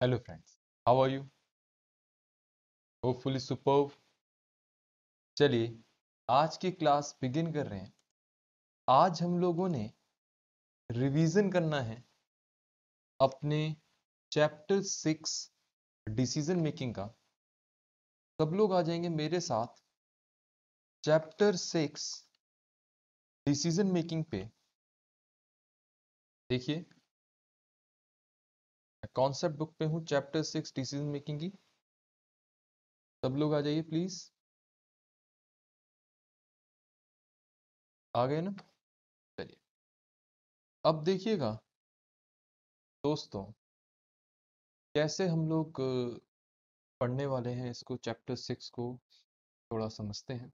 Hello friends, how are you? Hopefully superb. चलिए, आज की क्लास बिगिन कर रहे हैं। आज हम लोगों ने रिवीजन करना है अपने चैप्टर 6 डिसीजन मेकिंग का। सब लोग आ जाएंगे मेरे साथ चैप्टर 6 डिसीजन मेकिंग पे। देखिए, कॉन्सेप्ट बुक पे हूँ चैप्टर 6 डिसीजन मेकिंग की। सब लोग आ जाइए प्लीज। आ गए ना? चलिए, अब देखिएगा दोस्तों, कैसे हम लोग पढ़ने वाले हैं इसको, चैप्टर 6 को थोड़ा समझते हैं।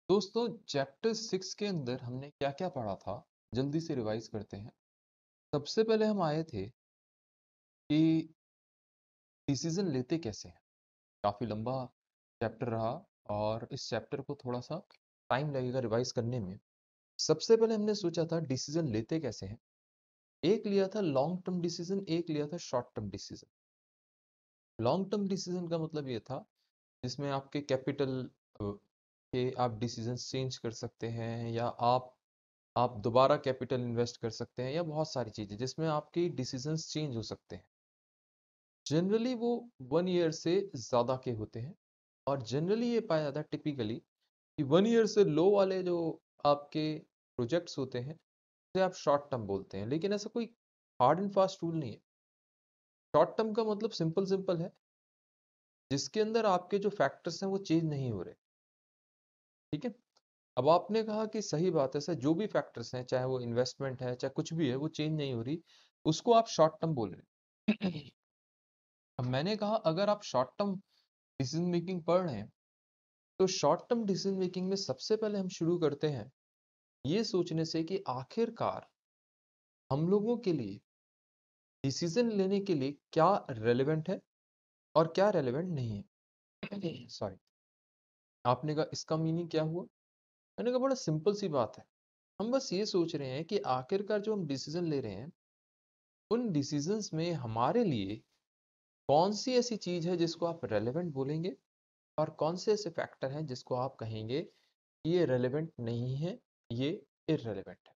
दोस्तों, चैप्टर 6 के अंदर हमने क्या क्या पढ़ा था, जल्दी से रिवाइज करते हैं। सबसे पहले हम आए थे कि डिसीजन लेते कैसे हैं। काफी लंबा चैप्टर रहा और इस चैप्टर को थोड़ा सा टाइम लगेगा रिवाइज करने में। सबसे पहले हमने सोचा था डिसीजन लेते कैसे हैं। एक लिया था लॉन्ग टर्म डिसीजन, एक लिया था short term decision. Long term decision का मतलब ये था जिसमें आपके कैपिटल के आप डिसीजन चेंज कर सकते हैं, या आप दोबारा कैपिटल इन्वेस्ट कर सकते हैं, या बहुत सारी चीजें जिसमें आपके डिसीजंस चेंज हो सकते हैं। जनरली वो 1 ईयर से ज्यादा के होते हैं, और जनरली ये पाया जाता है टिपिकली कि 1 ईयर से लो वाले जो आपके प्रोजेक्ट्स होते हैं उसे आप शॉर्ट टर्म बोलते हैं। लेकिन ऐसा कोई हार्ड एंड फास्ट रूल नहीं है। शॉर्ट टर्म का मतलब सिंपल सिंपल है, जिसके अंदर आपके जो फैक्टर्स हैं वो चेंज नहीं हो रहे। ठीक है। अब आपने कहा कि सही बात है सर, जो भी फैक्टर्स हैं, चाहे वो इन्वेस्टमेंट है चाहे कुछ भी है, वो चेंज नहीं हो रही, उसको आप शॉर्ट टर्म बोल रहे हैं। अब मैंने कहा अगर आप शॉर्ट टर्म डिसीजन मेकिंग पढ़ रहे हैं, तो शॉर्ट टर्म डिसीजन मेकिंग में सबसे पहले हम शुरू करते हैं ये सोचने से कि आखिरकार हम लोगों के लिए डिसीजन लेने के लिए क्या रेलेवेंट है और क्या रेलेवेंट नहीं है। सॉरी। आपने कहा इसका मीनिंग क्या हुआ? मैंने कहा बड़ा सिंपल सी बात है। हम बस ये सोच रहे हैं कि आखिरकार जो हम डिसीजन ले रहे हैं, उन डिसीजंस में हमारे लिए कौन सी ऐसी चीज है जिसको आप रेलेवेंट बोलेंगे, और कौन से ऐसे फैक्टर हैं जिसको आप कहेंगे कि ये रेलेवेंट नहीं है, ये इररेलेवेंट है।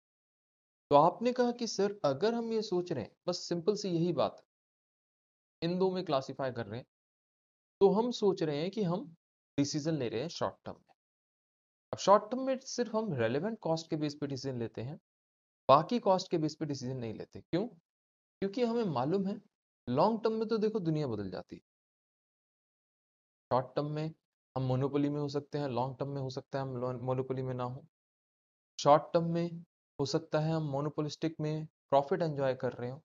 तो आपने कहा कि सर अगर हम ये सोच रहे हैं, बस सिंपल सी यही बात है, इन दो में क्लासिफाई कर रहे हैं, तो हम सोच रहे हैं कि हम डिसीजन ले रहे हैं शॉर्ट टर्म में। अब शॉर्ट टर्म में सिर्फ हम रेलेवेंट कॉस्ट के बेस पे डिसीजन लेते हैं, बाकी कॉस्ट के बेस पे डिसीजन नहीं लेते। क्यों? क्योंकि हमें मालूम है लॉन्ग टर्म में तो देखो दुनिया बदल जाती है। शॉर्ट टर्म में हम मोनोपोली में हो सकते हैं, लॉन्ग टर्म में हो सकता है हम मोनोपोली में ना हो। शॉर्ट टर्म में हो सकता है हम मोनोपोलिस्टिक में प्रॉफिट एंजॉय कर रहे हो,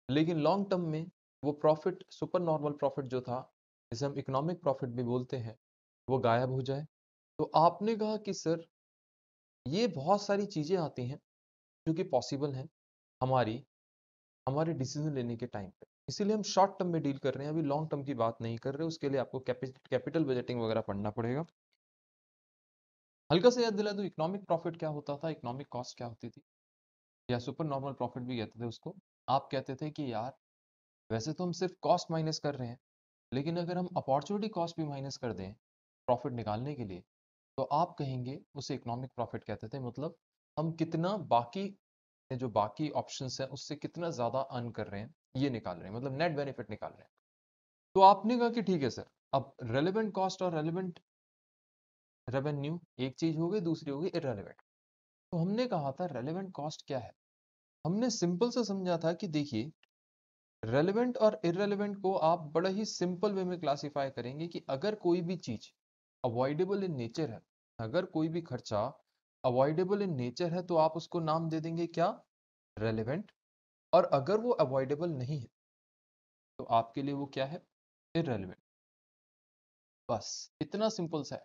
लेकिन लॉन्ग टर्म में वो प्रॉफिट, सुपर नॉर्मल प्रॉफिट जो था, जिसे हम इकोनॉमिक प्रॉफिट भी बोलते हैं, वो गायब हो जाए। तो आपने कहा कि सर ये बहुत सारी चीजें आती हैं जो कि पॉसिबल हैं हमारी हमारे डिसीजन लेने के टाइम पे, इसीलिए हम शॉर्ट टर्म में डील कर रहे हैं, अभी लॉन्ग टर्म की बात नहीं कर रहे। उसके लिए आपको कैपिटल बजटिंग वगैरह पढ़ना पड़ेगा। हल्का से याद दिला दूं, इकोनॉमिक प्रॉफिट क्या होता था, इकोनॉमिक कॉस्ट क्या होती थी, या सुपर नॉर्मल प्रॉफिट भी कहते थे उसको। आप कहते थे कि यार वैसे तो हम सिर्फ कॉस्ट माइनस कर रहे हैं, लेकिन अगर हम अपॉर्चुनिटी कॉस्ट भी माइनस कर दें प्रॉफिट निकालने के लिए, तो आप कहेंगे उसे इकोनॉमिक प्रॉफिट कहते थे। मतलब हम कितना बाकी जो बाकी ऑप्शंस हैं उससे कितना ज्यादा अर्न कर रहे हैं, ये निकाल रहे हैं, मतलब नेट बेनिफिट निकाल रहे हैं। तो आपने कहा कि ठीक है सर, अब रेलेवेंट कॉस्ट और रेलेवेंट रेवेन्यू एक चीज हो गई, दूसरी हो गई इररेलेवेंट। तो हमने कहा था रेलेवेंट कॉस्ट क्या है। हमने सिंपल से समझा था कि देखिए, रेलेवेंट और इररेलेवेंट को आप बड़ा ही सिंपल वे में क्लासिफाई करेंगे कि अगर कोई भी चीज अवॉइडेबल इन नेचर है, अगर कोई भी खर्चा अवॉइडेबल इन नेचर है, तो आप उसको नाम दे देंगे क्या? रेलेवेंट। और अगर वो अवॉइडेबल नहीं है, तो आपके लिए वो क्या है? इररेलेवेंट। बस इतना सिंपल सा है।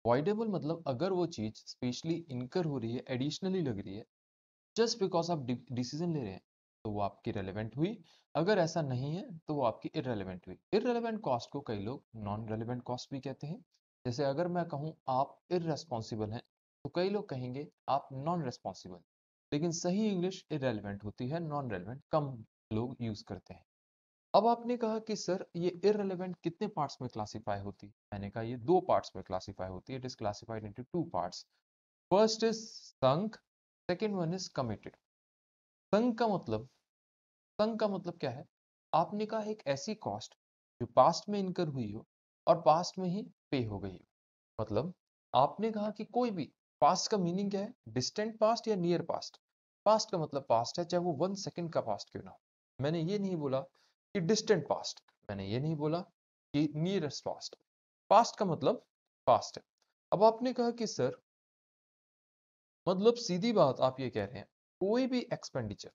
अवॉइडेबल मतलब अगर वो चीज स्पेशली इनकर हो रही है, एडिशनली लग रही है, जस्ट बिकॉज आप डिसीजन ले रहे हैं, तो वो आपकी रेलेवेंट हुई। अगर ऐसा नहीं है तो वो आपकी इररेलेवेंट हुई। इररेलेवेंट कॉस्ट को कई लोग नॉन रेलेवेंट कॉस्ट भी कहते हैं। जैसे अगर मैं कहूँ आप इररेस्पॉन्सिबल हैं, तो कई लोग कहेंगे आप नॉन रेस्पॉन्सिबल। लेकिन सही इंग्लिश इररेलेवेंट होती है, नॉन रेलेवेंट कम लोग यूज करते हैं। अब आपने कहा कि सर ये इररिलेवेंट कितने पार्ट्स में क्लासिफाई होती है? मैंने कहा ये 2 पार्ट्स में क्लासिफाई होती है। It is classified into 2 parts. First is sunk, second one is committed. Sunk का मतलब, संक का मतलब क्या है? आपने कहा एक ऐसी कॉस्ट जो पास्ट में इनकर हुई हो और पास्ट में ही पे हो गई हो। मतलब आपने कहा कि कोई भी, पास्ट का मीनिंग क्या है? डिस्टेंट पास्ट या नियर पास्ट। पास्ट का मतलब पास्ट है, चाहे वो 1 सेकंड का पास्ट क्यों ना हो। मैंने ये नहीं बोला कि डिस्टेंट पास्ट, मैंने ये नहीं बोला कि नियरेस्ट पास्ट। पास्ट का मतलब पास्ट है। अब आपने कहा कि सर, मतलब सीधी बात आप ये कह रहे हैं, कोई भी एक्सपेंडिचर,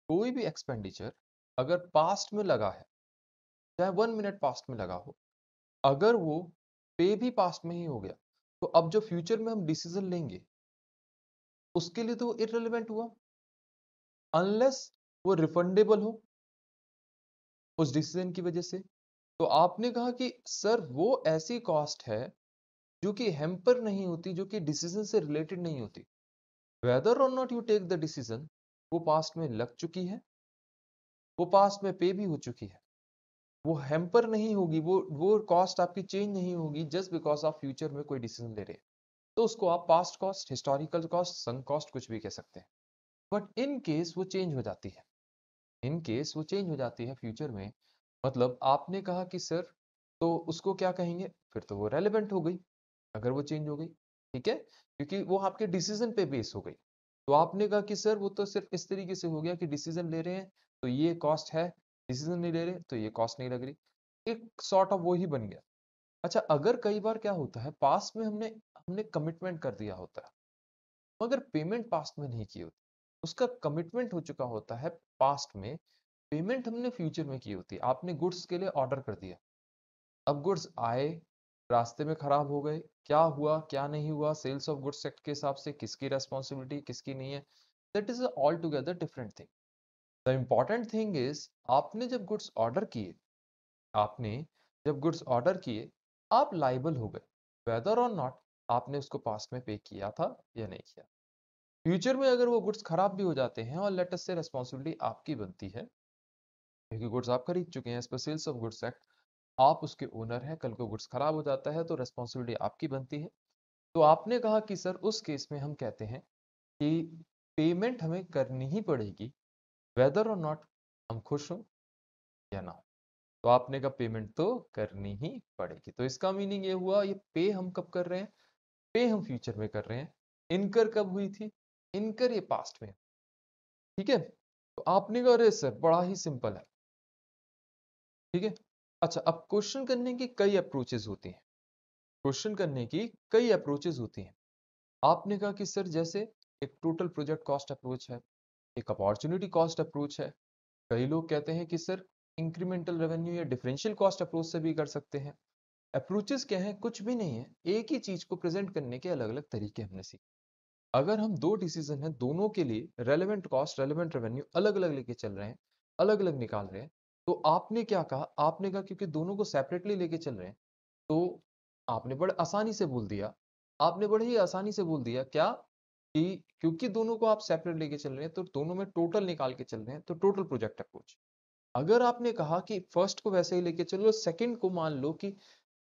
कोई भी एक्सपेंडिचर अगर पास्ट में लगा है, चाहे 1 मिनट पास्ट में लगा हो, अगर वो पे भी पास्ट में ही हो गया, तो अब जो फ्यूचर में हम डिसीजन लेंगे उसके लिए तो इररिलेवेंट हुआ, अनलेस वो रिफंडेबल हो उस डिसीजन की वजह से। तो आपने कहा कि सर वो ऐसी कॉस्ट है जो कि हैम्पर नहीं होती, जो कि डिसीजन से रिलेटेड नहीं होती। Whether or not you take the decision, वो पास्ट में लग चुकी है, वो पास्ट में पे भी हो चुकी है, वो हैम्पर नहीं होगी, वो कॉस्ट आपकी चेंज नहीं होगी जस्ट बिकॉज आप फ्यूचर में कोई डिसीजन ले रहे हैं। तो उसको आप past cost, historical cost, sunk cost कुछ भी कह सकते हैं। बट इन केस वो चेंज हो जाती है, इन केस वो चेंज हो जाती है फ्यूचर में, मतलब आपने कहा कि सर, तो उसको क्या कहेंगे? फिर तो वो रेलेवेंट हो गई अगर वो चेंज हो गई, ठीक है, क्योंकि वो आपके डिसीजन पे बेस हो गई। तो आपने कहा कि सर वो तो सिर्फ इस तरीके से हो गया कि डिसीजन ले रहे हैं तो ये कॉस्ट है, डिसीजन नहीं ले रहे तो ये कॉस्ट नहीं लग रही, एक सॉर्ट ऑफ वो ही बन गया। अच्छा, अगर कई बार क्या होता है, पास्ट में हमने हमने कमिटमेंट कर दिया होता है, मगर पेमेंट पास्ट में नहीं की होती, उसका कमिटमेंट हो चुका होता है पास्ट में, पेमेंट हमने फ्यूचर में की होती है। आपने गुड्स के लिए ऑर्डर कर दिया, अब गुड्स आए, रास्ते में खराब हो गए, क्या हुआ क्या नहीं हुआ, सेल्स ऑफ गुड्स एक्ट के हिसाब से किसकी रेस्पॉन्सिबिलिटी किसकी नहीं है, that is all together different thing. The important thing is, आपने जब गुड्स ऑर्डर किए, आपने जब गुड्स ऑर्डर किए, आप लाइबल हो गए, वेदर और नॉट आपने उसको पास्ट में पे किया था या नहीं किया। फ्यूचर में अगर वो गुड्स खराब भी हो जाते हैं और लेट अस से रिस्पॉन्सिबिलिटी आपकी बनती है, क्योंकि गुड्स आप खरीद चुके हैं as per sales of goods act, आप उसके ओनर हैं, कल को गुड्स खराब हो जाता है तो रिस्पॉन्सिबिलिटी आपकी बनती है। तो आपने कहा कि सर उस केस में हम कहते हैं कि पेमेंट हमें करनी ही पड़ेगी, वेदर और नॉट हम खुश हो या ना हो। तो आपने कहा पेमेंट तो करनी ही पड़ेगी, तो इसका मीनिंग ये हुआ, ये पे हम कब कर रहे हैं? पे हम फ्यूचर में कर रहे हैं। इनकर कब हुई थी? इनकर ये पास्ट में, ठीक है। तो आपने कहा अरे सर बड़ा ही सिंपल है, ठीक है। अच्छा, अब क्वेश्चन करने की कई अप्रोचेस होती हैं, क्वेश्चन करने की कई अप्रोचेस होती हैं। आपने कहा कि सर जैसे एक टोटल प्रोजेक्ट कॉस्ट अप्रोच है, एक अपॉर्चुनिटी कॉस्ट अप्रोच है, कई लोग कहते हैं कि सर इंक्रीमेंटल रेवेन्यू या डिफरेंशियल कॉस्ट अप्रोच से भी कर सकते हैं। अप्रोचेस क्या है? कुछ भी नहीं है, एक ही चीज को प्रेजेंट करने के अलग अलग तरीके हमने सीखे। अगर हम दो डिसीजन है, दोनों के लिए रेलेवेंट कॉस्ट रेलेवेंट रेवेन्यू अलग अलग लेके चल रहे हैं, अलग अलग निकाल रहे हैं, तो आपने क्या कहा? आपने कहा क्योंकि दोनों को सेपरेटली लेके चल रहे हैं, तो आपने बड़े आसानी से बोल दिया, आपने बड़े ही आसानी से बोल दिया क्या, कि क्योंकि दोनों को आप सेपरेट लेके चल रहे हैं तो दोनों में टोटल निकाल के चल रहे हैं, तो टोटल प्रोजेक्ट अप्रोच। अगर आपने कहा कि फर्स्ट को वैसे ही लेके चलो, सेकंड को मान लो कि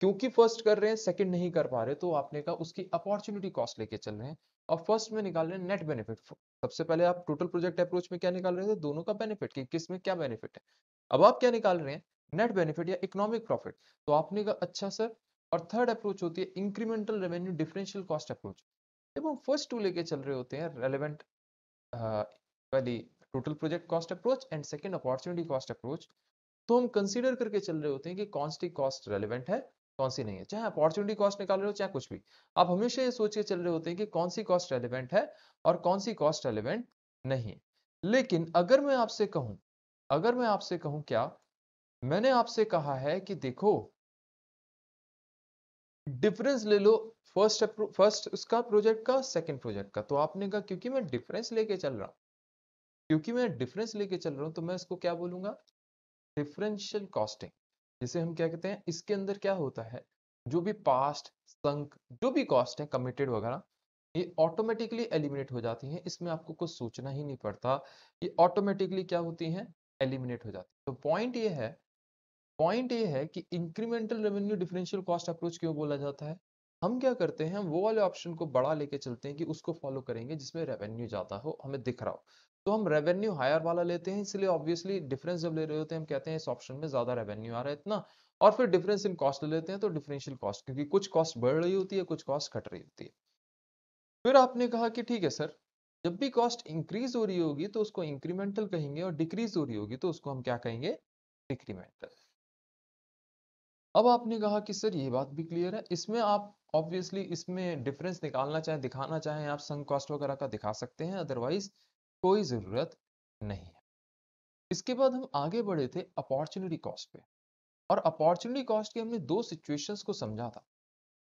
क्योंकि फर्स्ट कर रहे हैं सेकंड नहीं कर पा रहे, तो आपने कहा उसकी अपॉर्चुनिटी कॉस्ट लेके चल रहे हैं और फर्स्ट में निकाल रहे हैं नेट बेनिफिट। सबसे पहले आप टोटल प्रोजेक्ट अप्रोच में क्या निकाल रहे थे? दोनों का बेनिफिट, कि किस में क्या बेनिफिट है। अब आप क्या निकाल रहे हैं? नेट बेनिफिट या इकोनॉमिक प्रॉफिट। तो आपने कहा अच्छा सर, और थर्ड अप्रोच होती है incremental revenue differential cost approach. जब हम फर्स्ट टू लेके चल रहे होते हैं, रेलेवेंट वाली total project cost approach and second opportunity cost approach, तो हम कंसीडर करके चल रहे होते हैं कि कौन सी कॉस्ट रेलेवेंट है, कौन सी नहीं है। चाहे अपॉर्चुनिटी कॉस्ट निकाल रहे हो चाहे कुछ भी, आप हमेशा ये सोच के चल रहे होते हैं कि कौन सी कॉस्ट रेलेवेंट है और कौन सी कॉस्ट रेलेवेंट नहीं है। लेकिन अगर मैं आपसे कहूं, अगर मैं आपसे कहूं क्या, मैंने आपसे कहा है कि देखो डिफरेंस ले लो, फर्स्ट उसका प्रोजेक्ट का, सेकंड प्रोजेक्ट का, तो आपने कहा क्योंकि मैं डिफरेंस लेके चल रहा हूं, क्योंकि मैं डिफरेंस लेके चल रहा हूं, तो मैं इसको क्या बोलूंगा? Differential costing. जिसे हम क्या कहते हैं, इसके अंदर क्या होता है, जो भी पास्ट संक जो भी कॉस्ट है कमिटेड वगैरह, ये ऑटोमेटिकली एलिमिनेट हो जाती हैं, इसमें आपको कुछ सोचना ही नहीं पड़ता, ये ऑटोमेटिकली क्या होती हैं? एलिमिनेट हो जाती है। तो पॉइंट ये है कि incremental revenue differential cost approach क्यों बोला जाता है। हम क्या करते हैं, हम वो वाले ऑप्शन को बड़ा लेके चलते हैं कि उसको फॉलो करेंगे जिसमें रेवेन्यू ज्यादा हो, हमें दिख रहा हो। तो हम रेवेन्यू हायर वाला लेते हैं, इसलिए ऑब्वियसली डिफरेंस जब ले रहे होते हैं हम कहते हैं इस ऑप्शन में ज्यादा रेवेन्यू आ रहा है इतना, और फिर डिफरेंस इन कॉस्ट ले लेते हैं तो डिफरेंशियल कॉस्ट, क्योंकि कुछ कॉस्ट बढ़ रही होती है कुछ कॉस्ट घट रही होती है। फिर आपने कहा कि ठीक है सर, जब भी कॉस्ट इंक्रीज हो रही होगी तो उसको इंक्रीमेंटल कहेंगे, और डिक्रीज हो रही होगी तो उसको हम क्या कहेंगे, डिक्रीमेंटल। अब आपने कहा कि सर ये बात भी क्लियर है, इसमें आप ऑब्वियसली इसमें डिफरेंस निकालना चाहें, दिखाना चाहें, आप संक कॉस्ट वगैरह का दिखा सकते हैं, अदरवाइज कोई जरूरत नहीं है। इसके बाद हम आगे बढ़े थे अपॉर्चुनिटी कॉस्ट पे, और अपॉर्चुनिटी कॉस्ट की हमने दो सिचुएशंस को समझा था।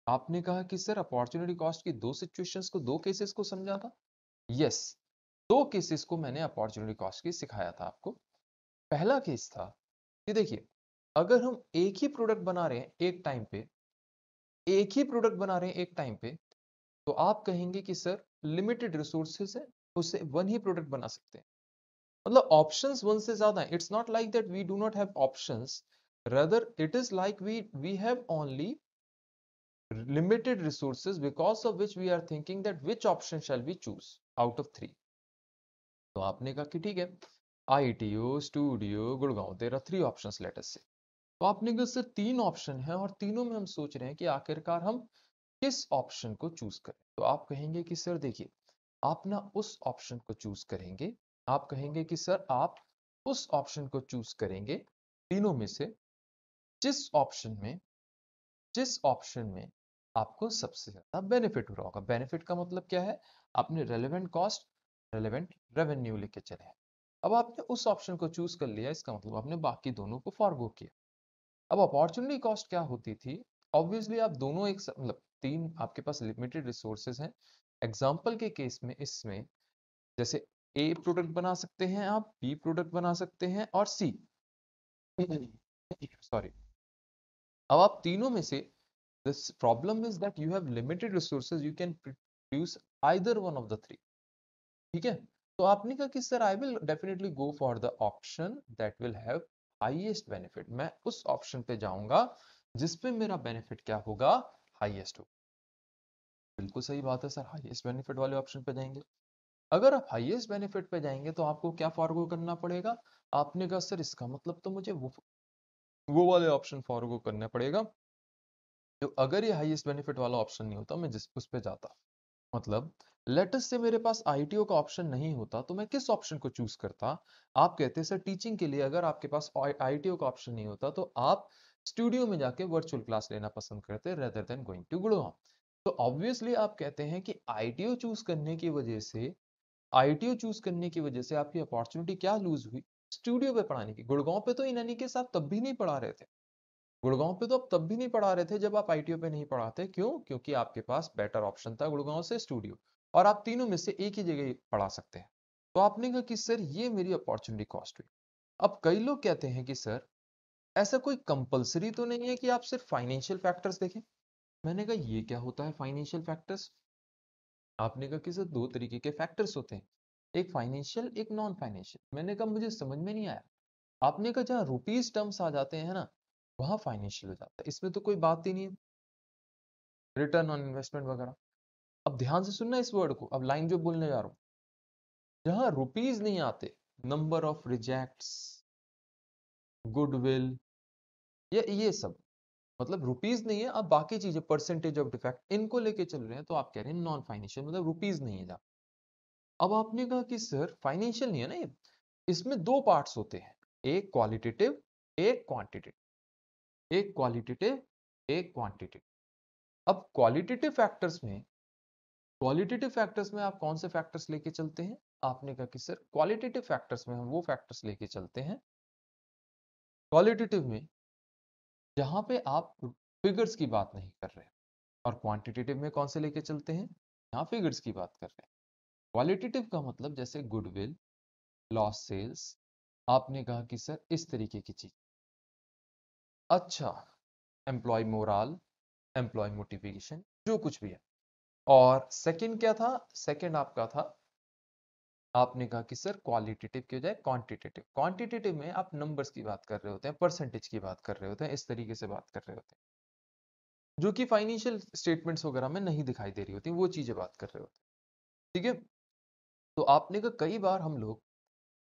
आपने कहा कि सर अपॉर्चुनिटी कॉस्ट की दो सिचुएशंस को, दो केसेस को समझा था। यस, दो केसेस को मैंने अपॉर्चुनिटी कॉस्ट की सिखाया था आपको। पहला केस था कि देखिए, अगर हम एक ही प्रोडक्ट बना रहे हैं एक टाइम पे, एक ही प्रोडक्ट बना रहे हैं एक टाइम पे, तो आप कहेंगे कि सर लिमिटेड रिसोर्सेज है, उससे वन ही प्रोडक्ट बना सकते हैं। मतलब ऑप्शंस वन से ज्यादा है। It's not like that we do not have options, rather it is like we have only limited resources, because of which we are thinking that which option shall we choose out of three। तो आपने कहा कि ठीक है, ITO, studio, Gurgaon, there are three options let us say. तो आपने कहा sir तीन ऑप्शन है और तीनों में हम सोच रहे हैं कि आखिरकार हम किस ऑप्शन को चूज करें। तो आप कहेंगे कि सर देखिए, आप ना उस ऑप्शन को चूज करेंगे, आप कहेंगे कि सर आप उस ऑप्शन को चूज करेंगे तीनों में से जिस ऑप्शन में आपको सबसे ज्यादा बेनिफिट हो रहा होगा। बेनिफिट का मतलब क्या है, आपने रेलेवेंट कॉस्ट, रेलेवेंट रेवेन्यू लेके चले हैं। अब आपने उस ऑप्शन को चूज कर लिया, इसका मतलब आपने बाकी दोनों को फॉरगो किया। अब अपॉर्चुनिटी कॉस्ट क्या होती थी, ऑब्वियसली आप दोनों मतलब तीन आपके पास लिमिटेड रिसोर्सेज हैं। एग्जाम्पल के केस में इसमें जैसे ए प्रोडक्ट बना सकते हैं आप, बी प्रोडक्ट बना सकते हैं, और सी सॉरी। अब आप तीनों में से, this problem is that you have limited resources, you can produce either one of the three। ठीक है, तो आपने कहा कि sir I will definitely go for the option that will have highest benefit. मैं उस ऑप्शन पे जाऊंगा जिसपे मेरा बेनिफिट क्या होगा, हाईएस्ट हो। बिल्कुल सही बात है सर, हाईएस्ट बेनिफिट वाले ऑप्शन पे जाएंगे। अगर आप हाईएस्ट बेनिफिट पे जाएंगे तो आपको क्या फॉरगो करना पड़ेगा। आपने कहा सर इसका मतलब तो मुझे वो वाले ऑप्शन फॉरगो करना पड़ेगा तो अगर ये हाईएस्ट बेनिफिट वाला ऑप्शन नहीं होता, मैं जिस उस पे जाता। मतलब लेटस से मेरे पास आईटीओ का ऑप्शन नहीं होता तो मैं किस ऑप्शन को चूज करता। आप कहते सर टीचिंग के लिए अगर आपके पास आईटीओ का ऑप्शन नहीं होता तो आप स्टूडियो में जाके वर्चुअल क्लास लेना पसंद करते rather than going to Gurgaon. तो ऑब्वियसली आप कहते हैं कि आईटीओ चूज करने की वजह से आपकी अपॉर्चुनिटी क्या लूज हुई, स्टूडियो पे पढ़ाने की। गुड़गांव पे तो इन एनी के साथ तब भी नहीं पढ़ा रहे थे, गुड़गांव पे तो आप तब भी नहीं पढ़ा रहे थे जब आप आईटीओ पे नहीं पढ़ाते। क्यों? क्योंकि आपके पास बेटर ऑप्शन था गुड़गांव से स्टूडियो, और आप तीनों में से एक ही जगह पढ़ा सकते हैं। तो आपने कहा कि सर ये मेरी अपॉर्चुनिटी कॉस्ट हुई। अब कई लोग कहते हैं कि सर ऐसा कोई कंपलसरी तो नहीं है कि आप सिर्फ फाइनेंशियल फैक्टर्स देखें। मैंने कहा ये क्या होता है फाइनेंशियल फैक्टर्स। आपने कहा कि सर दो तरीके के फैक्टर्स होते हैं, एक फाइनेंशियल एक नॉन फाइनेंशियल। मैंने कहा मुझे समझ में नहीं आया। आपने कहा जहाँ रुपीज टर्म्स आ जाते हैं ना, वहां फाइनेंशियल हो जाता है, इसमें तो कोई बात ही नहीं है, रिटर्न ऑन इन्वेस्टमेंट वगैरह। अब ध्यान से सुनना इस वर्ड को, अब लाइन जो बोलने जा रहा हूं, जहां रुपीज नहीं आते, नंबर ऑफ रिजेक्ट्स, गुडविल, ये सब, मतलब रुपीज नहीं है, अब बाकी चीजें परसेंटेज ऑफ डिफेक्ट इनको लेके चल रहे हैं तो आप कह रहे हैं नॉन फाइनेंशियल, मतलब रुपीज नहीं है जहां। अब आपने कहा कि सर फाइनेंशियल नहीं है ना ये, इसमें दो पार्ट्स होते हैं, एक क्वालिटेटिव एक क्वांटिटेटिव, एक क्वालिटेटिव एक क्वांटिटेटिव। अब क्वालिटेटिव फैक्टर्स में आप कौन से फैक्टर्स लेके चलते हैं। आपने कहा कि सर क्वालिटेटिव फैक्टर्स में हम वो फैक्टर्स लेके चलते हैं, क्वालिटेटिव में जहां पे आप फिगर्स की बात नहीं कर रहे हैं, और क्वांटिटेटिव में कौन से लेके चलते हैं, यहाँ फिगर्स की बात कर रहे हैं। क्वालिटेटिव का मतलब जैसे गुडविल, लॉस सेल्स, आपने कहा कि सर इस तरीके की चीज। अच्छा, एम्प्लॉय मोराल, एम्प्लॉय मोटिवेशन, जो कुछ भी है। और सेकंड क्या था, सेकंड आपका था आपने कहा कि सर क्वालिटेटिव की बजाय क्वांटिटेटिव। क्वांटिटेटिव में आप नंबर्स की बात कर रहे होते हैं, परसेंटेज की बात कर रहे होते हैं, इस तरीके से बात कर रहे होते हैं, जो कि फाइनेंशियल स्टेटमेंट्स वगैरह में नहीं दिखाई दे रही होती, वो चीजें बात कर रहे होते हैं। ठीक है, तो आपने कहा कई बार हम लोग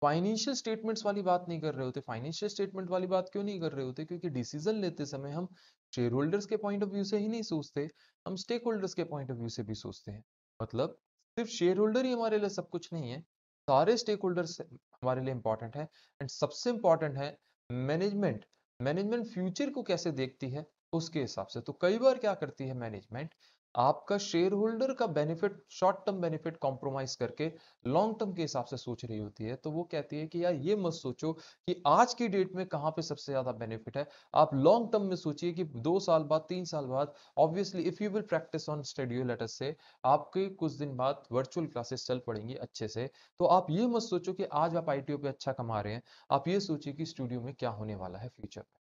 फाइनेंशियल स्टेटमेंट्स वाली बात नहीं कर रहे होते। फाइनेंशियल स्टेटमेंट वाली बात क्यों नहीं कर रहे होते? क्योंकि डिसीजन लेते समय हम शेयर होल्डर्स के पॉइंट ऑफ व्यू से ही नहीं सोचते, हम स्टेक होल्डर्स के पॉइंट ऑफ व्यू से भी सोचते हैं। मतलब सिर्फ शेयर होल्डर ही हमारे लिए सब कुछ नहीं है, सारे स्टेक होल्डर्स हमारे लिए इंपॉर्टेंट है। एंड सबसे इंपॉर्टेंट है मैनेजमेंट। मैनेजमेंट फ्यूचर को कैसे देखती है उसके हिसाब से। तो कई बार क्या करती है मैनेजमेंट, आपका शेयर होल्डर का benefit, short term benefit compromise करके लॉन्ग टर्म के हिसाब से सोच रही होती है। तो वो कहती है कि यार ये मत सोचो कि आज की डेट में कहाँ पे सबसे ज्यादा बेनिफिट है, आप लॉन्ग टर्म में सोचिए कि 2 साल बाद, 3 साल बाद। Obviously if you will practice on schedule, late us से आपके कुछ दिन बाद वर्चुअल क्लासेस चल पड़ेंगी अच्छे से, तो आप ये मत सोचो कि आज आप आईटीओ पे अच्छा कमा रहे हैं, आप ये सोचिए कि स्टूडियो में क्या होने वाला है फ्यूचर में।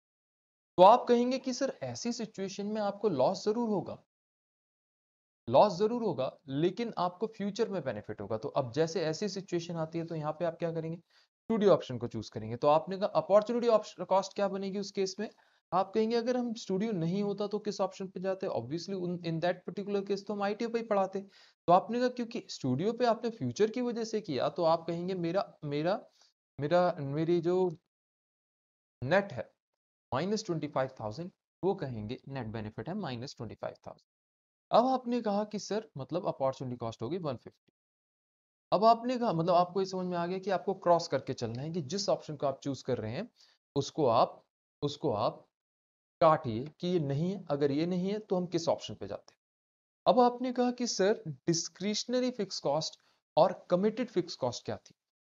तो आप कहेंगे कि सर ऐसी सिचुएशन में आपको लॉस जरूर होगा, लॉस जरूर होगा, लेकिन आपको फ्यूचर में बेनिफिट होगा। तो अब जैसे ऐसी सिचुएशन आती है तो यहाँ पे आप क्या करेंगे? स्टूडियो ऑप्शन को चूज करेंगे। तो आपने कहा अपॉर्चुनिटी कॉस्ट क्या बनेगी उस केस में? आप कहेंगे अगर हम स्टूडियो नहीं होता तो किस ऑप्शन पे जाते? Obviously in that particular case तो हम आईटीओ पे ही पढ़ाते। तो आपने कहा क्योंकि स्टूडियो पे आपने फ्यूचर की वजह से किया, तो आप कहेंगे मेरा मेरा मेरा मेरी जो नेट है -25,000, वो कहेंगे नेट बेनिफिट है -25,000। अब आपने कहा कि सर मतलब अपॉर्चुनिटी कॉस्ट होगी 150। अब आपने कहा मतलब आपको ये समझ में आ गया कि आपको क्रॉस करके चलना है कि जिस ऑप्शन को आप चूज कर रहे हैं उसको आप उसको आप काटिए कि ये नहीं है, अगर ये नहीं है तो हम किस ऑप्शन पे जाते हैं। अब आपने कहा कि सर डिस्क्रिशनरी फिक्स कॉस्ट और कमिटेड फिक्स कॉस्ट क्या थी?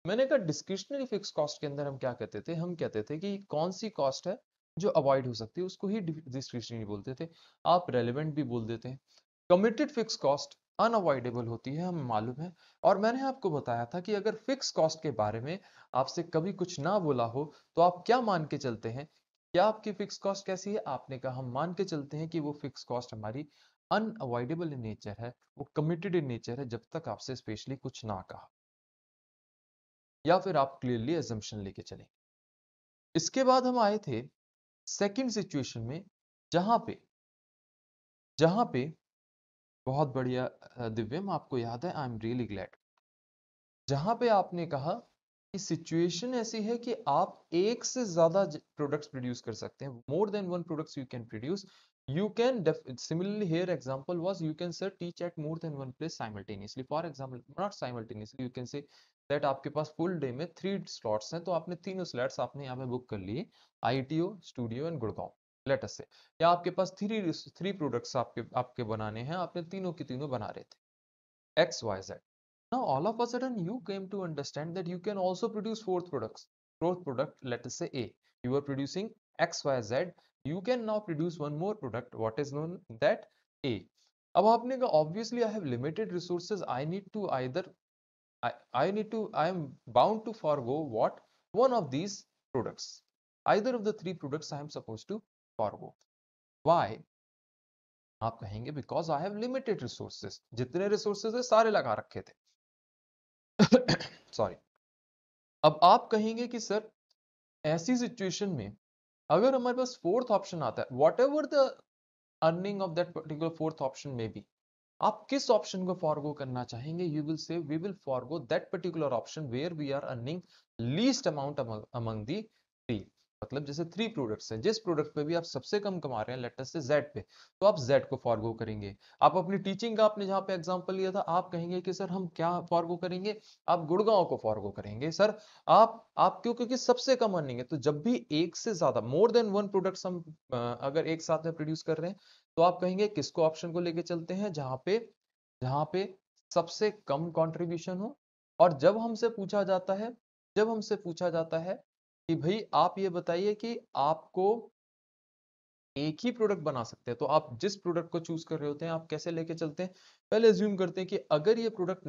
मैंने कहा डिस्क्रिशनरी फिक्स कॉस्ट के अंदर हम क्या कहते थे? हम कहते थे कि कौन सी कॉस्ट है जो अवॉइड हो सकती है उसको ही डिस्क्रिशनरी बोलते थे। आप रेलेवेंट भी बोल देते हैं। कमिटेड फिक्स कॉस्ट अनअवॉइडेबल होती है, हमें मालूम है। और मैंने आपको बताया था कि अगर फिक्स कॉस्ट के बारे में आपसे कभी कुछ ना बोला हो तो आप क्या मान के चलते हैं? क्या आपकी फिक्स कॉस्ट कैसी है? आपने कहा हम मान के चलते हैं कि वो फिक्स कॉस्ट हमारी अनअवॉइडेबल इन नेचर है, वो कमिटेड इन नेचर है, जब तक आपसे स्पेशली कुछ ना कहा, या फिर आप क्लियरली एजम्पशन लेके चलें। इसके बाद हम आए थे सेकंड सिचुएशन में, जहां पे जहां पे बहुत बढ़िया दिव्यम, आपको याद है, आई एम रियली ग्लैड, जहां पे आपने कहा कि सिचुएशन ऐसी है कि आप एक से ज्यादा प्रोडक्ट्स प्रोड्यूस कर सकते हैं, मोर than one products you can produce. You can similarly here example was you can sir teach at more than one place simultaneously. For example, not simultaneously, you can say that आपके पास full day में 3 slots हैं, तो आपने तीनों slots आपने यहाँ पे book कर लिए, ITO, studio and Gurgaon, late us से। या आपके पास थ्री थ्री प्रोडक्ट्स आपके आपके बनाने हैं, आपने तीनों के तीनों बना रहे थे, X, Y, Z. Now all of a sudden you came to understand that you can also produce fourth products. Fourth product, let us say A. You are producing X, Y, Z. You can now produce one more product. What is known that A. अब आपने कहा obviously I have limited resources. I need to either I am bound to forego what? One of these products. Either of the three products I am supposed to forego. Why? आप कहेंगे because I have limited resources, जितने resources है सारे लगा रखे थे। Sorry. अब आप कहेंगे कि सर ऐसी सिचुएशन में अगर हमारे पास फोर्थ ऑप्शन आता है, whatever the earning of that particular fourth option में भी, आप किस ऑप्शन को फॉरगो करना चाहेंगे? You will say we will forgo that particular option where we are earning least amount among the three. मतलब जैसे थ्री प्रोडक्ट्स हैं, जिस प्रोडक्ट पे भी आप सबसे कम कमा रहे हैं, लेट अस से जेड पे, तो आप जेड को फॉरगो करेंगे। आप अपनी टीचिंग का आपने जहां पे एग्जांपल लिया था, आप कहेंगे कि सर हम क्या फॉरगो करेंगे? आप गुड़गांव को फॉरगो करेंगे। सर आप क्यों? क्योंकि सबसे कम अर्निंग है। तो जब भी एक से ज्यादा, मोर देन वन प्रोडक्ट्स हम अगर एक साथ में प्रोड्यूस कर रहे हैं, तो आप कहेंगे किसको ऑप्शन को लेके चलते हैं? जहां पे सबसे कम कंट्रीब्यूशन हो। और जब हमसे पूछा जाता है कि भाई आप ये बताइए कि आपको एक ही प्रोडक्ट बना सकते हैं, तो आप जिस प्रोडक्ट को चूज कर रहे होते हैं आप कैसे लेके चलते हैं? पहले अज्यूम करते हैं कि अगर ये प्रोडक्ट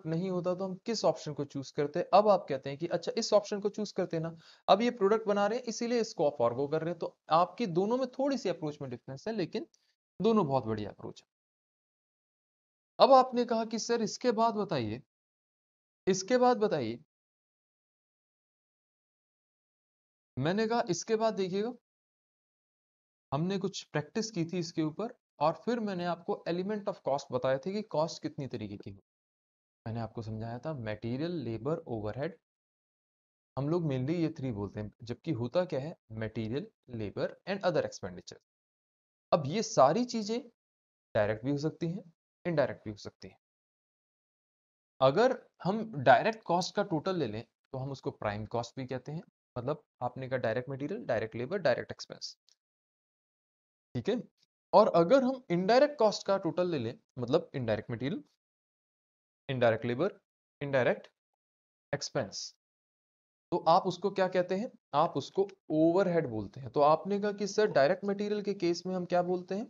नहीं होता तो हम किस ऑप्शन को चूज करते हैं। अब आप कहते हैं कि अच्छा इस ऑप्शन को चूज करते हैं ना, अब ये प्रोडक्ट बना रहे हैं इसीलिए इसको आप फॉरगो कर रहे हैं। तो आपकी दोनों में थोड़ी सी अप्रोच में डिफरेंस है, लेकिन दोनों बहुत बढ़िया अप्रोच है। अब आपने कहा कि सर इसके बाद बताइए, इसके बाद बताइए। मैंने कहा इसके बाद देखिएगा, हमने कुछ प्रैक्टिस की थी इसके ऊपर, और फिर मैंने आपको एलिमेंट ऑफ कॉस्ट बताए थे कि कॉस्ट कितनी तरीके की हो। मैंने आपको समझाया था मटेरियल, लेबर, ओवरहेड। हम लोग मेनली ये थ्री बोलते हैं, जबकि होता क्या है, material, labour and other expenditure. अब ये सारी चीजें डायरेक्ट भी हो सकती हैं, इनडायरेक्ट भी हो सकती हैं। अगर हम डायरेक्ट कॉस्ट का टोटल ले लें तो हम उसको प्राइम कॉस्ट भी कहते हैं। मतलब आपने कहा direct material, direct labour, direct expense, ठीक है। और अगर हम इनडायरेक्ट कॉस्ट का टोटल ले लें, मतलब indirect material, indirect labour, indirect expense, तो आप उसको क्या कहते हैं, आप उसको ओवरहेड बोलते हैं। तो आपने कहा कि सर डायरेक्ट मटेरियल के केस में हम क्या बोलते हैं,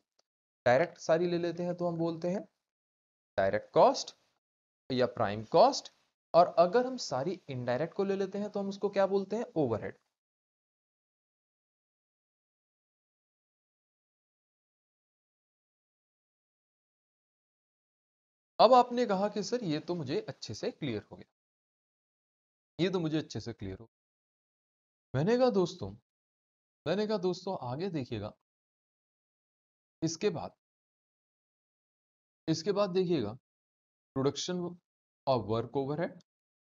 डायरेक्ट सारी ले लेते हैं तो हम बोलते हैं डायरेक्ट कॉस्ट या प्राइम कॉस्ट। और अगर हम सारी इनडायरेक्ट को ले लेते हैं तो हम उसको क्या बोलते हैं, ओवरहेड। अब आपने कहा कि सर ये तो मुझे अच्छे से क्लियर हो गया, ये तो मुझे अच्छे से क्लियर हो। मैंने कहा दोस्तों, मैंने कहा दोस्तों आगे देखिएगा, इसके बाद, इसके बाद देखिएगा प्रोडक्शन और वर्क ओवरहेड।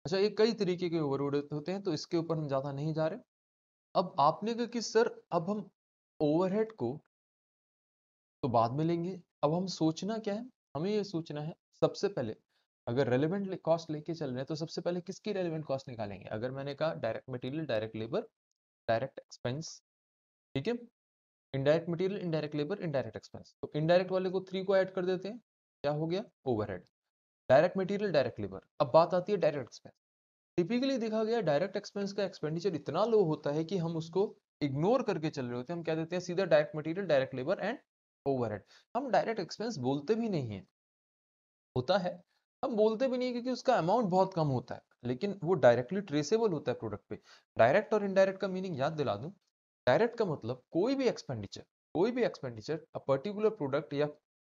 अच्छा, ये कई तरीके के ओवरहेड होते हैं तो इसके ऊपर हम ज्यादा नहीं जा रहे। अब आपने कहा कि सर अब हम ओवरहेड को तो बाद में लेंगे, अब हम सोचना क्या है, हमें ये सोचना है सबसे पहले, अगर रेलेवेंट कॉस्ट लेके चल रहे हैं तो सबसे पहले किसकी रेलेवेंट कॉस्ट निकालेंगे। अगर मैंने कहा direct material, direct labour, direct expense, ठीक है, indirect material, indirect labour, indirect expense, तो इनडायरेक्ट वाले को 3 को ऐड कर देते हैं, क्या हो गया, overhead. Direct material, direct labour, अब बात आती है डायरेक्ट एक्सपेंस। टिपिकली देखा गया डायरेक्ट एक्सपेंस का एक्सपेंडिचर इतना लो होता है कि हम उसको इग्नोर करके चल रहे होते हैं, हम क्या देते हैं सीधा direct material, direct labour and overhead. हम डायरेक्ट एक्सपेंस बोलते भी नहीं है, होता है, हम बोलते भी नहीं क्योंकि उसका अमाउंट बहुत कम होता है, लेकिन वो डायरेक्टली ट्रेसेबल होता है प्रोडक्ट पे। डायरेक्ट और इनडायरेक्ट का मीनिंग याद दिला दूं, डायरेक्ट का मतलब कोई भी एक्सपेंडिचर, कोई भी एक्सपेंडिचर अ पर्टिकुलर प्रोडक्ट, या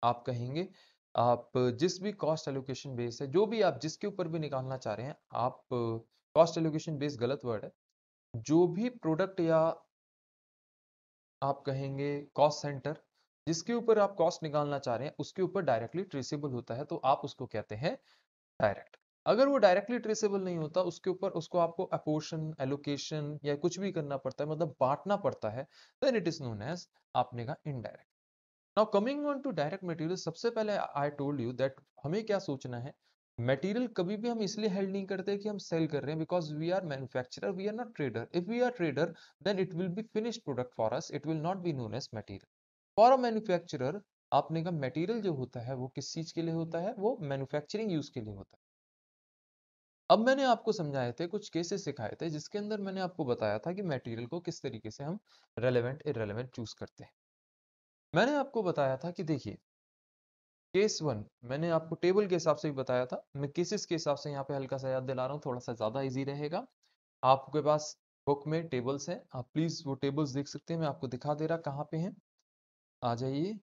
आप कहेंगे आप जिस भी कॉस्ट एलोकेशन बेस है, जो भी आप जिसके ऊपर भी निकालना चाह रहे हैं आप, कॉस्ट एलोकेशन बेस गलत वर्ड है, जो भी प्रोडक्ट या आप कहेंगे कॉस्ट सेंटर, जिसके ऊपर आप कॉस्ट निकालना चाह रहे हैं उसके ऊपर डायरेक्टली ट्रेसेबल होता है तो आप उसको कहते हैं डायरेक्ट। अगर वो डायरेक्टली ट्रेसेबल नहीं होता, उसके ऊपर उसको आपको अपोर्शन, एलोकेशन या कुछ भी करना पड़ता है, मतलब बांटना पड़ता है, then it is known as, आपने कहा, indirect. Now coming on to direct material, सबसे पहले आई टोल्ड यू दैट हमें क्या सोचना है, मटेरियल कभी भी हम इसलिए हेल्ड नहीं करते कि हम सेल कर रहे हैं, because we are manufacturer, we are not trader. If we are trader then it will be finished product for us, it will not be known as material. For a manufacturer, आपने कहा material जो होता है वो किस चीज के लिए होता है, वो मैन्युफैक्चरिंग यूज के लिए होता है। अब मैंने आपको समझाए थे, कुछ केसेस सिखाए थे जिसके अंदर मैंने आपको बताया था कि मटेरियल को किस तरीके से हम रेलेवेंट इररेलेवेंट चूज करते हैं। मैंने आपको बताया था कि देखिए, केस वन मैंने आपको टेबल के हिसाब से भी बताया था, मैं केसेस के हिसाब से यहाँ पे हल्का सा याद दिला रहा हूँ, थोड़ा सा ज्यादा इजी रहेगा। आपके पास बुक में टेबल्स हैं, आप प्लीज वो टेबल्स देख सकते हैं, मैं आपको दिखा दे रहा कहाँ पे हैं, आ जाइए।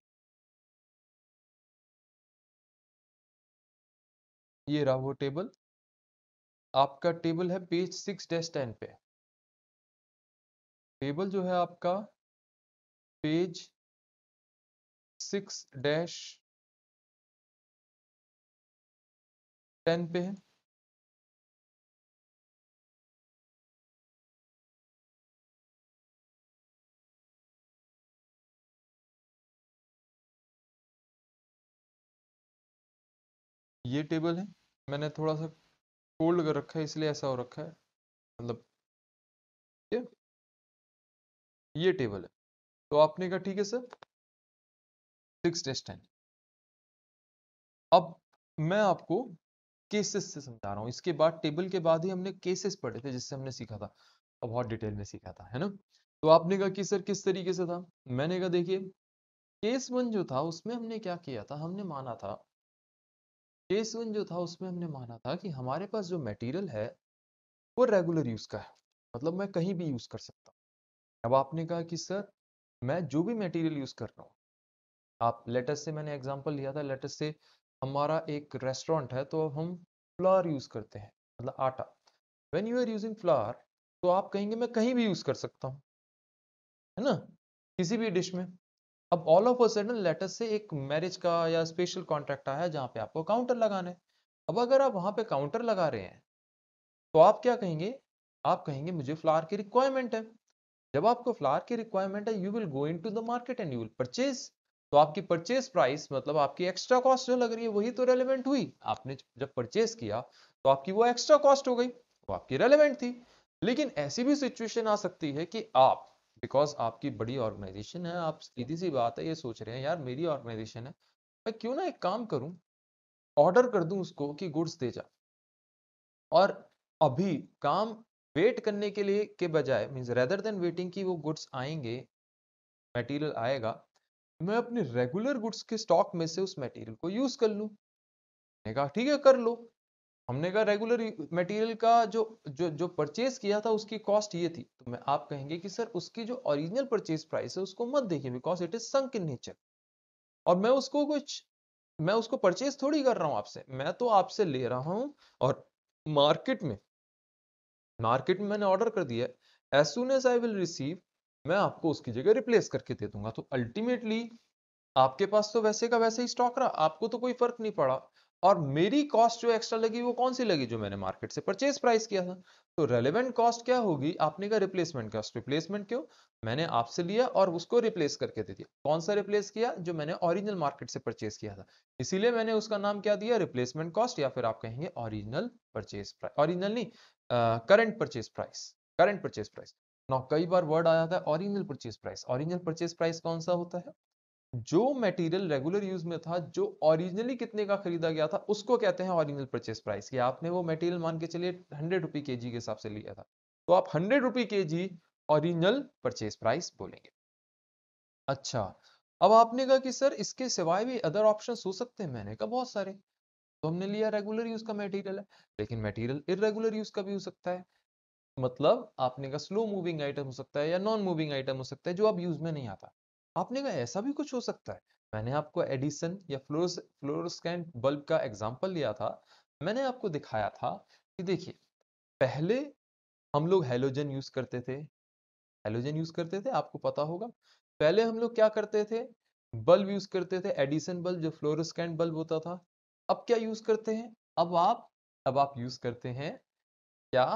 ये रहा वो टेबल, आपका टेबल है पेज 6-10 पे। टेबल जो है आपका पेज 6-10 पे है। ये टेबल है, मैंने थोड़ा सा फोल्ड कर रखा है इसलिए ऐसा हो रखा है, मतलब ये टेबल है। तो आपने कहा ठीक है सर, 6-10। अब मैं आपको केसेस से समझा रहा हूँ, इसके बाद टेबल के बाद ही हमने केसेस पढ़े थे जिससे हमने सीखा था, अब बहुत डिटेल में सीखा था, है ना। तो आपने कहा कि सर किस तरीके से था, मैंने कहा देखिए, केस वन जो था उसमें हमने क्या किया था, हमने माना था, केस वन जो था उसमें हमने माना था कि हमारे पास जो मटेरियल है वो रेगुलर यूज का है, मतलब मैं कहीं भी यूज कर सकता हूँ। अब आपने कहा कि सर मैं जो भी मटेरियल यूज कर रहा हूँ, आप लेटेस्ट से, मैंने एग्जांपल लिया था, लेटेस्ट से हमारा एक रेस्टोरेंट है तो हम फ्लावर यूज करते हैं, मतलब आटा। When you are using flour, तो आप कहेंगे मैं कहीं भी यूज कर सकता हूँ, है ना, किसी भी डिश में। अब all of a sudden letter से एक मैरिज का या स्पेशल कॉन्ट्रैक्ट आया जहां पे आपको काउंटर लगाना है। अब अगर आप वहां पे काउंटर लगा रहे हैं तो आप क्या कहेंगे, आप कहेंगे मुझे फ्लावर की रिक्वायरमेंट है। जब आपको फ्लावर की रिक्वायरमेंट है, you will go into the market and you will purchase. तो आपकी परचेज प्राइस मतलब आपकी एक्स्ट्रा कॉस्ट जो लग रही है वही तो रेलेवेंट हुई। आपने जब परचेज किया तो आपकी वो एक्स्ट्रा कॉस्ट हो गई, वो आपकी रेलेवेंट थी। लेकिन ऐसी भी सिचुएशन आ सकती है कि आप, बिकॉज आपकी बड़ी ऑर्गेनाइजेशन है, आप सीधी सी बात है ये सोच रहे हैं यार मेरी ऑर्गेनाइजेशन है, मैं क्यों ना एक काम करूं, ऑर्डर कर दूं उसको कि गुड्स दे जा। और अभी काम वेट करने के लिए के बजाय, मींस रेदर देन वेटिंग कि वो गुड्स आएंगे, मटेरियल आएगा, मैं अपने रेगुलर गुड्स के स्टॉक में से उस मटेरियल को यूज कर लूं। मैंने कहा ठीक है कर लो। हमने कहा रेगुलर मटेरियल का जो जो जो परचेज किया था उसकी कॉस्ट ये थी, तो मैं आप कहेंगे कि सर उसकी जो ओरिजिनल परचेज प्राइस है उसको मत देखिए, because it is sunk in nature. और मैं उसको परचेज थोड़ी कर रहा हूं आपसे, मैं तो आपसे ले रहा हूं। और मार्केट में मैंने ऑर्डर कर दिया, as soon as I will receive, मैं आपको उसकी जगह रिप्लेस करके दे दूंगा। तो अल्टीमेटली आपके पास तो वैसे का वैसे ही स्टॉक रहा, आपको तो कोई फर्क नहीं पड़ा। और मेरी कॉस्ट जो एक्स्ट्रा लगी वो कौन सी लगी, जो मैंने मार्केट से परचेज प्राइस किया था। तो रेलेवेंट कॉस्ट क्या होगी, आपने कहा रिप्लेसमेंट कॉस्ट। रिप्लेसमेंट क्यों, मैंने आपसे लिया और उसको रिप्लेस करके दे दिया। कौन सा रिप्लेस किया, जो मैंने ओरिजिनल मार्केट से परचेज किया था, इसीलिए मैंने उसका नाम क्या दिया, रिप्लेसमेंट कॉस्ट, या फिर आप कहेंगे ओरिजिनल परचेज प्राइस। ओरिजिनल नहीं, current purchase price, current purchase price. ना कई बार वर्ड आया था original purchase price. Original purchase price कौन सा होता है, जो मटेरियल रेगुलर यूज में था, जो ओरिजिनली कितने का खरीदा गया था, उसको कहते हैं ओरिजिनल परचेज प्राइस। कि आपने वो मटेरियल मान के चलिए 100 रुपए केजी के हिसाब से लिया था, तो आप 100 रुपए केजी ओरिजिनल परचेज प्राइस बोलेंगे। अच्छा, अब आपने कहा कि सर इसके सिवाय भी अदर ऑप्शंस हो सकते हैं, मैंने कहा बहुत सारे। तो हमने लिया रेगुलर यूज का मटेरियल है, लेकिन मटेरियल इरेगुलर यूज का भी हो सकता है। मतलब आपने कहा स्लो मूविंग आइटम हो सकता है या नॉन मूविंग आइटम हो सकता है जो अब यूज में नहीं आता। आपने कहा ऐसा भी कुछ हो सकता है। मैंने आपको एडिसन या फ्लोरोसेंट बल्ब का एग्जांपल लिया था। मैंने आपको दिखाया था कि देखिए, पहले हम लोग हैलोजन यूज करते थे, हैलोजन यूज करते थे, आपको पता होगा। पहले हम लोग क्या करते थे, बल्ब यूज करते थे, एडिसन बल्ब जो फ्लोरोसेंट बल्ब होता था। अब क्या यूज करते हैं, अब आप यूज करते हैं क्या,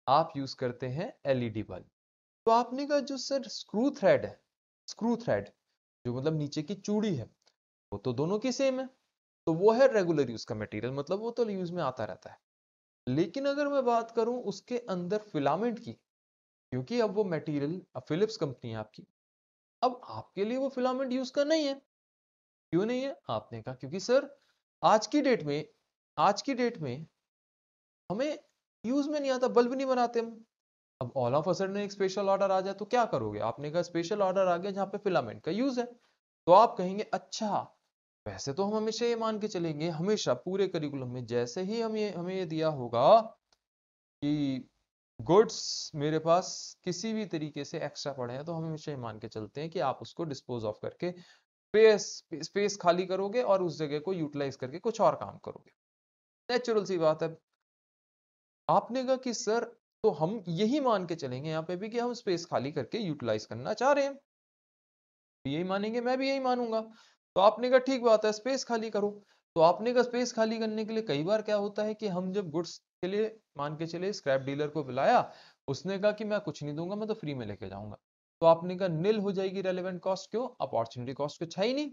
आप यूज करते हैं एलईडी बल्ब। तो आपने कहा जो सर स्क्रू थ्रेड है, स्क्रू थ्रेड जो मतलब नीचे की चूड़ी है, वो तो दोनों की सेम है, तो वो है रेगुलर यूज का मटेरियल, मतलब वो तो यूज में आता रहता है। लेकिन अगर मैं बात करूं उसके अंदर फिलामेंट की, क्योंकि अब वो मटेरियल, अब फिलिप्स कंपनी है आपकी, अब आपके लिए वो फिलामेंट यूज का नहीं है। क्यों नहीं है, आपने कहा क्योंकि सर आज की डेट में, आज की डेट में हमें यूज में नहीं आता, बल्ब नहीं बनाते हम। अब ऑल ऑफ अ सडन एक स्पेशल ऑर्डर आ जाए तो क्या करोगे, आपने कहा स्पेशल ऑर्डर आ गया जहां पे फिलामेंट का यूज है, तो आप कहेंगे अच्छा, वैसे तो हम हमेशा ये मान के चलेंगे, हमेशा पूरे करिकुलम में जैसे ही हमें ये दिया होगा कि गुड्स मेरे पास किसी भी तरीके से एक्स्ट्रा पड़े हैं, तो हम हमेशा ये मान के चलते हैं कि आप उसको डिस्पोज ऑफ करके स्पेस खाली करोगे और उस जगह को यूटिलाइज करके कुछ और काम करोगे। नेचुरल सी बात है। आपने कहा कि सर तो हम यही मान के चलेंगे यहाँ पे भी कि हम स्पेस खाली करके यूटिलाइज करना चाह रहे हैं, यही मानेंगे, मैं भी यही मानूंगा। तो आपने कहा ठीक बात है, स्पेस खाली करो। तो आपने कहा स्पेस खाली करने के लिए कई बार क्या होता है कि हम जब गुड्स के लिए मान के चले स्क्रैप डीलर को बुलाया, उसने कहा कि मैं कुछ नहीं दूंगा, मैं तो फ्री में लेके जाऊंगा। तो आपने कहा निल हो जाएगी रेलेवेंट कॉस्ट, क्यों, अपॉर्चुनिटी कॉस्ट कुछ है ही नहीं।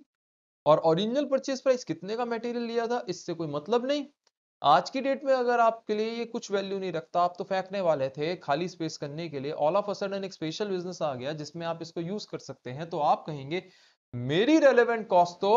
और ओरिजिनल परचेज प्राइस कितने का मटेरियल लिया था इससे कोई मतलब नहीं। आज की डेट में अगर आपके लिए ये कुछ वैल्यू नहीं रखता, आप तो फेंकने वाले थे खाली स्पेस करने के लिए, ऑल ऑफ अ सडन एक स्पेशल बिजनेस आ गया जिसमें आप इसको यूज कर सकते हैं, तो आप कहेंगे मेरी रेलेवेंट कॉस्ट तो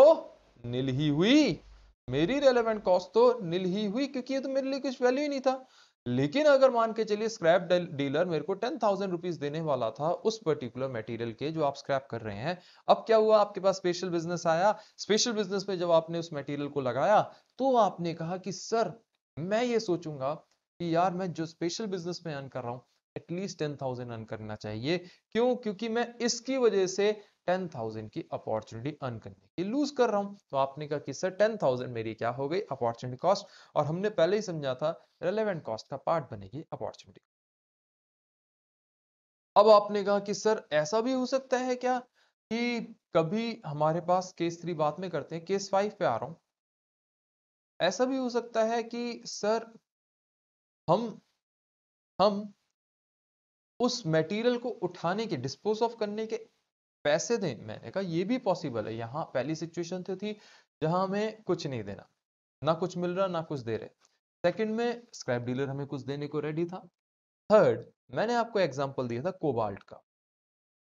नील ही हुई, मेरी रेलेवेंट कॉस्ट तो नील ही हुई, क्योंकि ये तो मेरे लिए कुछ वैल्यू ही नहीं था। लेकिन अगर मान के चलिए स्क्रैप डीलर मेरे को 10,000 रुपीज देने वाला था उस पर्टिकुलर मटेरियल के जो आप स्क्रैप कर रहे हैं, अब क्या हुआ, आपके पास स्पेशल बिजनेस आया, स्पेशल बिजनेस में जब आपने उस मटेरियल को लगाया, तो आपने कहा कि सर मैं ये सोचूंगा कि यार मैं जो स्पेशल बिजनेस में अर्न कर रहा हूं एटलीस्ट 10,000 अर्न करना चाहिए। क्यों, क्योंकि मैं इसकी वजह से 10,000 की अपॉर्चुनिटी अर्न करने की लूज कर रहा हूं। तो आपने कहा कि सर 10,000 मेरी क्या हो गई, अपॉर्चुनिटी कॉस्ट, और हमने पहले ही समझा था रेलेवेंट कॉस्ट का पार्ट बनेगी अपॉर्चुनिटी। अब आपने कहा कि सर ऐसा भी हो सकता है क्या कि कभी हमारे पास केस 3 बाद में करते हैं, केस 5 पे आ रहा हूं, ऐसा भी हो सकता है कि सर हम हम उस मटेरियल को उठाने के, डिस्पोज ऑफ करने के पैसे दें। मैंने कहा ये भी पॉसिबल है। यहां पहली सिचुएशन तो थी जहां हमें कुछ नहीं देना, ना कुछ मिल रहा ना कुछ दे रहे। सेकंड में स्क्रैप डीलर हमें कुछ देने को रेडी था। थर्ड, मैंने आपको एग्जांपल दिया था कोबाल्ट का,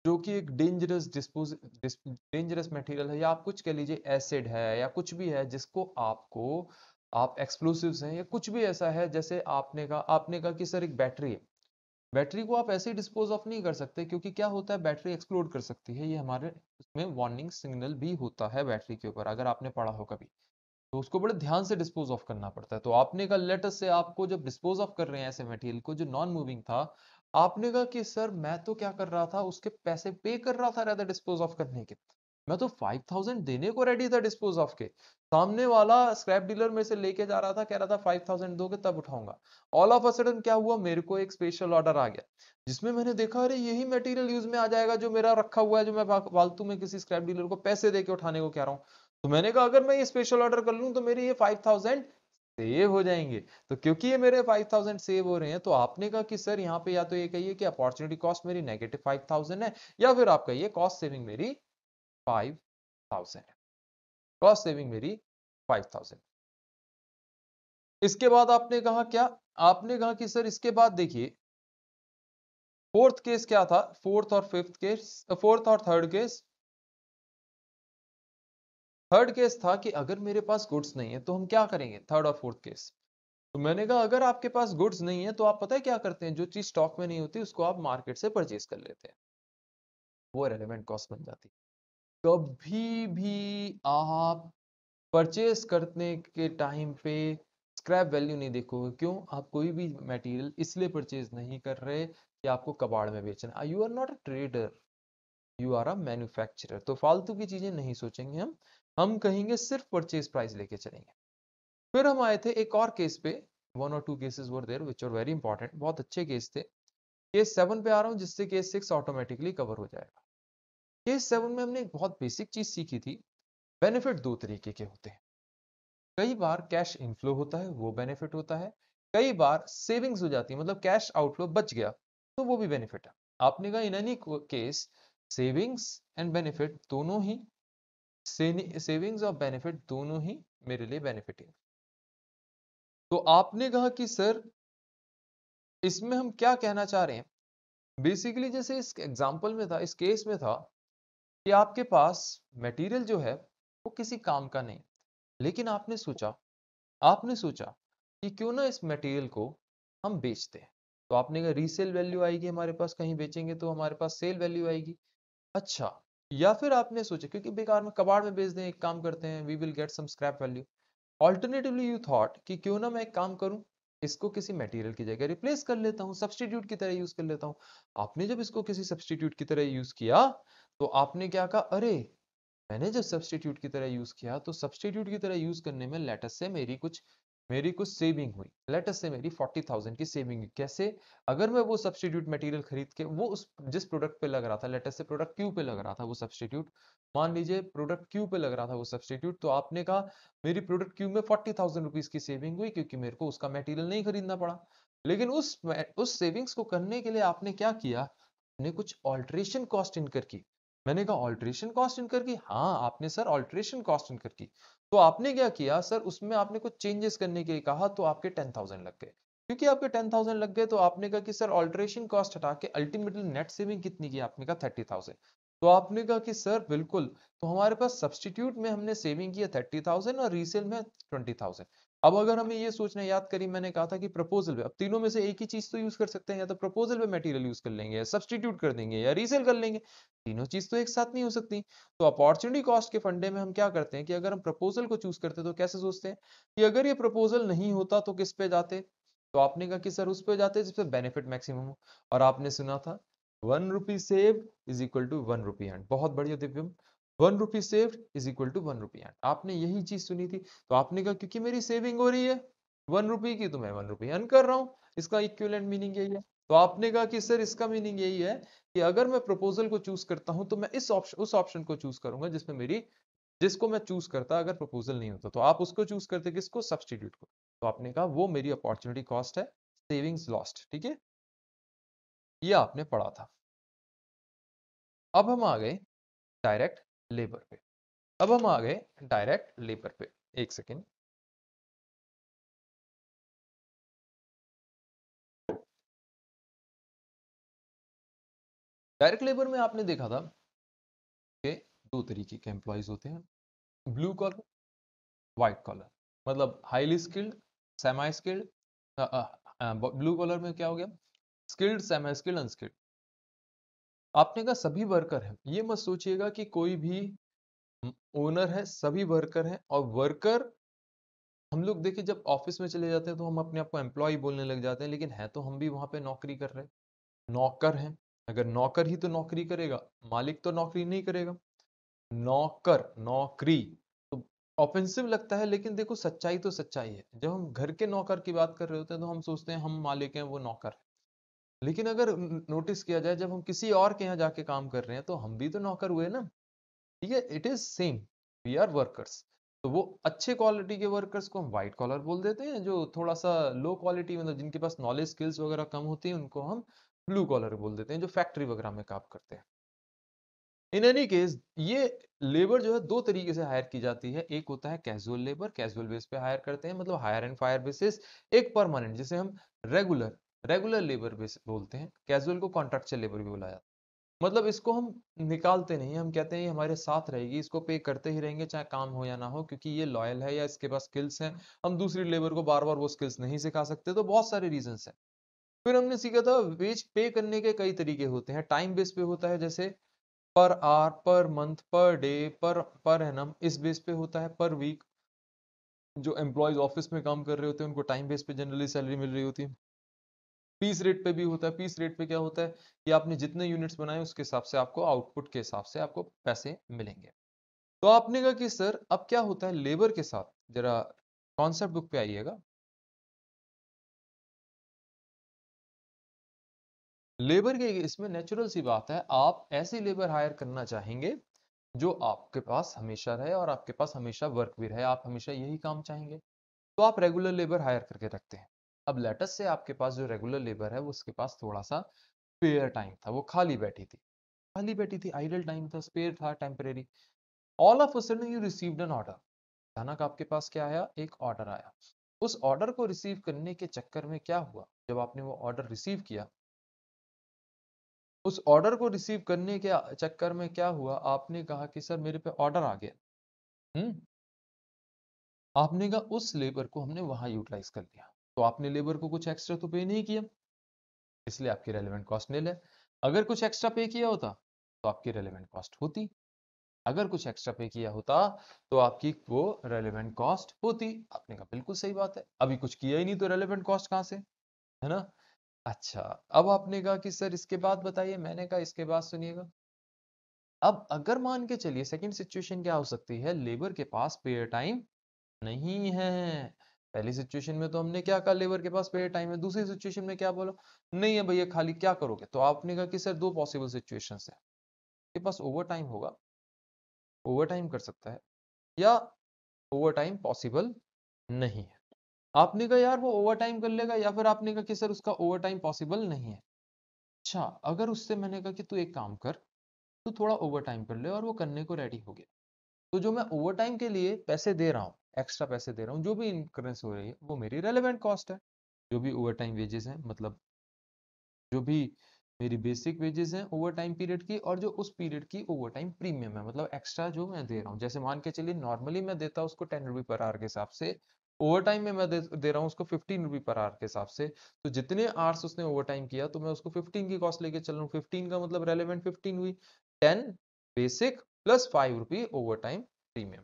जो कि एक डेंजरस मटेरियल है, या आप कुछ कह लीजिए एसिड है या कुछ भी है, जिसको आप एक्सप्लोसिव्स हैं या कुछ भी ऐसा है। जैसे आपने कहा कि सर एक बैटरी है, बैटरी को आप ऐसे ही डिस्पोज ऑफ नहीं कर सकते, क्योंकि क्या होता है बैटरी एक्सप्लोड कर सकती है, ये हमारे उसमें वार्निंग सिग्नल भी होता है बैटरी के ऊपर, अगर आपने पढ़ा हो कभी, तो उसको बड़े ध्यान से डिस्पोज ऑफ करना पड़ता है। तो आपने कहा लेटस से आपको जब डिस्पोज ऑफ कर रहे हैं ऐसे मटेरियल को जो नॉन मूविंग था, आपने कहा कि सर मैं तो क्या कर रहा था, उसके पैसे पे कर रहा था रहता डिस्पोज ऑफ करने के, मैं तो 5,000 देने को रेडी था डिस्पोज ऑफ के, सामने वाला स्क्रैप डीलर में से लेके जा रहा था, कह रहा था 5,000 दोगे तब उठाऊंगा। ऑल ऑफ अ सडन क्या हुआ, मेरे को एक स्पेशल ऑर्डर आ गया, जिसमें मैंने देखा अरे यही मटेरियल यूज में आ जाएगा जो मेरा रखा हुआ है, जो मैं फालतू में किसी स्क्रैप डीलर को पैसे दे के उठाने को कह रहा हूँ। तो मैंने कहा अगर मैं ये स्पेशल ऑर्डर कर लूं तो मेरे ये 5,000 सेव हो जाएंगे। तो क्योंकि ये मेरे 5,000 सेव हो रहे हैं, तो आपने कहा कि सर यहाँ पे या तो ये कहिए कि अपॉर्चुनिटी कॉस्ट मेरी -5,000 है, या फिर आप कहिए कॉस्ट सेविंग मेरी 5,000 है, कॉस्ट सेविंग मेरी 5,000। इसके बाद आपने कहा क्या, आपने कहा कि सर इसके बाद देखिए फोर्थ केस क्या था, फोर्थ और थर्ड केस था कि अगर मेरे पास गुड्स नहीं है तो हम क्या करेंगे, थर्ड और फोर्थ केस। तो मैंने कहा अगर आपके पास गुड्स नहीं है तो आप पता है क्या करते हैं, जो चीज स्टॉक में नहीं होती उसको आप मार्केट से परचेज कर लेते हैं, वो रेलेवेंट कॉस्ट बन जाती है। कभी भी आप परचेज करने के टाइम पे स्क्रैप वैल्यू नहीं देखोगे। क्यों, आप कोई भी मटेरियल इसलिए परचेज नहीं कर रहे कि आपको कबाड़ में बेचना। You are not a trader, you are a manufacturer. तो फालतू की चीजें नहीं सोचेंगे हम कहेंगे सिर्फ परचेज प्राइस लेके चलेंगे। फिर हम आए थे एक और केस पे, 1 or 2 cases were there which are very important, बहुत अच्छे केस थे। केस 7 पे आ रहा हूँ, जिससे केस 6 ऑटोमेटिकली कवर हो जाएगा। केस 7 में हमने एक बहुत बेसिक चीज सीखी थी, बेनिफिट दो तरीके के होते हैं। कई बार कैश इनफ्लो होता है, वो बेनिफिट होता है। कई बार सेविंग्स हो जाती है, मतलब कैश आउटफ्लो बच गया, तो वो भी बेनिफिट है। आपने कहा in any case savings and benefit दोनों ही, सेविंग्स और बेनिफिट दोनों ही मेरे लिए बेनिफिट है। तो आपने कहा कि सर इसमें हम क्या कहना चाह रहे हैं, बेसिकली जैसे इस एग्जांपल में था, इस केस में था कि आपके पास मटेरियल जो है वो किसी काम का नहीं, लेकिन आपने सोचा कि क्यों ना इस मटेरियल को हम बेचते हैं। तो आपने कहा रीसेल वैल्यू आएगी हमारे पास, कहीं बेचेंगे तो हमारे पास सेल वैल्यू आएगी। अच्छा, या फिर आपने सोचा क्योंकि बेकार में कबाड़ में बेच दें, एक काम करते हैं we will get some scrap value. Alternatively you thought कि क्यों ना मैं एक काम करूं, इसको किसी मटेरियल की जगह रिप्लेस कर लेता हूं, सब्स्टिट्यूट की तरह यूज कर लेता हूं। आपने जब इसको किसी सब्स्टिट्यूट की तरह यूज किया, तो आपने क्या कहा, अरे मैंने जब सब्स्टिट्यूट की तरह यूज किया, तो सब्स्टिट्यूट की तरह यूज करने में लेटस से मेरी कुछ सेविंग हुई, लेटस से मेरी 40,000 की सेविंग हुई। कैसे, अगर मैं वो सब्स्टिट्यूट मटेरियल खरीद के वो उस जिस प्रोडक्ट पे लग रहा था, लेटस से प्रोडक्ट क्यू पे लग रहा था वो सब्स्टिट्यूट, मान लीजिए प्रोडक्ट क्यू पे लग रहा था वो सब्स्टिट्यूट, तो आपने कहा मेरी प्रोडक्ट क्यू में 40,000 रुपीज की सेविंग हुई, क्योंकि मेरे को उसका मटेरियल नहीं खरीदना पड़ा। लेकिन उस सेविंग्स को करने के लिए आपने क्या किया, आपने कुछ ऑल्ट्रेशन कॉस्ट इनकर की। मैंने कहा ऑल्ट्रेशन कॉस्ट इनकर की, हाँ आपने सर ऑल्ट्रेशन कॉस्ट इनकर की। तो आपने क्या किया सर, उसमें आपने कुछ चेंजेस करने के लिए कहा, तो आपके 10,000 लग गए। क्योंकि आपके 10,000 लग गए, तो आपने कहा कि सर ऑल्ट्रेशन कॉस्ट हटा के अल्टीमेटली नेट सेविंग कितनी की, आपने कहा 30,000। तो आपने कहा कि सर बिल्कुल, तो हमारे पास सब्स्टिट्यूट में हमने सेविंग किया 30,000 और रीसेल में 20,000। अब अगर हमें ये सोचना याद करिए, मैंने कहा था कि प्रपोजल पे, अब तीनों में से एक ही चीज तो यूज कर सकते हैं, या तो प्रपोजल पे मटेरियल यूज कर लेंगे, या सब्स्टिट्यूट कर देंगे, या रीसेल कर लेंगे। तीनों चीज तो एक साथ नहीं हो सकती। तो अपॉर्चुनिटी कॉस्ट के फंडे में हम क्या करते हैं कि अगर हम प्रपोजल को चूज करते हैं तो कैसे सोचते हैं कि अगर ये प्रपोजल नहीं होता तो किस पे जाते, तो आपने कहा कि सर उस पे जाते जिस पे बेनिफिट मैक्सिमम हो। और आपने सुना था 1 rupee saved is equal to 1 rupee earn. बहुत बढ़िया Divyam. 1 rupee saved is equal to 1 rupee earn. आपने यही चीज सुनी थी, तो आपने कहा क्योंकि मेरी सेविंग हो रही है 1 रुपी की, तो मैं 1 रुपी अर्न कर रहा हूं। इसका इक्विवेलेंट मीनिंग यही है। तो आपने कहा कि सर इसका मीनिंग यही है कि अगर मैं प्रपोजल को चूज करता हूं तो मैं इस ऑप्शन उस ऑप्शन को चूज करूंगा जिसमें मेरी जिसको मैं चूज करता अगर प्रपोजल नहीं होता, तो आप उसको चूज करते किसको, सब्सटीट्यूट को। तो आपने कहा वो मेरी अपॉर्चुनिटी कॉस्ट है, सेविंग्स लॉस्ट। ठीक है, ये आपने पढ़ा था। अब हम आ गए डायरेक्ट लेबर पे। अब हम आ गए डायरेक्ट लेबर पे। एक सेकेंड। डायरेक्ट लेबर में आपने देखा था कि दो तरीके के एम्प्लॉयज होते हैं, ब्लू कॉलर, व्हाइट कॉलर। मतलब highly skilled, semi skilled. Blue collar में क्या हो गया, स्किल्ड, सेमी स्किल्ड, अनस्किल्ड। आपने कहा सभी वर्कर हैं, ये मत सोचिएगा कि कोई भी ओनर है, सभी वर्कर हैं। और वर्कर हम लोग देखिए जब ऑफिस में चले जाते हैं तो हम अपने आप को एम्प्लॉय बोलने लग जाते हैं, लेकिन है तो हम भी वहां पे नौकरी कर रहे हैं, नौकर हैं। अगर नौकर ही तो नौकरी करेगा, मालिक तो नौकरी नहीं करेगा। नौकर, नौकरी तो ऑफेंसिव लगता है, लेकिन देखो सच्चाई तो सच्चाई है। जब हम घर के नौकर की बात कर रहे होते हैं तो हम सोचते हैं हम मालिक हैं, वो नौकर है। लेकिन अगर नोटिस किया जाए जब हम किसी और के यहाँ जाके काम कर रहे हैं तो हम भी तो नौकर हुए ना। ठीक है, it is same, we are workers. तो वो अच्छे क्वालिटी के वर्कर्स को हम व्हाइट कॉलर बोल देते हैं, जो थोड़ा सा लो क्वालिटी, मतलब जिनके पास नॉलेज स्किल्स वगैरह कम होती हैं, उनको हम ब्लू कॉलर बोल देते हैं, जो फैक्ट्री वगैरह में काम करते हैं। इन एनी केस ये लेबर जो है दो तरीके से हायर की जाती है। एक होता है कैजुअल लेबर, कैजुअल बेस पे हायर करते हैं, मतलब हायर एंड फायर बेसिस। एक परमानेंट, जिसे हम रेगुलर रेगुलर लेबर बेस बोलते हैं। कैजुअल को कॉन्ट्रेक्चुअल लेबर भी बोला जाता है। मतलब इसको हम निकालते नहीं, हम कहते हैं ये हमारे साथ रहेगी, इसको पे करते ही रहेंगे चाहे काम हो या ना हो, क्योंकि ये लॉयल है या इसके पास स्किल्स हैं। हम दूसरी लेबर को बार बार वो स्किल्स नहीं सिखा सकते, तो बहुत सारे रीजन हैं। फिर हमने सीखा था वेज पे करने के कई तरीके होते हैं। टाइम बेस पे होता है, जैसे per hour, per month, per day, per annum. इस बेस पे होता है पर वीक। जो एम्प्लॉयज ऑफिस में काम कर रहे होते हैं उनको टाइम बेस पे जनरली सैलरी मिल रही होती है। पीस रेट पे भी होता है। पीस रेट पे क्या होता है कि आपने जितने यूनिट्स बनाए उसके हिसाब से आपको आउटपुट के हिसाब से आपको पैसे मिलेंगे। तो आपने कहा कि सर अब क्या होता है लेबर के साथ, जरा कॉन्सेप्ट बुक पे आइएगा। लेबर के इसमें नेचुरल सी बात है, आप ऐसी लेबर हायर करना चाहेंगे जो आपके पास हमेशा रहे और आपके पास हमेशा वर्क भी रहे, आप हमेशा यही काम चाहेंगे, तो आप रेगुलर लेबर हायर करके रखते हैं। अब लेटस से आपके पास जो रेगुलर लेबर है वो उसके पास थोड़ा सा स्पेयर टाइम था, वो खाली बैठी थी, आइडल टाइम था, स्पेयर था, temporary. All of a sudden you received an order. अचानक आपके पास क्या आया, एक ऑर्डर आया। उस ऑर्डर को रिसीव करने के चक्कर में क्या हुआ, जब आपने वो ऑर्डर रिसीव किया, उस ऑर्डर को रिसीव करने के चक्कर में क्या हुआ, आपने कहा कि सर मेरे पे ऑर्डर आ गया। आपने कहा उस लेबर को हमने वहां यूटिलाइज कर लिया, तो आपने लेबर को कुछ एक्स्ट्रा तो पे नहीं किया, इसलिए आपकी रेलेवेंट कॉस्ट नील है। अगर कुछ एक्स्ट्रा पे किया होता तो आपकी रेलेवेंट कॉस्ट होती। अगर कुछ एक्स्ट्रा पे किया होता तो आपकी वो रेलेवेंट कॉस्ट होती। आपने कहा बिल्कुल सही बात है, अभी कुछ किया ही नहीं तो रेलेवेंट कॉस्ट कहां से, है ना। अच्छा, अब आपने कहा कि सर इसके बाद बताइए। मैंने कहा इसके बाद सुनिएगा। अब अगर मान के चलिए सेकंड सिचुएशन क्या हो सकती है, लेबर के पास पेयर टाइम नहीं है। पहली सिचुएशन में तो हमने क्या कहा, लेबर के पास पेयर टाइम है। दूसरी सिचुएशन में क्या बोला, नहीं है भैया, खाली क्या करोगे। तो आपने कहा कि सर दो पॉसिबल सिचुएशंस है, आपके पास ओवर टाइम होगा, ओवर टाइम कर सकता है, या ओवर टाइम पॉसिबल नहीं है। आपने कहा यार वो ओवर टाइम कर लेगा, या फिर आपने कहा कि सर उसका ओवर टाइम पॉसिबल नहीं है। अच्छा, अगर उससे मैंने कहा कि तू एक काम कर, तू थोड़ा ओवर टाइम कर ले, और वो करने को रेडी हो गया, तो जो मैं ओवर टाइम के लिए पैसे दे रहा हूँ, एक्स्ट्रा पैसे दे रहा हूँ, जो भी इनकरेंस हो रही है, वो मेरी रेलेवेंट कॉस्ट है। जो भी ओवर टाइम वेजेस हैं, मतलब जो भी मेरी बेसिक वेजेस हैं ओवर टाइम पीरियड की, और जो उस पीरियड की ओवर टाइम प्रीमियम है, मतलब एक्स्ट्रा जो मैं दे रहा हूँ। जैसे मान के चलिए नॉर्मली मैं देता उसको 10 रुपी पर आवर के हिसाब से, ओवर टाइम में मैं दे रहा हूँ उसको 15 रुपी पर आवर के हिसाब से। तो जितने आवर्स उसने ओवर टाइम किया तो मैं उसको 15 की कॉस्ट लेके चल रहा हूँ। 15 का मतलब रेलेवेंट 15 हुई, 10 बेसिक प्लस 5 रुपी ओवर टाइम प्रीमियम।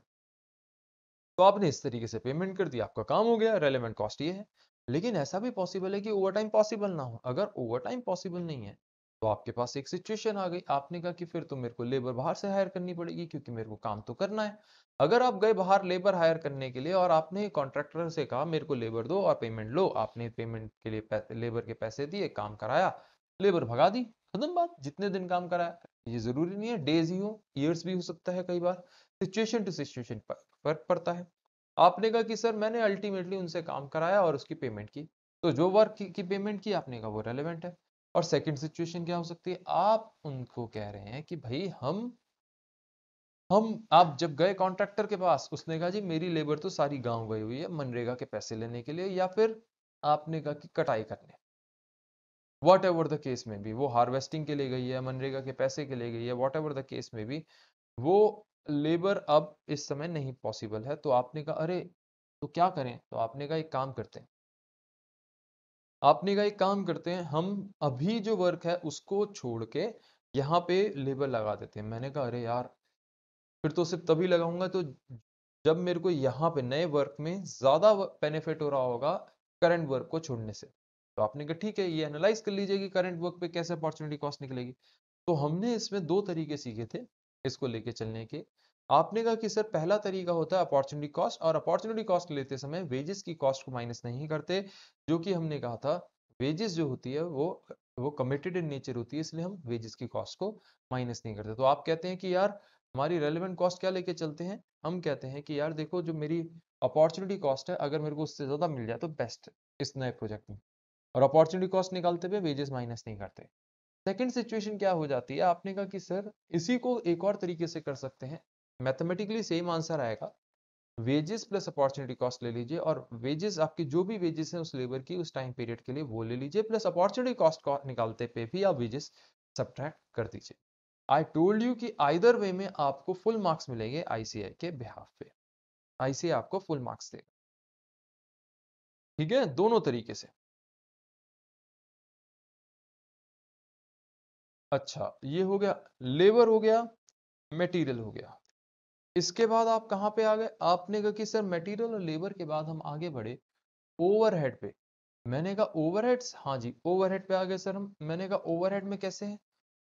तो आपने इस तरीके से पेमेंट कर दी, आपका काम हो गया, रेलेवेंट कॉस्ट ये है। लेकिन ऐसा भी पॉसिबल है कि ओवर टाइम पॉसिबल ना हो। अगर ओवर टाइम पॉसिबल नहीं है तो आपके पास एक सिचुएशन आ गई, आपने कहा कि फिर तो मेरे को लेबर बाहर से हायर करनी पड़ेगी क्योंकि मेरे को काम तो करना है। अगर आप गए बाहर लेबर हायर करने के लिए और आपने कॉन्ट्रैक्टर से कहा मेरे को लेबर दो और पेमेंट लो, आपने पेमेंट के लिए लेबर के पैसे दिए, काम कराया, लेबर भगा दी, खत्म बात। जितने दिन काम कराया, ये जरूरी नहीं है डेज ही हो, ईयर्स भी हो सकता है, कई बार सिचुएशन टू सिचुएशन फर्क पड़ता है। आपने कहा कि सर मैंने अल्टीमेटली उनसे काम कराया और उसकी पेमेंट की, तो जो वर्क की पेमेंट की आपने कहा वो रेलेवेंट है। और सेकंड सिचुएशन क्या हो सकती है, आप उनको कह रहे हैं कि भाई हम आप जब गए कॉन्ट्रैक्टर के पास, उसने कहा जी मेरी लेबर तो सारी गांव गई हुई है मनरेगा के पैसे लेने के लिए, या फिर आपने कहा कि कटाई करने, वॉट एवर द केस में भी, वो हार्वेस्टिंग के लिए गई है, मनरेगा के पैसे के लिए गई है, वॉट एवर द केस में भी, वो लेबर अब इस समय नहीं पॉसिबल है। तो आपने कहा अरे तो क्या करें, तो आपने कहा एक काम करते हैं, हम अभी जो वर्क है उसको छोड़ के यहाँ पे लेबर लगा देते हैं। मैंने कहा अरे यार फिर तो सिर्फ तभी लगाऊंगा तो जब मेरे को यहाँ पे नए वर्क में ज्यादा बेनिफिट हो रहा होगा करंट वर्क को छोड़ने से। तो आपने कहा ठीक है, ये एनालाइज कर लीजिए कि करंट वर्क पे कैसे अपॉर्चुनिटी कॉस्ट निकलेगी। तो हमने इसमें दो तरीके सीखे थे इसको लेके चलने के। आपने कहा कि सर पहला तरीका होता है अपॉर्चुनिटी कॉस्ट, और अपॉर्चुनिटी कॉस्ट लेते समय वेजेस की कॉस्ट को माइनस नहीं करते, जो कि हमने कहा था वेजेस जो होती है वो कमिटेड इन नेचर होती है, इसलिए हम वेजेस की कॉस्ट को माइनस नहीं करते। तो आप कहते हैं कि यार हमारी रेलेवेंट कॉस्ट क्या लेके चलते हैं, हम कहते हैं कि यार देखो जो मेरी अपॉर्चुनिटी कॉस्ट है अगर मेरे को उससे ज्यादा मिल जाए तो बेस्ट इस नए प्रोजेक्ट में, और अपॉर्चुनिटी कॉस्ट निकालते हुए वेजेस माइनस नहीं करते। सेकंड सिचुएशन क्या हो जाती है, आपने कहा कि सर इसी को एक और तरीके से कर सकते हैं, मैथमेटिकली सेम आंसर आएगा, वेजेस प्लस अपॉर्चुनिटी कॉस्ट ले लीजिए, और वेजेस आपकी जो भी वेजेस हैं उस लेबर की उस टाइम पीरियड के लिए वो ले लीजिए, प्लस अपॉर्चुनिटी कॉस्ट निकालते पे भी आप वेजेस सब्ट्रैक्ट कर दीजिए। आई टोल्ड यू कि आइदर वे में आपको फुल मार्क्स मिलेंगे आईसीआई के बिहाफ पे, आईसीआई आपको फुल मार्क्स देगा। ठीक है, दोनों तरीके से। अच्छा ये हो गया, लेबर हो गया, मटेरियल हो गया। इसके बाद आप कहां पे आ गए, आपने कहा कि सर मटेरियल और लेबर के बाद हम आगे बढ़े ओवरहेड पे। मैंने कहा ओवरहेड्स, हाँ जी ओवरहेड पे आ गए सर हम। मैंने कहा ओवरहेड में कैसे हैं,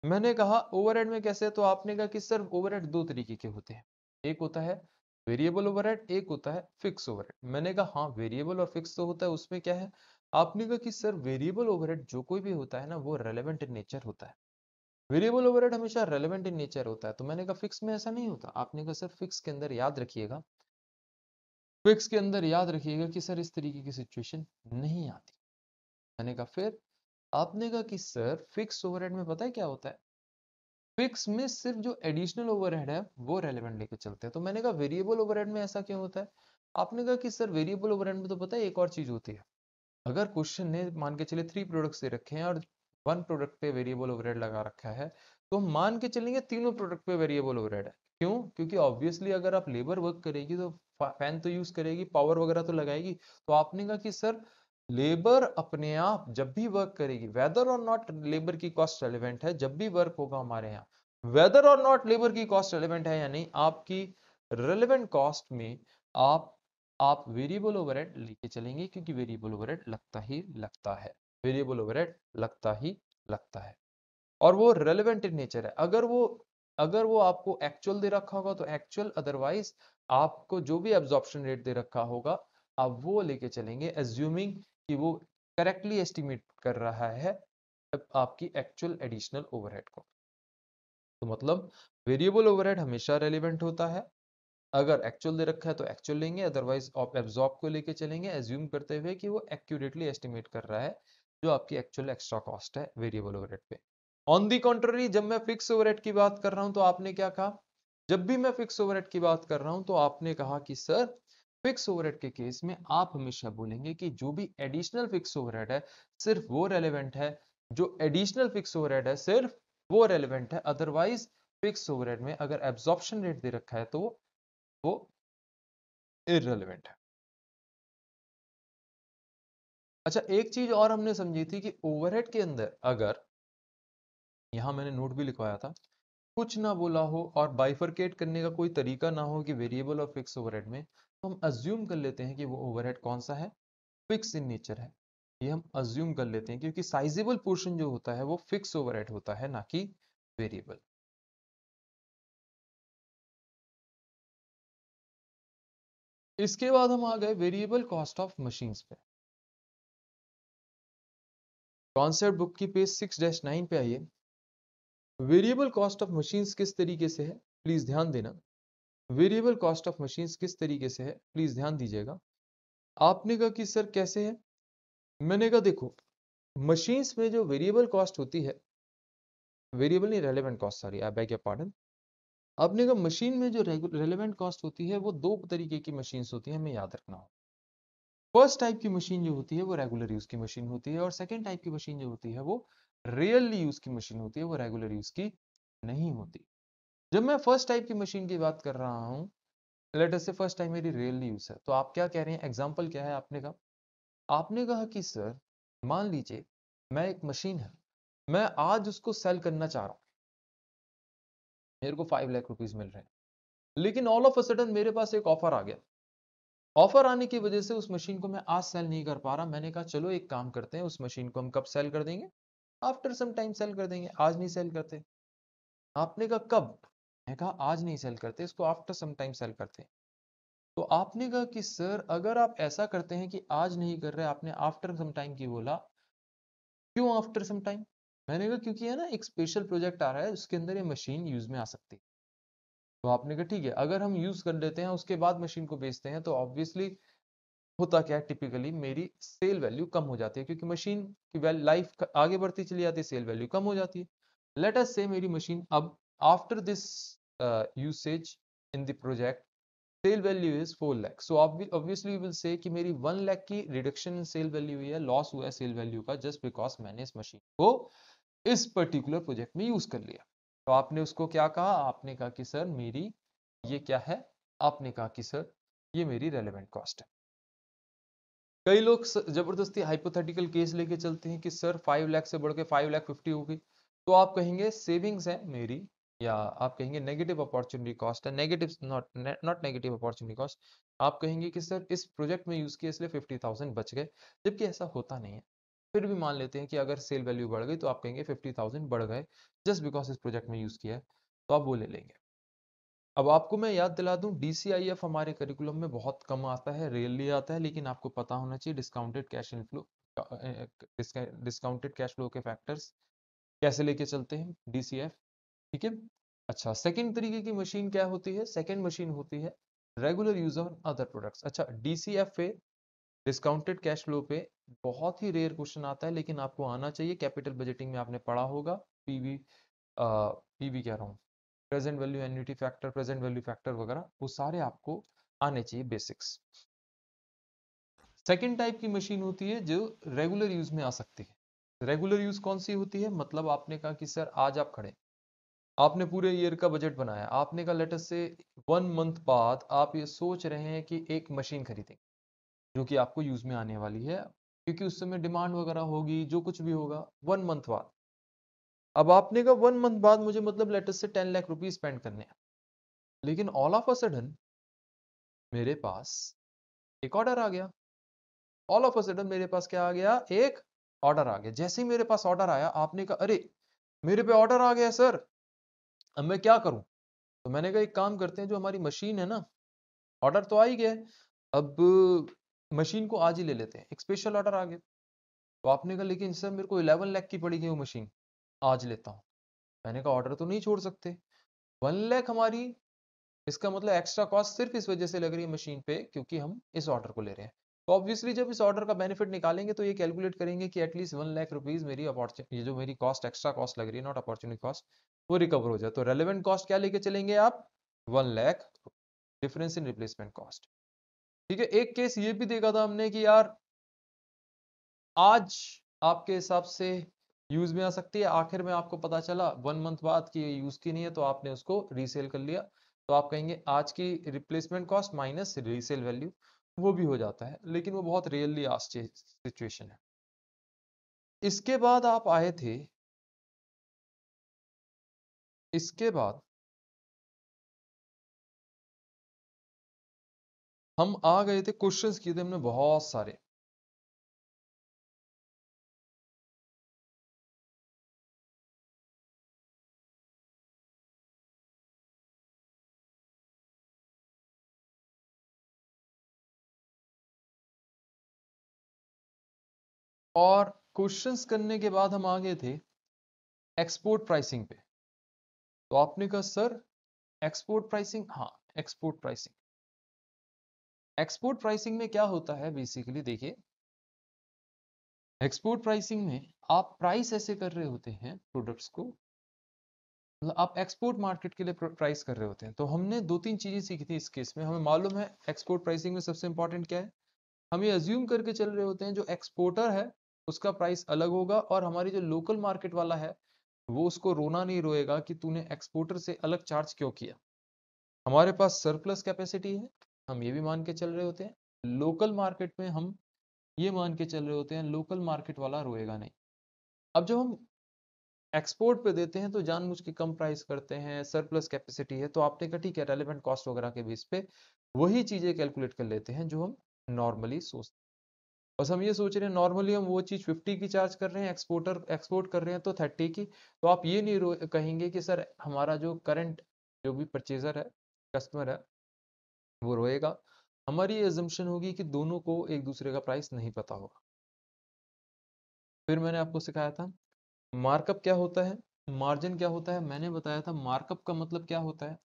मैंने कहा ओवरहेड में कैसे है, तो आपने कहा कि सर ओवरहेड दो तरीके के होते हैं, एक होता है वेरिएबल ओवरहेड, एक होता है फिक्स ओवरहेड। मैंने कहा हाँ वेरिएबल और फिक्स तो होता है, उसमें क्या है। आपने कहा कि सर वेरिएबल ओवरहेड जो कोई भी होता है ना वो रेलेवेंट इन नेचर होता है, वेरिएबल ओवरहेड हमेशा रेलेवेंट इन नेचर होता है। तो मैंने कहा फिक्स में ऐसा नहीं होता। आपने कहा सर फिक्स के अंदर याद रखिएगा, फिक्स के अंदर याद रखिएगा कि सर इस तरीके की सिचुएशन नहीं आती। मैंने कहा फिर, आपने कहा कि सर फिक्स ओवरहेड में पता है क्या होता है, फिक्स में सिर्फ जो एडिशनल ओवरहेड है वो रेलेवेंट लेके चलते हैं। तो मैंने कहा वेरिएबल ओवरहेड में ऐसा क्यों होता है, आपने कहा कि सर वेरिएबल ओवरहेड में तो पता है एक और चीज होती है, अगर क्वेश्चन ने मान के चले 3 प्रोडक्ट्स दे रखे हैं और 1 प्रोडक्ट पे वेरिएबल ओवरहेड लगा रखा है, तो हम मान के चलेंगे तीनों प्रोडक्ट पे वेरिएबल ओवरहेड है। क्यों, क्योंकि ऑब्वियसली अगर आप लेबर वर्क करेगी तो फैन तो यूज करेगी, पावर वगैरह तो लगाएगी। तो आपने कहा कि सर लेबर अपने आप जब भी वर्क करेगी, वेदर और नॉट लेबर की कॉस्ट रेलिवेंट है, जब भी वर्क होगा हमारे यहाँ वेदर और नॉट लेबर की कॉस्ट रेलिवेंट है या नहीं, आपकी रेलिवेंट कॉस्ट में आप वेरिएबल ओवरहेड लेके चलेंगे, क्योंकि वेरिएबल ओवरहेड लगता ही लगता है, वेरिएबल ओवरहेड लगता ही लगता है, और वो रेलेवेंट इन नेचर है। अगर वो आपको एक्चुअल दे रखा होगा तो एक्चुअल, अदरवाइज आपको जो भी एब्जॉर्प्शन रेट दे रखा होगा आप वो लेके चलेंगे, एज्यूमिंग कि वो करेक्टली एस्टिमेट कर रहा है आपकी एक्चुअल एडिशनल ओवरहेड को। तो मतलब वेरिएबल ओवरहेड हमेशा रेलिवेंट होता है, अगर एक्चुअल दे रखा है तो एक्चुअल लेंगे, अदरवाइज आप एब्जॉर्ब को लेके चलेंगे एज्यूम करते हुए कि वो एक्यूरेटली एस्टिमेट कर रहा है जो आपकी एक्चुअल एक्स्ट्रा कॉस्ट है वेरिएबल ओवरहेड पे। ऑन दी कॉन्ट्ररी जब मैं फिक्स ओवरहेड की बात कर रहा हूं तो आपने क्या कहा, जब भी मैं फिक्स ओवरहेड की बात कर रहा हूं तो आपने कहा कि सर फिक्स ओवरहेड के केस में आप हमेशा बोलेंगे कि जो भी एडिशनल फिक्स ओवरहेड है सिर्फ वो रेलेवेंट है, जो एडिशनल फिक्स ओवरहेड है सिर्फ वो रेलेवेंट है, अदरवाइज फिक्स ओवरहेड में अगर एब्जॉर्प्शन रेट दे रखा है तो वो इररेलेवेंट है। अच्छा एक चीज और हमने समझी थी कि ओवरहेड के अंदर अगर, यहां मैंने नोट भी लिखवाया था, कुछ ना बोला हो और बाइफरकेट करने का कोई तरीका ना हो कि वेरिएबल और फिक्स ओवरहेड में, तो हम अज्यूम कर लेते हैं कि वो ओवरहेड कौन सा है, फिक्स इन नेचर है। ये हम अज्यूम कर लेते हैं क्योंकि साइजेबल पोर्शन जो होता है वो फिक्स ओवरहेड होता है, ना कि वेरिएबल। इसके बाद हम आ गए वेरिएबल कॉस्ट ऑफ मशीन्स पे। कॉन्सेप्ट बुक की पेज 6-9 पे आइए। वेरिएबल कॉस्ट ऑफ मशीन्स किस तरीके से है, प्लीज ध्यान देना। वेरिएबल कॉस्ट ऑफ मशीन्स किस तरीके से है, प्लीज ध्यान दीजिएगा। आपने कहा कि सर कैसे है, मैंने कहा देखो, मशीन्स में जो वेरिएबल कॉस्ट होती है, वेरिएबल नहीं, relevant cost, sorry I beg your pardon. आपने कहा मशीन में जो रेलेवेंट कॉस्ट होती है वो दो तरीके की मशीन्स होती है, हमें याद रखना हो। फर्स्ट टाइप की मशीन जो होती है वो रेगुलर यूज की मशीन होती है, और सेकेंड टाइप की मशीन जो होती है वो रियली यूज की मशीन होती है, वो रेगुलर यूज की नहीं होती। जब मैं फर्स्ट टाइप की मशीन की बात कर रहा हूं, लेट अस से फर्स्ट टाइम मेरी रियली यूज है, तो आप क्या कह रहे हैं, एग्जांपल क्या है आपने कहा कि सर मान लीजिए मैं एक मशीन है, मैं आज उसको सेल करना चाह रहा हूं, मेरे को 5 लाख रुपीज मिल रहे हैं, लेकिन ऑल ऑफ अ सडन मेरे पास एक ऑफर आ गया। ऑफर आने की वजह से उस मशीन को मैं आज सेल नहीं कर पा रहा। मैंने कहा चलो एक काम करते हैं, उस मशीन को हम कब सेल कर देंगे, आफ्टर सम टाइम सेल कर देंगे, आज नहीं सेल करते। आपने कहा कब, मैं कहा आज नहीं सेल करते, इसको आफ्टर सम टाइम सेल करते हैं। तो आपने कहा कि सर अगर आप ऐसा करते हैं कि आज नहीं कर रहे, आपने आफ्टर सम टाइम की बोला, क्यों आफ्टर सम टाइम? मैंने कहा क्योंकि है ना एक स्पेशल प्रोजेक्ट आ रहा है, उसके अंदर ये मशीन यूज में आ सकती है। तो आपने कहा ठीक है, अगर हम यूज कर लेते हैं उसके बाद मशीन को बेचते हैं, तो ऑब्वियसली होता क्या है, टिपिकली मेरी सेल वैल्यू कम हो जाती है, क्योंकि मशीन की लाइफ आगे बढ़ती चली जाती है, सेल वैल्यू कम हो जाती है। लेट अस से मेरी मशीन अब after this usage in the project sale value is 4 lakh, so obviously will say कि मेरी 1 लाख की रिडक्शन इन सेल वैल्यू हुई है, लॉस हुआ है सेल वैल्यू का, जस्ट बिकॉज मैंने इस मशीन को इस पर्टिकुलर प्रोजेक्ट में यूज कर लिया। तो आपने उसको क्या कहा, आपने कहा कि सर मेरी ये क्या है, आपने कहा कि सर ये मेरी रेलेवेंट कॉस्ट है। कई लोग जबरदस्ती हाइपोथेटिकल केस लेके चलते हैं कि सर 5 लाख से बढ़ के 5,50,000 हो गई, तो आप कहेंगे सेविंग्स है मेरी, या आप कहेंगे नेगेटिव अपॉर्चुनिटी कॉस्ट है, negative not negative opportunity cost. आप कहेंगे कि सर इस प्रोजेक्ट में यूज किया इसलिए 50,000 बच गए, जबकि ऐसा होता नहीं है। फिर भी मान लेते हैं कि अगर सेल वैल्यू बढ़ गई तो आप कहेंगे 50,000 बढ़ गए जस्ट बिकॉज इस प्रोजेक्ट में यूज किया है, तो आप वो ले लेंगे। अब आपको मैं याद दिला दूं, डीसीआईएफ हमारे करिकुलम में बहुत कम आता है, रेयरली आता है, लेकिन आपको पता होना चाहिए discounted cash inflow, discounted cash flow के फैक्टर्स कैसे लेके चलते हैं डीसीएफ। ठीक है। अच्छा, सेकंड तरीके की मशीन क्या होती है, सेकंड मशीन होती है regular use on other products. अच्छा, डीसीएफ पे, डिस्काउंटेड कैश फ्लो पे बहुत ही रेयर क्वेश्चन आता है, लेकिन आपको आना चाहिए, कैपिटल बजटिंग में आपने पढ़ा होगा, पीवी पीवी कह रहा हूँ, present value annuity factor, present value factor वगैरह, वो सारे आपको आने चाहिए बेसिक्स। सेकेंड टाइप की मशीन होती है जो रेगुलर यूज में आ सकती है। रेगुलर यूज कौन सी होती है, मतलब आपने कहा कि सर आज आप खड़े, आपने पूरे ईयर का बजट बनाया, आपने कहा लेट अस से 1 मंथ बाद आप ये सोच रहे हैं कि एक मशीन खरीदें जो कि आपको यूज में आने वाली है, क्योंकि उस समय डिमांड वगैरह होगी, जो कुछ भी होगा 1 मंथ बाद। अब आपने कहा 1 मंथ बाद मुझे मतलब लेट अस से 10 लाख रुपीज स्पेंड करने हैं, लेकिन ऑल ऑफ अ सडन मेरे पास एक ऑर्डर आ गया। ऑल ऑफ अ सडन मेरे पास क्या आ गया, एक ऑर्डर आ गया। जैसे ही मेरे पास ऑर्डर आया, आपने कहा अरे मेरे पे ऑर्डर आ गया सर, अब मैं क्या करूं? तो मैंने कहा एक काम करते हैं, जो हमारी मशीन है ना, ऑर्डर तो आ ही गया है, अब मशीन को आज ही ले लेते हैं, एक स्पेशल ऑर्डर आ गया। तो आपने कहा लेकिन सर मेरे को 11 लाख की पड़ी गई वो मशीन, आज लेता हूँ। मैंने कहा ऑर्डर तो नहीं छोड़ सकते, 1 लाख हमारी, इसका मतलब एक्स्ट्रा कॉस्ट सिर्फ इस वजह से लग रही है मशीन पे क्योंकि हम इस ऑर्डर को ले रहे हैं। तो ऑब्वियसली जब इस ऑर्डर का बेनिफिट निकालेंगे तो ये कैलकुलेट करेंगे कि एटलीस्ट 1 लाख रुपीज मेरी अपॉर्चुनिटी, ये जो मेरी कॉस्ट एक्स्ट्रा कॉस्ट लग रही है, नॉट अपॉर्चुनिटी कॉस्ट, वो रिकवर हो जाए। तो रेलेवेंट कॉस्ट क्या लेके चलेंगे आप, 1 lakh, difference in replacement cost. ठीक है। एक केस ये भी देखा था हमने कि यार आज आपके हिसाब से यूज में आ सकती है, आखिर में आपको पता चला 1 मंथ बाद कि ये यूज की नहीं है, तो आपने उसको रीसेल कर लिया। तो आप कहेंगे आज की replacement cost minus resale value, वो भी हो जाता है, लेकिन वो बहुत रेयरली आस्क सिचुएशन है। इसके बाद आप आए थे, इसके बाद हम आ गए थे, क्वेश्चंस किए थे हमने बहुत सारे। और क्वेश्चंस करने के बाद हम आ गए थे एक्सपोर्ट प्राइसिंग पे। तो आपने कहा सर एक्सपोर्ट प्राइसिंग, हाँ एक्सपोर्ट प्राइसिंग। एक्सपोर्ट प्राइसिंग में क्या होता है बेसिकली, देखिए एक्सपोर्ट प्राइसिंग में आप प्राइस ऐसे कर रहे होते हैं प्रोडक्ट्स को, मतलब आप एक्सपोर्ट मार्केट के लिए प्राइस कर रहे होते हैं। तो हमने दो तीन चीजें सीखी थी इस केस में। हमें मालूम है एक्सपोर्ट प्राइसिंग में सबसे इंपॉर्टेंट क्या है, हम ये अज्यूम करके चल रहे होते हैं जो एक्सपोर्टर है उसका प्राइस अलग होगा और हमारी जो लोकल मार्केट वाला है वो उसको रोना नहीं रोएगा कि तूने एक्सपोर्टर से अलग चार्ज क्यों किया। हमारे पास सरप्लस कैपेसिटी है, हम ये भी मान के चल रहे होते हैं। लोकल मार्केट में हम ये मान के चल रहे होते हैं लोकल मार्केट वाला रोएगा नहीं। अब जब हम एक्सपोर्ट पे देते हैं तो जानबूझ के कम प्राइस करते हैं, सरप्लस कैपेसिटी है, तो आपने कहा ठीक है रेलेवेंट कॉस्ट वगैरह के बेस पे वही चीजें कैलकुलेट कर लेते हैं जो हम नॉर्मली सोचते हैं। बस हम ये सोच रहे हैं नॉर्मली हम वो चीज 50 की चार्ज कर रहे हैं, एक्सपोर्टर एक्सपोर्ट कर रहे हैं तो 30 की। तो आप ये नहीं कहेंगे कि सर हमारा जो करंट जो भी परचेजर है, कस्टमर है, वो रोएगा। हमारी ये अजम्पशन होगी कि दोनों को एक दूसरे का प्राइस नहीं पता होगा। फिर मैंने आपको सिखाया था मार्कअप क्या होता है, मार्जिन क्या होता है। मैंने बताया था मार्कअप का मतलब क्या होता है,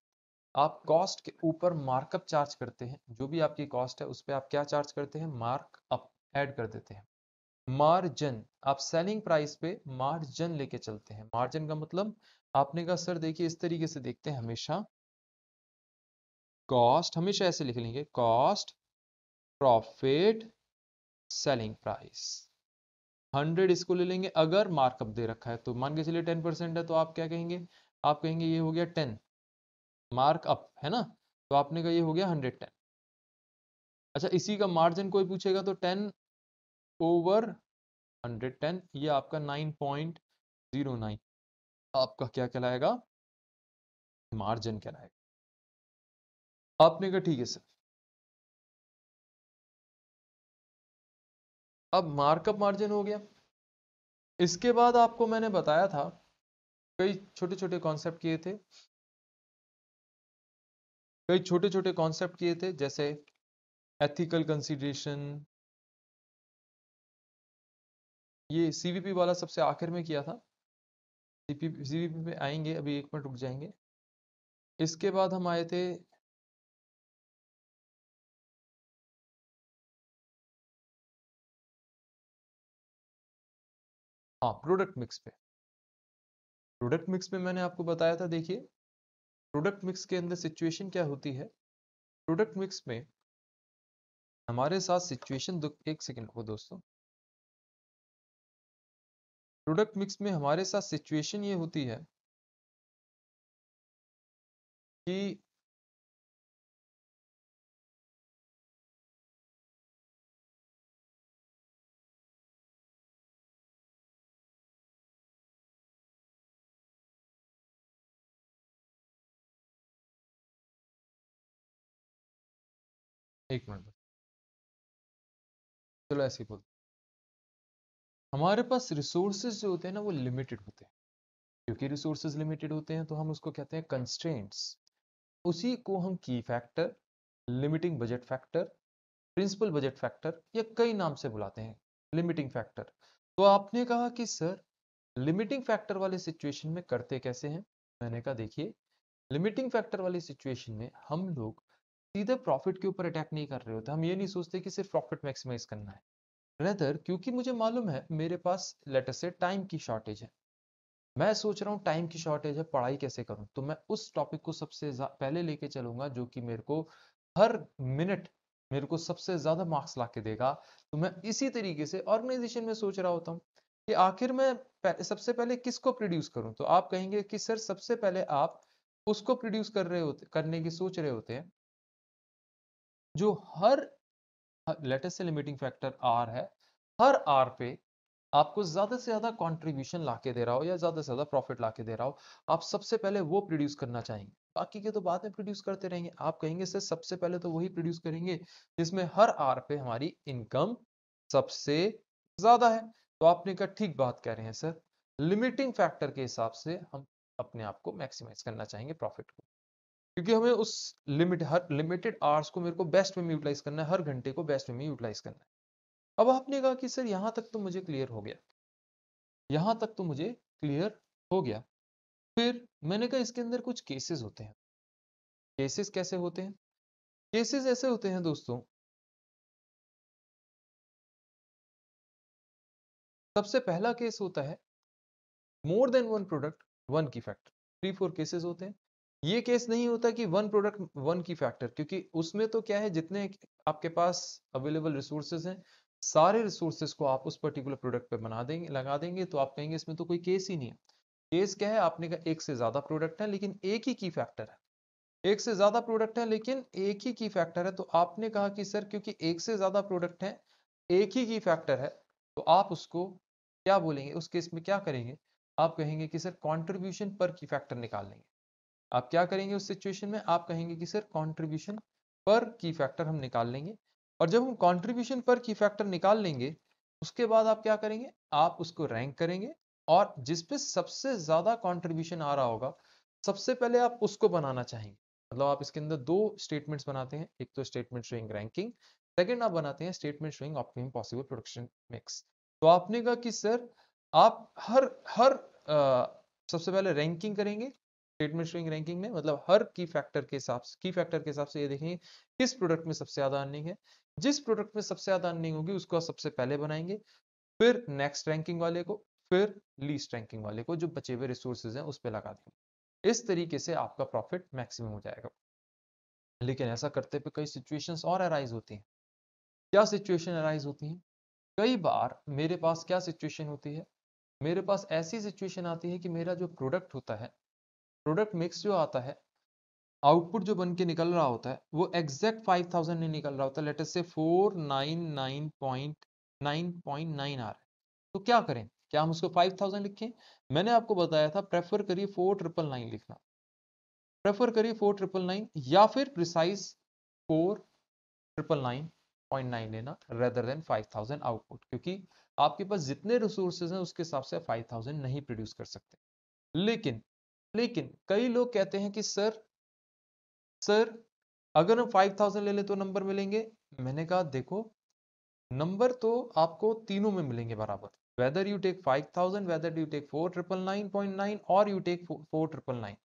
आप कॉस्ट के ऊपर मार्कअप चार्ज करते हैं। जो भी आपकी कॉस्ट है उस पर आप क्या चार्ज करते हैं, मार्कअप ऐड कर देते हैं। मार्जिन, आप सेलिंग प्राइस पे मार्जिन लेके चलते हैं। मार्जिन का मतलब आपने कहा सर देखिए इस तरीके से देखते हैं हमेशा, कॉस्ट हमेशा ऐसे लिख लेंगे, कॉस्ट प्रॉफिट सेलिंग प्राइस। 100 इसको ले लेंगे, अगर मार्कअप दे रखा है तो मान के चलिए 10% है तो आप क्या कहेंगे, आप कहेंगे ये हो गया 10 मार्कअप है ना, तो आपने कहा ये हो गया 110। अच्छा इसी का मार्जिन कोई पूछेगा तो 10 ओवर 110, ये आपका 9.09 आपका क्या कहलाएगा, मार्जिन कहलाएगा। आपने कहा ठीक है सर। अब मार्कअप मार्जिन हो गया। इसके बाद आपको मैंने बताया था कई छोटे छोटे कॉन्सेप्ट किए थे, कई छोटे छोटे कॉन्सेप्ट किए थे जैसे एथिकल कंसीडरेशन, ये सीवीपी वाला सबसे आखिर में किया था। सीवीपी में आएंगे, अभी एक मिनट रुक जाएंगे। इसके बाद हम आए थे हाँ प्रोडक्ट मिक्स पे। प्रोडक्ट मिक्स में मैंने आपको बताया था, देखिए प्रोडक्ट मिक्स के अंदर सिचुएशन क्या होती है। प्रोडक्ट मिक्स में हमारे साथ सिचुएशन, एक सेकंड को दोस्तों, प्रोडक्ट मिक्स में हमारे साथ सिचुएशन ये होती है कि एक मिनट, चलो ऐसे ही बोल, हमारे पास रिसोर्सेज जो होते हैं ना वो लिमिटेड होते हैं। क्योंकि रिसोर्सेज लिमिटेड होते हैं तो हम उसको कहते हैं कंस्ट्रेंट्स। उसी को हम key factor, limiting budget factor, principal budget factor या कई नाम से बुलाते हैं, लिमिटिंग फैक्टर। तो आपने कहा कि सर लिमिटिंग फैक्टर वाले सिचुएशन में करते कैसे हैं। मैंने कहा देखिए लिमिटिंग फैक्टर वाली सिचुएशन में हम लोग सीधे प्रॉफिट के ऊपर अटैक नहीं कर रहे होते। हम ये नहीं सोचते कि सिर्फ प्रॉफिट मैक्सिमाइज करना है, रेदर क्योंकि मुझे मालूम है मेरे पास लेट अस से टाइम की शॉर्टेज है, मैं सोच रहा हूँ टाइम की शॉर्टेज है पढ़ाई कैसे करूँ, तो मैं उस टॉपिक को सबसे पहले लेके चलूंगा जो कि मेरे को हर मिनट मेरे को सबसे ज्यादा मार्क्स ला के देगा। तो मैं इसी तरीके से ऑर्गेनाइजेशन में सोच रहा होता हूँ कि आखिर मैं सबसे पहले किसको प्रोड्यूस करूं। तो आप कहेंगे कि सर सबसे पहले आप उसको प्रोड्यूस कर रहे होते, करने की सोच रहे होते हैं जो हर लेटेस्ट से लिमिटिंग फैक्टर आर है, हर आर पे आपको ज्यादा से ज्यादा कंट्रीब्यूशन लाके दे रहा हो या ज्यादा से ज्यादा प्रॉफिट लाके दे रहा हो, आप सबसे पहले वो प्रोड्यूस करना चाहेंगे। बाकी के तो बाद में प्रोड्यूस करते रहेंगे। आप कहेंगे सर सबसे पहले तो वही प्रोड्यूस करेंगे जिसमें हर आर पे हमारी इनकम सबसे ज्यादा है। तो आपने कहा ठीक बात कह रहे हैं सर, लिमिटिंग फैक्टर के हिसाब से हम अपने आप को मैक्सिमाइज करना चाहेंगे प्रॉफिट को, क्योंकि हमें उस हर लिमिटेड आवर्स को मेरे को बेस्ट वे में यूटिलाइज करना है, हर घंटे को बेस्ट वे में यूटिलाइज करना है। अब आपने कहा कि सर यहां तक तो मुझे क्लियर हो गया, यहां तक तो मुझे क्लियर हो गया। फिर मैंने कहा इसके अंदर कुछ केसेस होते हैं। केसेस कैसे होते हैं? केसेस ऐसे होते हैं दोस्तों, सबसे पहला केस होता है मोर than one product one key factor. 3-4 cases होते हैं। ये केस नहीं होता कि one product one key factor, क्योंकि उसमें तो क्या है, जितने आपके पास अवेलेबल रिसोर्सेज हैं, सारे रिसोर्सेज को आप उस पर्टिकुलर प्रोडक्ट पे बना देंगे, लगा देंगे, तो आप कहेंगे इसमें तो कोई केस ही नहीं है। केस क्या है? आपने कहा एक से ज्यादा प्रोडक्ट है लेकिन एक ही की फैक्टर है, एक से ज्यादा प्रोडक्ट है लेकिन एक ही की फैक्टर है। तो आपने कहा कि सर क्योंकि एक से ज्यादा प्रोडक्ट है, एक ही की फैक्टर है, तो आप उसको क्या बोलेंगे? उस केस में क्या करेंगे? आप कहेंगे कि सर कंट्रीब्यूशन पर की फैक्टर निकाल लेंगे। आप क्या करेंगे उस सिचुएशन में? आप कहेंगे कि सर कंट्रीब्यूशन पर की फैक्टर हम निकाल लेंगे। और जब हम कंट्रीब्यूशन पर की फैक्टर निकाल लेंगे, उसके बाद आप क्या करेंगे? आप उसको रैंक करेंगे, और जिस पे सबसे ज्यादा कंट्रीब्यूशन आ रहा होगा, सबसे पहले आप उसको बनाना चाहेंगे। मतलब आप इसके अंदर दो स्टेटमेंट्स बनाते हैं, एक तो स्टेटमेंट शोइंग रैंकिंग, सेकंड आप बनाते हैं statement showing optimum possible production mix. तो आपने कहा कि सर आप हर हर सबसे पहले रैंकिंग करेंगे, स्टेटमेंट शोइंग रैंकिंग में मतलब हर की फैक्टर के हिसाब से ये देखेंगे किस प्रोडक्ट में सबसे ज्यादा अर्निंग है। जिस प्रोडक्ट में सबसे ज्यादा अर्निंग होगी उसको सबसे पहले बनाएंगे, फिर नेक्स्ट रैंकिंग वाले को, फिर लीस्ट रैंकिंग वाले को, जो बचे हुए रिसोर्सेज हैं उस पर लगा देंगे। इस तरीके से आपका प्रॉफिट मैक्सिमम हो जाएगा। लेकिन ऐसा करते पे कई सिचुएशंस और अराइज होती हैं। क्या सिचुएशन अराइज होती है? कई बार मेरे पास क्या सिचुएशन होती है, मेरे पास ऐसी सिचुएशन आती है कि मेरा जो प्रोडक्ट होता है, प्रोडक्ट मिक्स जो आता है, आउटपुट जो बन के निकल रहा होता है, वो एग्जैक्ट 5000 नहीं निकल रहा होता, लेट अस से 499.9.9 आ रहा है। तो क्या करें? क्या हम उसको 5000 लिखें? मैंने आपको बताया था प्रेफर करिए 4999 लिखना, प्रेफर करिए 4999, या फिर प्रिसाइज 4999.9 लेना रेदर देन 5000 आउटपुट, क्योंकि आपके पास जितने रिसोर्सेज हैं उसके हिसाब से 5000 नहीं प्रोड्यूस कर सकते। लेकिन लेकिन कई लोग कहते हैं कि सर अगर हम 5000 ले लें तो नंबर मिलेंगे। मैंने कहा देखो, नंबर तो आपको तीनों में मिलेंगे बराबर, whether you take 5000, whether you take 4999.9 और यू टेक 4999,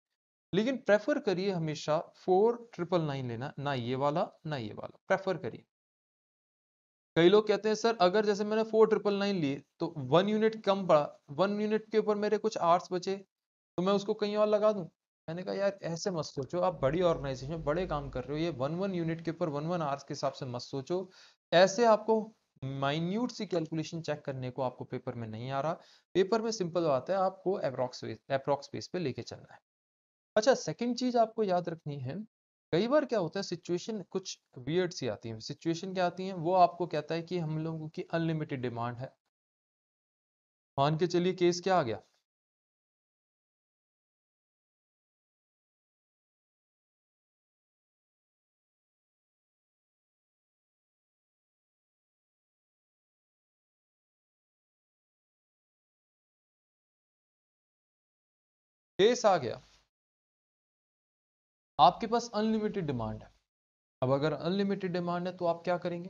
लेकिन प्रेफर करिए हमेशा 4999 लेना, ना ये वाला ना ये वाला, प्रेफर करिए। कई लोग कहते हैं सर अगर जैसे मैंने 4999 लिए तो 1 यूनिट कम पड़ा, 1 यूनिट के ऊपर मेरे कुछ आवर्स बचे, तो मैं उसको कहीं और लगा दूं। मैंने कहा यार ऐसे मत सोचो, आप बड़ी ऑर्गेनाइजेशन में बड़े काम कर रहे हो, ये 1 यूनिट के ऊपर 1 आवर्स के हिसाब से मत सोचो। ऐसे आपको माइन्यूट सी कैलकुलेशन चेक करने को आपको पेपर में नहीं आ रहा। पेपर में सिंपल बात है, आपको अप्रोक्स बेस पे लेके चलना है। अच्छा, सेकंड चीज आपको याद रखनी है, कई बार क्या होता है सिचुएशन कुछ वियर्ड सी आती है। सिचुएशन क्या आती है? वो आपको कहता है कि हम लोगों की अनलिमिटेड डिमांड है। मान के चलिए केस क्या आ गया, केस आ गया आपके पास अनलिमिटेड डिमांड है। अब अगर अनलिमिटेड डिमांड है तो आप क्या करेंगे?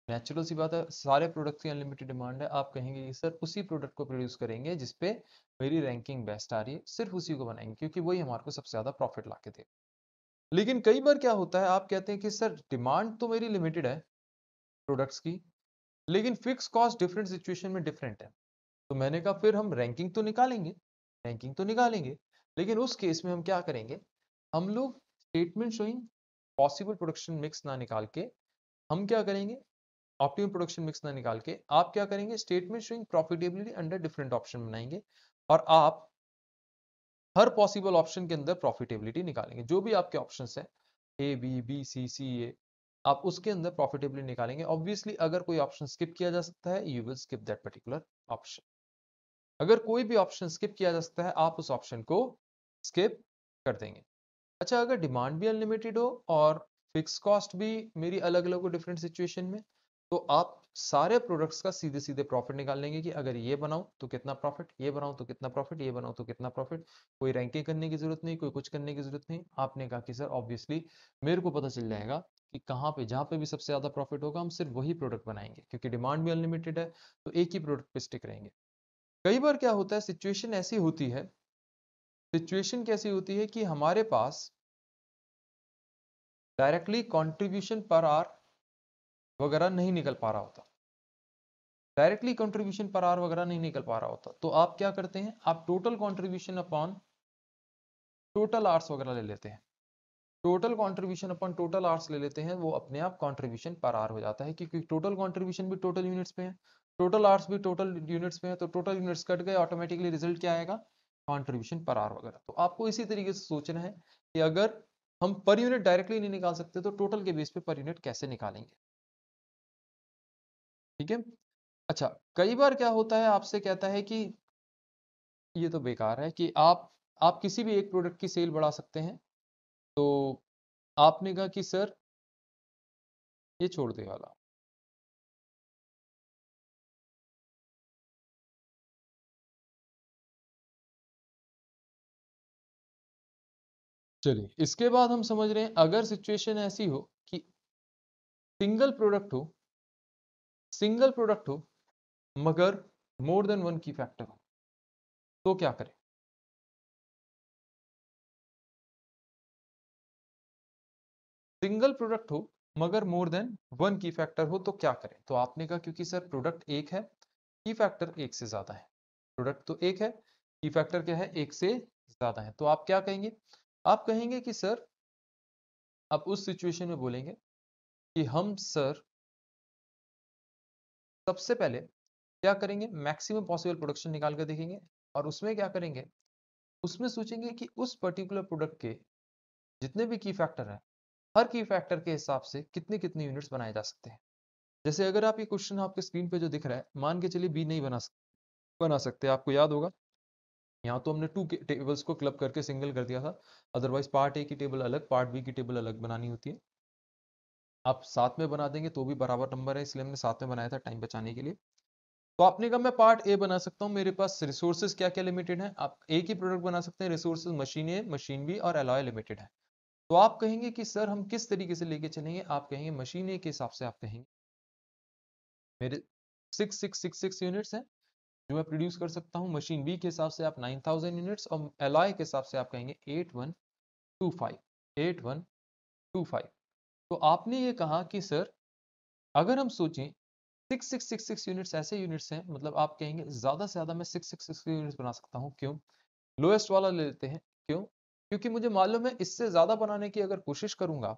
नेचुरल सी बात है, सारे प्रोडक्ट की अनलिमिटेड डिमांड है, आप कहेंगे कि सर उसी प्रोडक्ट को प्रोड्यूस करेंगे जिसपे मेरी रैंकिंग बेस्ट आ रही है, सिर्फ उसी को बनाएंगे क्योंकि वही हमारे को सबसे ज्यादा प्रॉफिट ला के दे। लेकिन कई बार क्या होता है, आप कहते हैं कि सर डिमांड तो मेरी लिमिटेड है प्रोडक्ट्स की, लेकिन फिक्स कॉस्ट डिफरेंट सिचुएशन में डिफरेंट है। तो मैंने कहा फिर हम रैंकिंग तो निकालेंगे, रैंकिंग तो निकालेंगे, लेकिन उस केस में हम क्या करेंगे? हम लोग statement showing possible production mix ना निकाल के, हम क्या करेंगे? ऑप्टिमम प्रोडक्शन मिक्स ना निकाल के आप क्या करेंगे? Statement showing profitability under different option बनाएंगे, और आप हर पॉसिबल ऑप्शन के अंदर प्रॉफिटेबिलिटी निकालेंगे। जो भी आपके ऑप्शंस हैं, ए बी बी सी सी ए, आप उसके अंदर प्रॉफिटेबिलिटी निकालेंगे। ऑब्वियसली अगर कोई ऑप्शन स्किप किया जा सकता है, you will skip that particular option. अगर कोई भी ऑप्शन स्किप किया जा सकता है, आप उस ऑप्शन को स्किप कर देंगे। अच्छा, अगर डिमांड भी अनलिमिटेड हो और फिक्स कॉस्ट भी मेरी अलग अलग हो डिफरेंट सिचुएशन में, तो आप सारे प्रोडक्ट्स का सीधे सीधे प्रॉफिट निकाल लेंगे कि अगर ये बनाऊं तो कितना प्रॉफिट, ये बनाऊं तो कितना प्रॉफिट, ये बनाऊं तो कितना प्रॉफिट। कोई रैंकिंग करने की जरूरत नहीं, कोई कुछ करने की जरूरत नहीं। आपने कहा कि सर ऑब्वियसली मेरे को पता चल जाएगा कि कहाँ पे, जहां पे भी सबसे ज्यादा प्रॉफिट होगा हम सिर्फ वही प्रोडक्ट बनाएंगे, क्योंकि डिमांड भी अनलिमिटेड है, तो एक ही प्रोडक्ट पे स्टिक रहेंगे। कई बार क्या होता है, सिचुएशन ऐसी होती है, सिचुएशन कैसी होती है कि हमारे पास डायरेक्टली कंट्रीब्यूशन पर आवर वगैरह नहीं निकल पा रहा होता, डायरेक्टली कंट्रीब्यूशन पर आवर वगैरह नहीं निकल पा रहा होता, तो आप क्या करते हैं, आप total contribution upon total hours वगैरह ले लेते हैं। Total contribution upon total hours ले लेते हैं, वो अपने आप कंट्रीब्यूशन पर आवर हो जाता है, क्योंकि टोटल कंट्रीब्यूशन भी टोटल यूनिट्स पे है, टोटल आवर्स भी टोटल यूनिट्स पे है, तो टोटल यूनिट्स कट गए, ऑटोमेटिकली रिजल्ट क्या आएगा, कंट्रीब्यूशन पर आवर वगैरह। तो आपको इसी तरीके से सोचना है कि अगर हम पर यूनिट डायरेक्टली नहीं निकाल सकते तो टोटल के बेस पे पर यूनिट कैसे निकालेंगे। ठीक है। अच्छा, कई बार क्या होता है, आपसे कहता है कि ये तो बेकार है कि आप किसी भी एक प्रोडक्ट की सेल बढ़ा सकते हैं, तो आपने कहा कि सर ये छोड़ दे वाला। चलिए, इसके बाद हम समझ रहे हैं, अगर सिचुएशन ऐसी हो कि सिंगल प्रोडक्ट हो, सिंगल प्रोडक्ट हो मगर मोर देन वन की फैक्टर हो, तो क्या करें। सिंगल प्रोडक्ट हो मगर मोर देन वन की फैक्टर हो तो क्या करें। तो आपने कहा क्योंकि सर प्रोडक्ट एक है, की फैक्टर एक से ज्यादा है, प्रोडक्ट तो एक है, की फैक्टर क्या है, एक से ज्यादा है, तो आप क्या कहेंगे, आप कहेंगे कि सर, आप उस सिचुएशन में बोलेंगे कि हम सर सबसे पहले क्या करेंगे, मैक्सिमम पॉसिबल प्रोडक्शन निकाल कर देखेंगे, और उसमें क्या करेंगे, उसमें सोचेंगे कि उस पर्टिकुलर प्रोडक्ट के जितने भी की फैक्टर हैं, हर की फैक्टर के हिसाब से कितने कितने यूनिट्स बनाए जा सकते हैं। जैसे अगर आप ये क्वेश्चन आपके स्क्रीन पे जो दिख रहा है, मान के चलिए बी नहीं बना सकते, आपको याद होगा यहाँ तो हमने टू टेबल्स को क्लब करके सिंगल कर दिया था, अदरवाइज पार्ट ए की टेबल अलग, पार्ट बी की टेबल अलग बनानी होती है। आप साथ में बना देंगे तो भी बराबर नंबर है, इसलिए हमने साथ में बनाया था टाइम बचाने के लिए। तो आपने कहा मैं पार्ट ए बना सकता हूँ, मेरे पास रिसोर्सेज क्या क्या लिमिटेड है, आप एक ही प्रोडक्ट बना सकते हैं, रिसोर्सेज मशीन ए, मशीन बी और एलॉय लिमिटेड है। तो आप कहेंगे कि सर हम किस तरीके से लेके चलेंगे, आप कहेंगे मशीन ए के हिसाब से आप कहेंगे मेरे 6666 यूनिट्स हैं जो मैं प्रोड्यूस कर सकता हूँ, मशीन बी के हिसाब से आप 9000 यूनिट्स, और एलॉय के हिसाब से आप कहेंगे 8125, 8125। तो आपने ये कहा कि सर अगर हम सोचें 6666 यूनिट्स ऐसे यूनिट्स हैं, मतलब आप कहेंगे ज्यादा से ज्यादा मैं 666 यूनिट्स बना सकता हूँ, क्यों, लोएस्ट वाला ले लेते हैं, क्यों, क्योंकि मुझे मालूम है इससे ज्यादा बनाने की अगर कोशिश करूंगा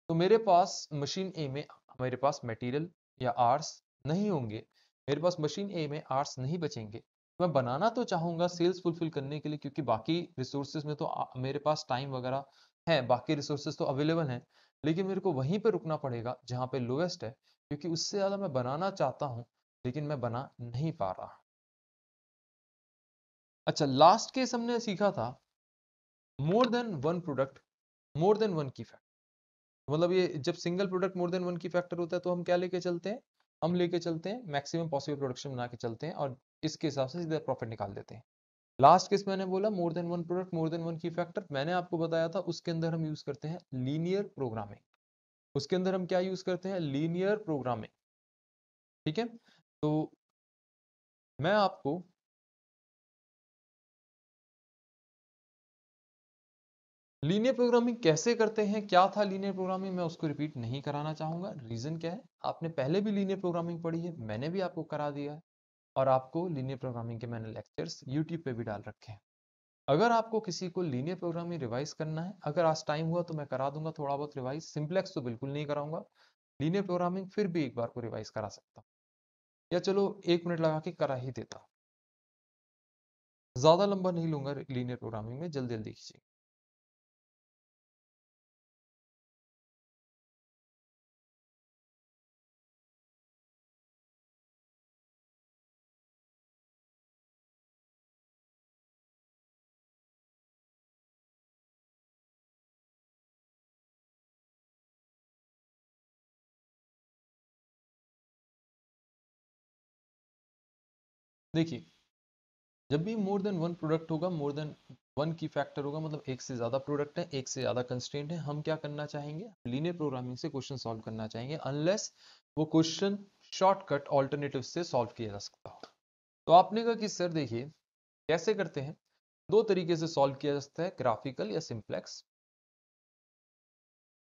तो मेरे पास मशीन ए में, मेरे पास मटेरियल या आर्स नहीं होंगे, मेरे पास मशीन ए में आर्स नहीं बचेंगे। मैं बनाना तो चाहूंगा सेल्स फुलफिल करने के लिए, क्योंकि बाकी रिसोर्सेज में तो मेरे पास टाइम वगैरह है, बाकी रिसोर्सेज तो अवेलेबल हैं, लेकिन मेरे को वहीं पे रुकना पड़ेगा जहां पे लोएस्ट है, क्योंकि उससे ज्यादा मैं बनाना चाहता हूं लेकिन मैं बना नहीं पा रहा। अच्छा, लास्ट केस हमने सीखा था मोर than one product, more than one key factor, मतलब ये जब single product more than one key factor होता है तो हम क्या लेके चलते हैं, हम लेके चलते हैं मैक्सिमम पॉसिबल प्रोडक्शन बना के चलते हैं, और इसके हिसाब से सीधा प्रॉफिट निकाल देते हैं। लास्ट केस मैंने बोला मोर than one product more than one key factor, मैंने आपको बताया था उसके अंदर हम यूज करते हैं लीनियर प्रोग्रामिंग, उसके अंदर हम क्या यूज करते हैं, लीनियर प्रोग्रामिंग। ठीक है, तो मैं आपको लीनियर प्रोग्रामिंग कैसे करते हैं, क्या था लीनियर प्रोग्रामिंग, मैं उसको रिपीट नहीं कराना चाहूंगा। रीजन क्या है, आपने पहले भी लीनियर प्रोग्रामिंग पढ़ी है, मैंने भी आपको करा दिया है, और आपको लीनियर प्रोग्रामिंग के मैंने लेक्चर्स यूट्यूब पे भी डाल रखे हैं। अगर आपको किसी को लीनियर प्रोग्रामिंग रिवाइज करना है, अगर आज टाइम हुआ तो मैं करा दूंगा थोड़ा बहुत रिवाइज, सिंपलेक्स तो बिल्कुल नहीं कराऊंगा, लीनियर प्रोग्रामिंग फिर भी एक बार को रिवाइज करा सकता हूँ, या चलो 1 मिनट लगा के करा ही देता, ज्यादा लंबा नहीं लूंगा लीनियर प्रोग्रामिंग में, जल्दी जल्दी खींचिए। देखिए, जब भी मोर देन वन प्रोडक्ट होगा, मोर देन वन की फैक्टर होगा, मतलब एक से ज्यादा प्रोडक्ट है, एक से ज्यादा कंस्ट्रेंट है, हम क्या करना चाहेंगे, लीनियर प्रोग्रामिंग से क्वेश्चन सॉल्व करना चाहेंगे, अनलेस वो क्वेश्चन शॉर्टकट ऑल्टरनेटिव से सॉल्व किया जा सकता हो। तो आपने कहा कि सर देखिए कैसे करते हैं, दो तरीके से सॉल्व किया जा सकता है, ग्राफिकल या सिंप्लेक्स।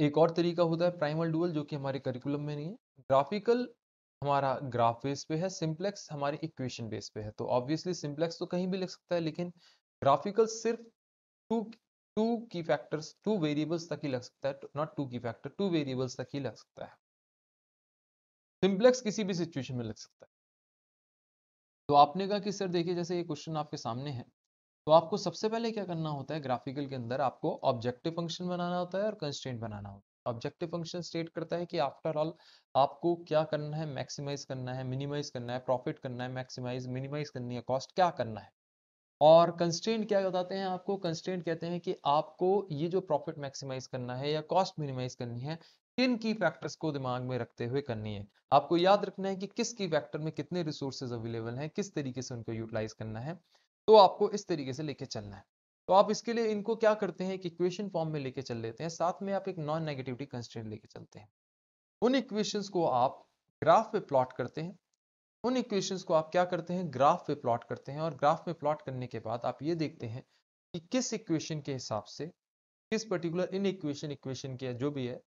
एक और तरीका होता है प्राइमल डुअल, जो कि हमारे करिकुलम में नहीं है। ग्राफिकल हमारा ग्राफ बेस पे है, सिंप्लेक्स हमारे इक्वेशन बेस पे है। तो ऑब्वियसली सिंप्लेक्स तो कहीं भी लिख सकता है, लेकिन ग्राफिकल सिर्फ to to key factors, two variables तक ही लग सकता है, नॉट टू की फैक्टर, टू वेरिएबल्स तक ही लग सकता है। सिंप्लेक्स किसी भी सिचुएशन में लग सकता है। तो आपने कहा कि सर देखिए जैसे ये क्वेश्चन आपके सामने है, तो आपको सबसे पहले क्या करना होता है, ग्राफिकल के अंदर आपको ऑब्जेक्टिव फंक्शन बनाना होता है और कंस्ट्रेंट बनाना होता है। ऑब्जेक्टिव फंक्शन स्टेट करता है कि आफ्टर ऑल आपको क्या करना है, मैक्सिमाइज करना है, मिनिमाइज करना है, प्रॉफिट करना है, मैक्सिमाइज मिनिमाइज करनी है, कॉस्ट क्या करना है। और कंस्ट्रेंट क्या बताते हैं आपको, कंस्ट्रेंट कहते हैं कि आपको ये जो प्रॉफिट मैक्सिमाइज करना है या कॉस्ट मिनिमाइज करनी है, किन की फैक्टर्स को दिमाग में रखते हुए करनी है। आपको याद रखना है कि किस की फैक्टर में कितने रिसोर्सेज अवेलेबल हैं, किस तरीके से उनको यूटिलाइज करना है। तो आपको इस तरीके से लेके चलना है। तो आप इसके लिए इनको क्या करते हैं, एक इक्वेशन फॉर्म में लेके चल लेते हैं, साथ में आप एक नॉन नेगेटिविटी कंस्ट्रेंट लेके चलते हैं। उन इक्वेशंस को आप ग्राफ पे प्लॉट करते हैं। उन इक्वेशंस को आप क्या करते हैं, ग्राफ पे प्लॉट करते हैं, और ग्राफ में प्लॉट करने के बाद आप ये देखते हैं कि किस इक्वेशन के हिसाब से, किस पर्टिकुलर इन इक्वेशन इक्वेशन के जो भी है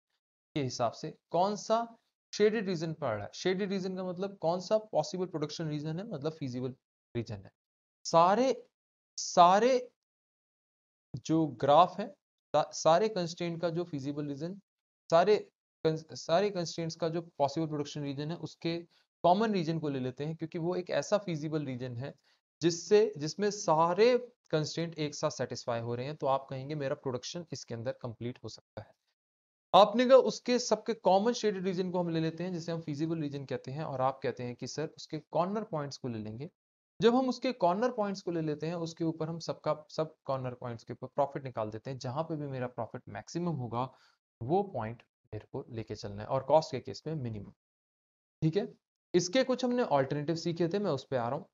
के हिसाब से कौन सा शेडेड रीजन पड़ रहा है। शेडेड रीजन का मतलब कौन सा पॉसिबल प्रोडक्शन रीजन है, मतलब फीजिबल रीजन है। सारे सारे जो ग्राफ है, सारे कंस्ट्रेंट का जो फीजिबल रीजन, सारे सारे कंस्ट्रेंट्स का जो पॉसिबल प्रोडक्शन रीजन है, उसके कॉमन रीजन को ले लेते हैं, क्योंकि वो एक ऐसा फीजिबल रीजन है जिसमें सारे कंस्ट्रेंट एक साथ सेटिस्फाई हो रहे हैं। तो आप कहेंगे मेरा प्रोडक्शन इसके अंदर कंप्लीट हो सकता है। आपने कहा उसके सबके कॉमन शेडेड रीजन को हम ले लेते हैं, जिसे हम फीजिबल रीजन कहते हैं, और आप कहते हैं कि सर उसके कॉर्नर पॉइंट्स को ले लेंगे। जब हम उसके कॉर्नर पॉइंट्स को ले लेते हैं, उसके ऊपर हम सब कॉर्नर पॉइंट्स के ऊपर प्रॉफिट निकाल देते हैं, जहां पे भी मेरा प्रॉफिट मैक्सिमम होगा वो पॉइंट मेरे को लेके चलना है, और कॉस्ट के केस में मिनिमम। ठीक है, इसके कुछ हमने ऑल्टरनेटिव सीखे थे, मैं उस पर आ रहा हूँ।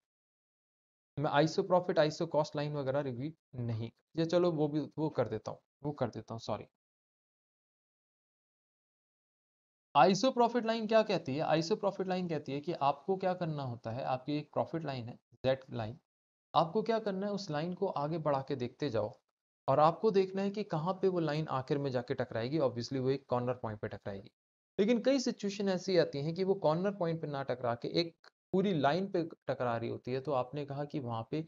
मैं iso profit, iso cost line वगैरह रिव्यू नहीं, ये चलो वो भी वो कर देता हूँ, वो कर देता हूँ, सॉरी। आइसो प्रॉफिट लाइन क्या कहती है, आइसो प्रॉफिट लाइन कहती है कि आपको क्या करना होता है, आपकी एक प्रॉफिट लाइन है, जेड लाइन। आपको क्या करना है, उस लाइन को आगे बढ़ा के देखते जाओ, और आपको देखना है कि कहाँ पे वो लाइन आखिर में जाके टकराएगी। ऑब्वियसली वो एक कॉर्नर पॉइंट पे टकराएगी। लेकिन कई सिचुएशन ऐसी आती हैं कि वो कॉर्नर पॉइंट पे ना टकरा के एक पूरी लाइन पे टकरा रही होती है। तो आपने कहा कि वहां पे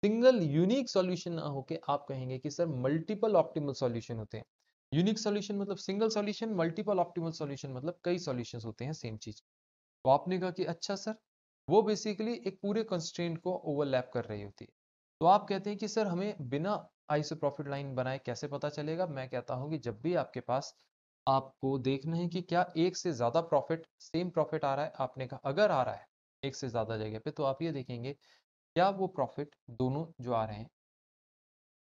सिंगल यूनिक सॉल्यूशन ना होके आप कहेंगे कि सर मल्टीपल ऑप्टिमल सॉल्यूशन होते हैं। यूनिक सॉल्यूशन मतलब single solution, multiple optimal solution मतलब कई सॉल्यूशंस होते हैं सेम चीज। तो आपने कहा कि अच्छा सर, वो बेसिकली एक पूरे कंस्ट्रेंट को ओवरलैप कर रही होती है। तो आप कहते हैं कि सर हमें बिना आइसो प्रॉफिट लाइन बनाए कैसे पता चलेगा। मैं कहता हूं कि जब भी आपके पास, आपको देखना है कि क्या एक से ज्यादा प्रॉफिट, सेम प्रॉफिट आ रहा है। आपने कहा अगर आ रहा है एक से ज्यादा जगह पे, तो आप ये देखेंगे क्या वो प्रॉफिट दोनों जो आ रहे हैं,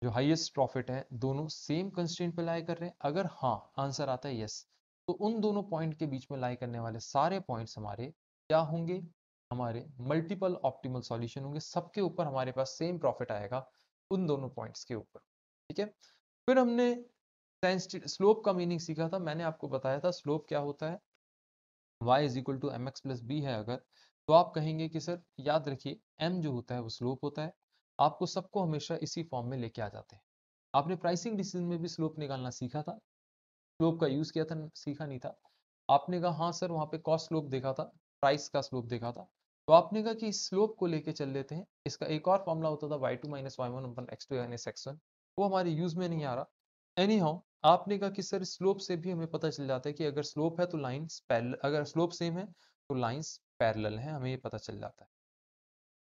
जो हाईएस्ट प्रॉफिट है, दोनों सेम कंस्ट्रेंट पे लाई कर रहे हैं। अगर हाँ आंसर आता है यस, तो उन दोनों पॉइंट के बीच में लाई करने वाले सारे पॉइंट्स हमारे क्या होंगे, हमारे मल्टीपल ऑप्टिमल सॉल्यूशन होंगे। सबके ऊपर हमारे पास सेम प्रॉफिट आएगा उन दोनों पॉइंट्स के ऊपर। ठीक है, फिर हमने स्लोप का मीनिंग सीखा था। मैंने आपको बताया था स्लोप क्या होता है, y is equal to m x plus b है अगर, तो आप कहेंगे कि सर याद रखिए m जो होता है वो स्लोप होता है। आपको सबको हमेशा इसी फॉर्म में लेके आ जाते हैं। आपने प्राइसिंग डिसीजन में भी स्लोप निकालना सीखा था, स्लोप का यूज किया था, सीखा नहीं था। आपने कहा हाँ सर वहां पे कॉस्ट स्लोप देखा था, प्राइस का स्लोप देखा था। तो आपने कहा कि इस स्लोप को लेके चल लेते हैं। इसका एक और फॉर्मूला होता था y2 minus y one upon x2 minus x1, वो हमारे यूज में नहीं आ रहा। एनी हाउ, आपने कहा कि सर स्लोप से भी हमें पता चल जाता है कि अगर स्लोप है तो लाइंस पैरेलल, अगर स्लोप सेम है तो लाइंस पैरेलल है, हमें ये पता चल जाता है।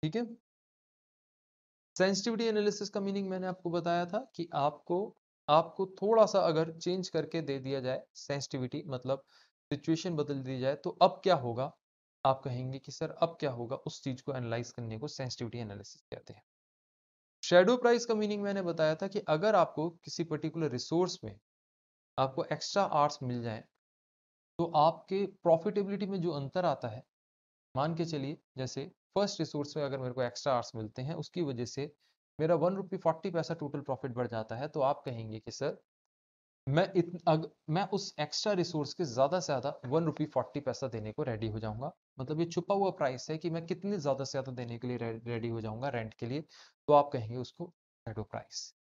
ठीक है, सेंसिटिविटी एनालिसिस का मीनिंग मैंने आपको बताया था कि आपको आपको थोड़ा सा अगर चेंज करके दे दिया जाए सेंसिटिविटी, मतलब सिचुएशन बदल दी जाए, तो अब क्या होगा, आप कहेंगे कि सर अब क्या होगा, उस चीज को एनालाइज करने को सेंसिटिविटी एनालिसिस कहते हैं। शेडो प्राइस का मीनिंग मैंने बताया था कि अगर आपको किसी पर्टिकुलर रिसोर्स में आपको एक्स्ट्रा आवर्स मिल जाए, तो आपके प्रॉफिटेबिलिटी में जो अंतर आता है, मान के चलिए जैसे फर्स्ट रिसोर्स में अगर मेरे को एक्स्ट्रा आवर्स मिलते हैं उसकी वजह से मेरा 1 रुपी 40 पैसा टोटल प्रॉफिट बढ़ जाता है, तो आप कहेंगे कि सर मैं उस एक्स्ट्रा रिसोर्स के ज्यादा से ज्यादा 1 रुपी 40 पैसा देने को रेडी हो जाऊंगा। मतलब ये छुपा हुआ प्राइस है कि मैं कितने ज्यादा से ज्यादा देने के लिए रेडी हो जाऊंगा रेंट के लिए, तो आप कहेंगे उसको शैडो प्राइस।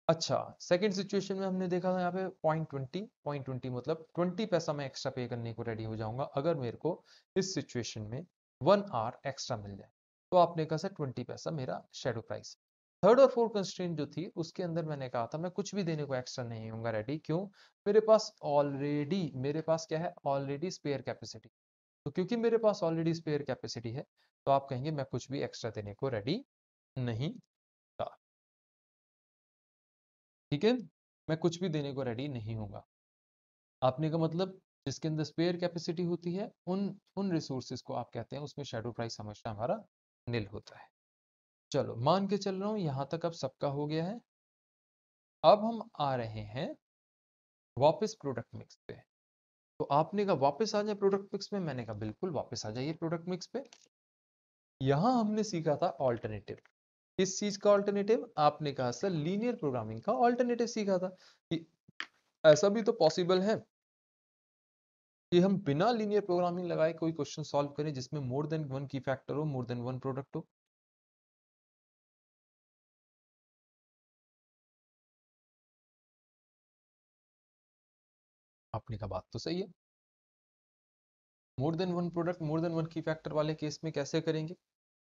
अच्छा, सेकंड सिचुएशन में हमने देखा था यहाँ पे पॉइंट ट्वेंटी मतलब 20 पैसा मैं एक्स्ट्रा पे करने को रेडी हो जाऊंगा अगर मेरे को इस सिचुएशन में 1 आवर एक्स्ट्रा मिल जाए, तो आपने कहा सर 20 पैसा मेरा शेडो प्राइस। थर्ड और फोर्थ कंस्ट्रेंट जो थी उसके अंदर मैंने कहा था मैं कुछ भी देने को एक्स्ट्रा नहीं होऊंगा रेडी, क्यों? मेरे पास क्या है, ऑलरेडी स्पेयर कैपेसिटी। तो क्योंकि मेरे पास ऑलरेडी स्पेयर कैपेसिटी है, तो आप कहेंगे मैं कुछ भी एक्स्ट्रा देने को रेडी नहीं था। ठीक है, मैं कुछ भी देने को रेडी नहीं होगा। आपने का मतलब जिसके अंदर स्पेयर कैपेसिटी होती है उन उन रिसोर्सेज को आप कहते हैं उसमें शेडो प्राइस हमेशा हमारा नील होता है। चलो मान के चल रहा हूं यहां तक अब सबका हो गया है। अब हम आ रहे हैं वापस प्रोडक्ट मिक्स पे। तो आपने कहा वापस आ जाए प्रोडक्ट मिक्स में, मैंने कहा बिल्कुल वापस आ जाइए प्रोडक्ट मिक्स पे। यहां हमने सीखा था ऑल्टरनेटिव। किस चीज का ऑल्टरनेटिव? आपने कहा सर लीनियर प्रोग्रामिंग का ऑल्टरनेटिव सीखा था कि ऐसा भी तो पॉसिबल है कि हम बिना लीनियर प्रोग्रामिंग लगाए कोई क्वेश्चन सॉल्व करें जिसमें मोर देन वन की फैक्टर हो, मोर देन वन प्रोडक्ट हो। आपने कहा बात तो सही है, मोर than one product more than one key factor वाले केस में कैसे करेंगे?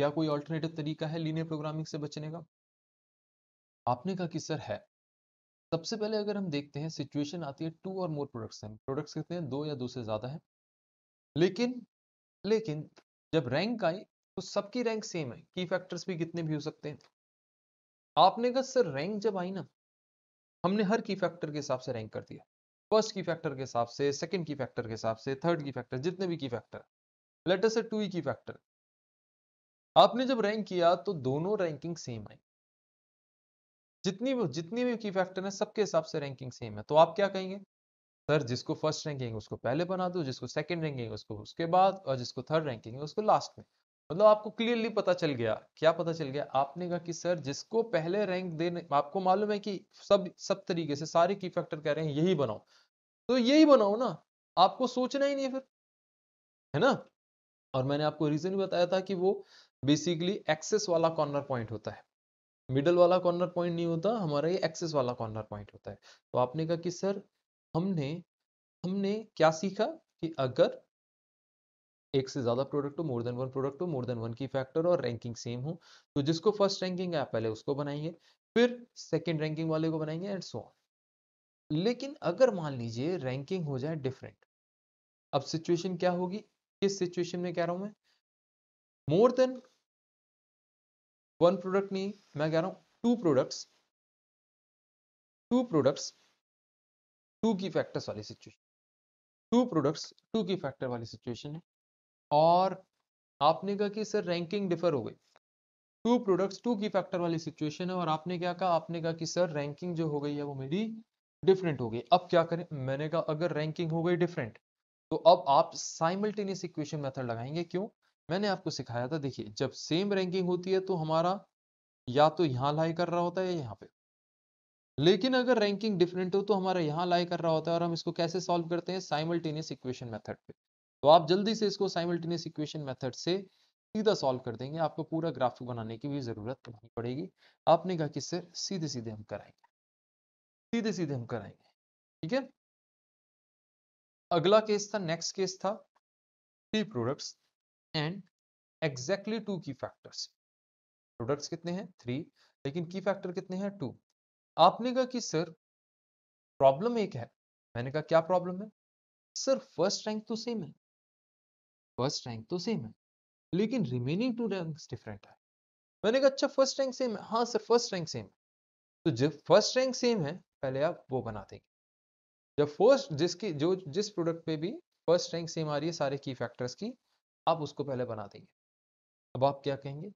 क्या कोई ऑल्टरनेटिव तरीका है लीनियर प्रोग्रामिंग से बचने का? आपने कहा कि सर है। सबसे पहले अगर हम देखते हैं सिचुएशन आती है टू और मोर प्रोडक्ट्स हैं, प्रोडक्ट्स कितने हैं? दो या दो से ज्यादा है। लेकिन लेकिन जब रैंक आई तो सबकी रैंक सेम है, की फैक्टर्स भी कितने भी हो सकते हैं। आपने कहा सर रैंक जब आई ना, हमने हर की फैक्टर के हिसाब से रैंक कर दिया। फर्स्ट की फैक्टर के हिसाब से, सेकंड की फैक्टर के हिसाब से, थर्ड की फैक्टर, जितने भी की फैक्टर, लेट अस से टू ही की फैक्टर। आपने जब रैंक किया तो दोनों रैंकिंग सेम आई। जितनी भी की फैक्टर है सबके हिसाब से रैंकिंग सेम है, तो आप क्या कहेंगे? सर जिसको फर्स्ट रैंकिंग उसको पहले बना दो, जिसको सेकंड रैंकिंग उसको उसके बाद, और जिसको थर्ड रैंकिंग है उसको लास्ट में। मतलब आपको क्लियरली पता चल गया। क्या पता चल गया? आपने कहा कि सर जिसको पहले रैंक देने, आपको मालूम है कि सब तरीके से सारे की फैक्टर कह रहे हैं यही बनाओ, तो यही बनाओ ना, आपको सोचना ही नहीं है फिर, है ना। और मैंने आपको रीजन भी बताया था कि वो बेसिकली एक्सेस वाला कॉर्नर पॉइंट होता है, मिडल वाला कॉर्नर पॉइंट नहीं होता हमारा, ये एक्सेस वाला कॉर्नर पॉइंट होता है। तो आपने कहा कि सर हमने हमने क्या सीखा कि अगर एक से ज्यादा प्रोडक्ट हो, मोर देन वन प्रोडक्ट हो, मोर देन वन की फैक्टर और रैंकिंग सेम हो, तो जिसको फर्स्ट रैंकिंग है आप पहले उसको बनाएंगे, फिर सेकंड रैंकिंग वाले को बनाएंगे एंड सो ऑन। लेकिन अगर मान लीजिए रैंकिंग हो जाए डिफरेंट, अब सिचुएशन क्या होगी? किस सिचुएशन में कह रहा हूं मैं? मोर देन वन प्रोडक्ट नहीं, मैं कह रहा हूं two products to key factors वाली सिचुएशन, टू प्रोडक्ट्स टू की फैक्टर वाली सिचुएशन है। और आपने कहा कि सर रैंकिंग डिफर हो गई, टू प्रोडक्ट्स टू की फैक्टर वाली सिचुएशन है, और आपने क्या कहा? आपने कहा कि सर रैंकिंग जो हो गई है वो मेरी डिफरेंट हो गई। अब क्या करें? मैंने कहा अगर रैंकिंग हो गई डिफरेंट, तो अब आप साइमल्टेनियस इक्वेशन मेथड लगाएंगे। क्यों? मैंने आपको सिखाया था, देखिए जब सेम रैंकिंग होती है तो हमारा या तो यहां लाई कर रहा होता है या यहाँ पे, लेकिन अगर रैंकिंग डिफरेंट हो तो हमारा यहाँ लाई कर रहा होता है। और हम इसको कैसे सॉल्व करते हैं? साइमल्टेनियस इक्वेशन मेथड पे। तो आप जल्दी से इसको साइमल्टेनियस इक्वेशन मेथड से सीधा सॉल्व कर देंगे, आपको पूरा ग्राफिक बनाने की भी जरूरत नहीं पड़ेगी। आपने कहा कि सर सीधे सीधे हम कराएंगे, सीधे सीधे हम कराएंगे। ठीक है, अगला केस था, नेक्स्ट केस था three products and exactly two key factors. Products कितने हैं? थ्री, लेकिन की फैक्टर कितने हैं? टू। आपने कहा कि सर प्रॉब्लम एक है। मैंने कहा क्या प्रॉब्लम है? सर फर्स्ट रैंक तो सेम है, फर्स्ट रैंक तो सेम है, लेकिन रिमेनिंग टू रैंक्स डिफरेंट है। मैंने कहा अच्छा फर्स्ट रैंक सेम है? हाँ सर फर्स्ट रैंक सेम है। तो जब फर्स्ट रैंक सेम है पहले आप वो बना देंगे। जब फर्स्ट जिस प्रोडक्ट पे भी फर्स्ट रैंक सेम आ रही है सारे की फैक्टर्स की, आप उसको पहले बना देंगे। अब आप क्या कहेंगे?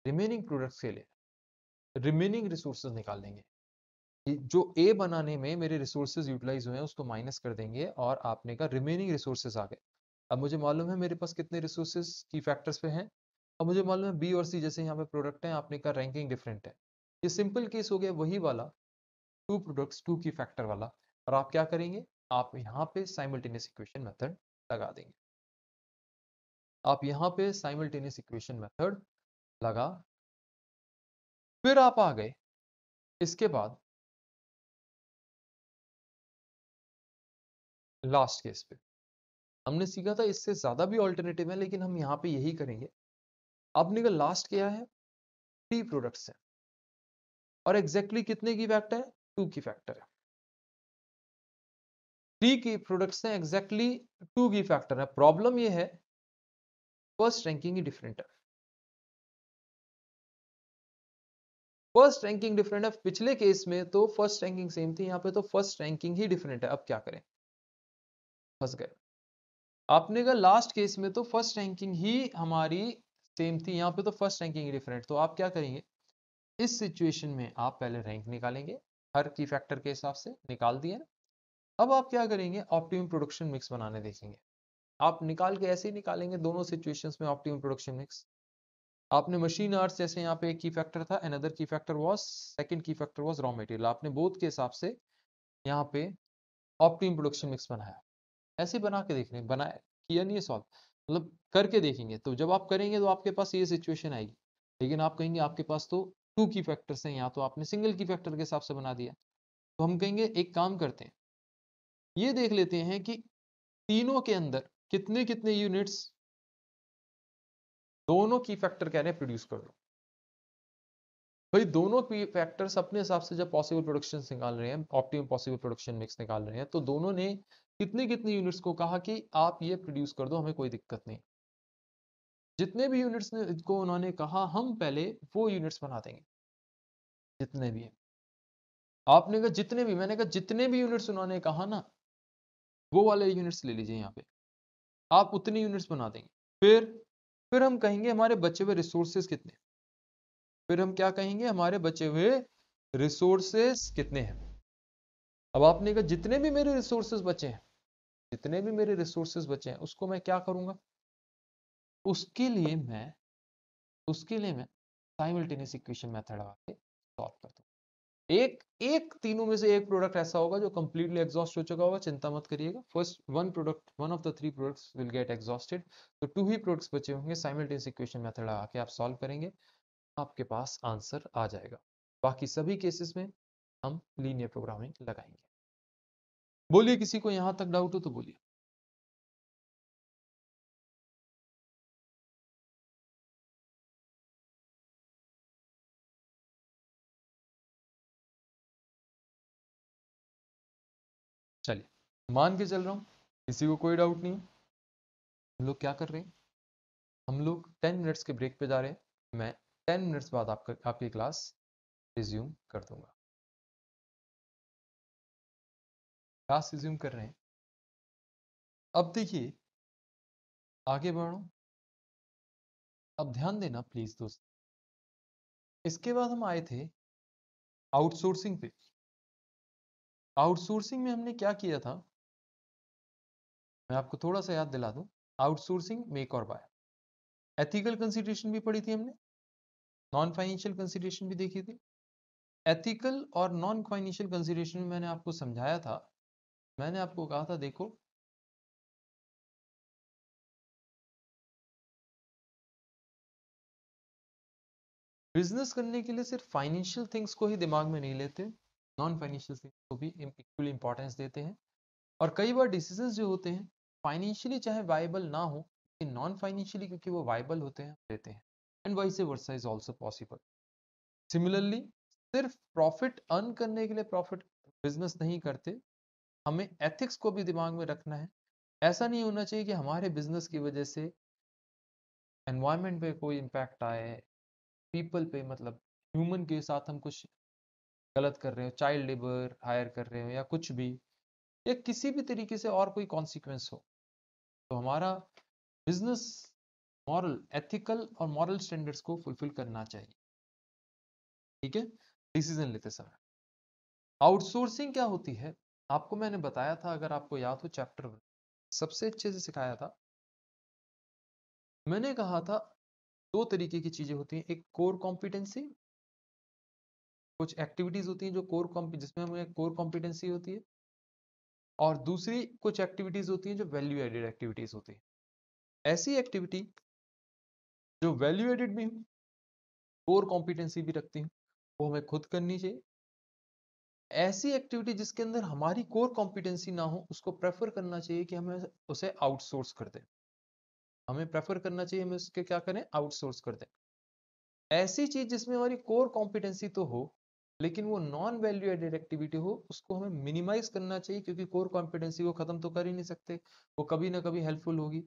रिमेनिंग प्रोडक्ट्स के लिए रिमेनिंग रिसोर्सेज निकाल लेंगे कि जो ए बनाने में मेरे रिसोर्सेज यूटिलाइज हुए हैं उसको माइनस कर देंगे, और आपने कहा रिमेनिंग रिसोर्सेज आ गए। अब मुझे मालूम है मेरे पास कितने रिसोर्सेज की फैक्टर्स पे हैं, और मुझे मालूम है बी और सी जैसे यहाँ पे प्रोडक्ट हैं, आपने कहा रैंकिंग डिफरेंट है। ये सिंपल केस हो गया वही वाला, टू प्रोडक्ट्स टू की फैक्टर वाला। और आप क्या करेंगे, आप यहाँ पे साइमल्टेनियस इक्वेशन मेथड लगा देंगे। आप यहाँ पे साइमल्टेनियस इक्वेशन मेथड लगा, फिर आप आ गए इसके बाद लास्ट केस पे। हमने सीखा था इससे ज्यादा भी ऑल्टरनेटिव है, लेकिन हम यहाँ पे यही करेंगे। आपने का लास्ट क्या है, 3 प्रोडक्ट्स है और एग्जैक्टली कितने की फैक्टर है, 2 की फैक्टर है। 3 की प्रोडक्ट्स हैं, एग्जैक्टली 2 की फैक्टर है। प्रॉब्लम ये है फर्स्ट रैंकिंग ही डिफरेंट है। फर्स्ट रैंकिंग डिफरेंट है। पिछले केस में तो फर्स्ट रैंकिंग सेम थी, यहाँ पे तो फर्स्ट रैंकिंग ही डिफरेंट है। अब क्या करें, फंस गए। आपने कहा लास्ट केस में तो फर्स्ट रैंकिंग ही हमारी सेम थी, यहाँ पे तो फर्स्ट रैंकिंग ही डिफरेंट। तो आप क्या करेंगे, इस सिचुएशन में आप पहले रैंक निकालेंगे, हर की फैक्टर के हिसाब से निकाल दिए ना। अब आप क्या करेंगे, ऑप्टिमम प्रोडक्शन मिक्स बनाने देखेंगे। आप निकाल के ऐसे ही निकालेंगे दोनों सिचुएशंस में ऑप्टिमम प्रोडक्शन मिक्स। आपने मशीन आवर्स, जैसे यहाँ पे एक की फैक्टर था, अनदर की फैक्टर वाज, सेकंड की फैक्टर वाज रॉ मटेरियल, आपने बोथ के हिसाब से यहाँ पे ऑप्टिमम प्रोडक्शन मिक्स बनाया। ऐसे बना के देख रहे हैं, बनाया किया नहीं है सॉल्व, मतलब करके देखेंगे। तो जब आप करेंगे तो आपके पास ये सिचुएशन आएगी। लेकिन आप कहेंगे आपके पास तो 2 की फैक्टर्स हैं, यहाँ तो आपने सिंगल की फैक्टर के हिसाब से बना दिया। तो हम कहेंगे एक काम करते हैं, ये देख लेते हैं कि तीनों के अंदर कितने कितने यूनिट्स दोनों की फैक्टर कह रहे हैं प्रोड्यूस कर दो। भाई दोनों की फैक्टर्स अपने हिसाब से जब पॉसिबल प्रोडक्शन निकाल रहे हैं, ऑप्टिमम पॉसिबल प्रोडक्शन मिक्स निकाल रहे हैं, तो दोनों ने कितने कितने यूनिट्स को कहा कि आप ये प्रोड्यूस कर दो, हमें कोई दिक्कत नहीं। जितने भी यूनिट्स को उन्होंने कहा, हम पहले वो यूनिट्स बना देंगे जितने भी हैं। आपने कहा जितने भी, मैंने कहा जितने भी यूनिट्स उन्होंने कहा ना, वो वाले यूनिट्स ले लीजिए यहाँ पे, आप उतनी यूनिट्स बना देंगे। फिर हम कहेंगे हमारे बचे हुए रिसोर्सेज कितने, फिर हम क्या कहेंगे, हमारे बचे हुए रिसोर्सेज कितने हैं। अब आपने कहा जितने भी मेरे रिसोर्सेज बचे हैं, जितने भी मेरे रिसोर्सेज बचे हैं, उसको मैं क्या करूंगा, उसके लिए मैं साइमल्टेनियस इक्वेशन मेथड लगा के सॉल्व कर दूं। एक एक तीनों में से एक प्रोडक्ट ऐसा होगा जो कंप्लीटली एग्जॉस्ट हो चुका होगा, चिंता मत करिएगा। First one of the 3 products will get exhausted. तो 2 ही प्रोडक्ट्स बचे होंगे, साइमल्टेनियस इक्वेशन मेथड लगा के आप सॉल्व करेंगे, आपके पास आंसर आ जाएगा। बाकी सभी केसेस में हम लीनियर प्रोग्रामिंग लगाएंगे। बोलिए, किसी को यहां तक डाउट हो तो बोलिए। चलिए, मान के चल रहा हूं किसी को कोई डाउट नहीं है। हम लोग क्या कर रहे हैं, हम लोग 10 मिनट्स के ब्रेक पे जा रहे हैं। मैं 10 मिनट्स बाद आपकी क्लास रिज्यूम कर दूंगा। क्लास रिज्यूम कर रहे हैं। अब देखिए, आगे बढ़ो। अब ध्यान देना प्लीज दोस्त। इसके बाद हम आए थे आउटसोर्सिंग पे। आउटसोर्सिंग में हमने क्या किया था, मैं आपको थोड़ा सा याद दिला दूं। आउटसोर्सिंग मेक और बाय, एथिकल कंसीडरेशन भी पढ़ी थी हमने, नॉन फाइनेंशियल कंसीडरेशन भी देखी थी। एथिकल और नॉन फाइनेंशियल कंसीडरेशन में मैंने आपको समझाया था, मैंने आपको कहा था देखो, बिजनेस करने के लिए सिर्फ फाइनेंशियल थिंग्स को ही दिमाग में नहीं लेते, नॉन फाइनेंशियल थिंग्स को भी इक्वली इंपॉर्टेंस देते हैं। और कई बार डिसीजंस जो होते हैं फाइनेंशियली चाहे वायबल ना हो, लेकिन नॉन फाइनेंशियली क्योंकि वो वायबल होते हैं, लेते हैं। And vice versa is also possible. Similarly, सिर्फ प्रॉफिट अर्न करने के लिए प्रॉफिट बिजनेस नहीं करते, हमें एथिक्स को भी दिमाग में रखना है। ऐसा नहीं होना चाहिए कि हमारे बिजनेस की वजह से एनवायरनमेंट पे कोई इम्पैक्ट आए, पीपल पे, मतलब ह्यूमन के साथ हम कुछ गलत कर रहे हो, चाइल्ड लेबर हायर कर रहे हो या कुछ भी, या किसी भी तरीके से और कोई कॉन्सिक्वेंस हो। तो हमारा बिजनेस मॉरल, एथिकल और मॉरल स्टैंडर्ड्स को फुलफिल करना चाहिए, ठीक है, डिसीजन लेते समय। आउटसोर्सिंग क्या होती है, आपको मैंने बताया था, अगर आपको याद हो चैप्टर सबसे अच्छे से सिखाया था। मैंने कहा था दो तरीके की चीजें होती हैं, एक कोर कॉम्पिटेंसी, कुछ एक्टिविटीज होती हैं जो जिसमें हमें कोर कॉम्पिटेंसी होती है, और दूसरी कुछ एक्टिविटीज होती हैं जो वैल्यू एडेड एक्टिविटीज होती है। ऐसी एक्टिविटी जो वैल्यू एडेड भी हो, कोर कॉम्पिटेंसी भी रखती हूँ, वो हमें खुद करनी चाहिए। ऐसी एक्टिविटी जिसके अंदर हमारी कोर कॉम्पिटेंसी ना हो, उसको प्रेफर करना चाहिए कि हमें उसे आउटसोर्स कर दें। हमें प्रेफर करना चाहिए हमें उसके क्या करें, आउटसोर्स कर दें। ऐसी चीज जिसमें हमारी कोर कॉम्पिटेंसी तो हो लेकिन वो नॉन वैल्यू एडेड एक्टिविटी हो, उसको हमें मिनिमाइज करना चाहिए, क्योंकि कोर कॉम्पिटेंसी को खत्म तो कर ही नहीं सकते, वो कभी ना कभी हेल्पफुल होगी।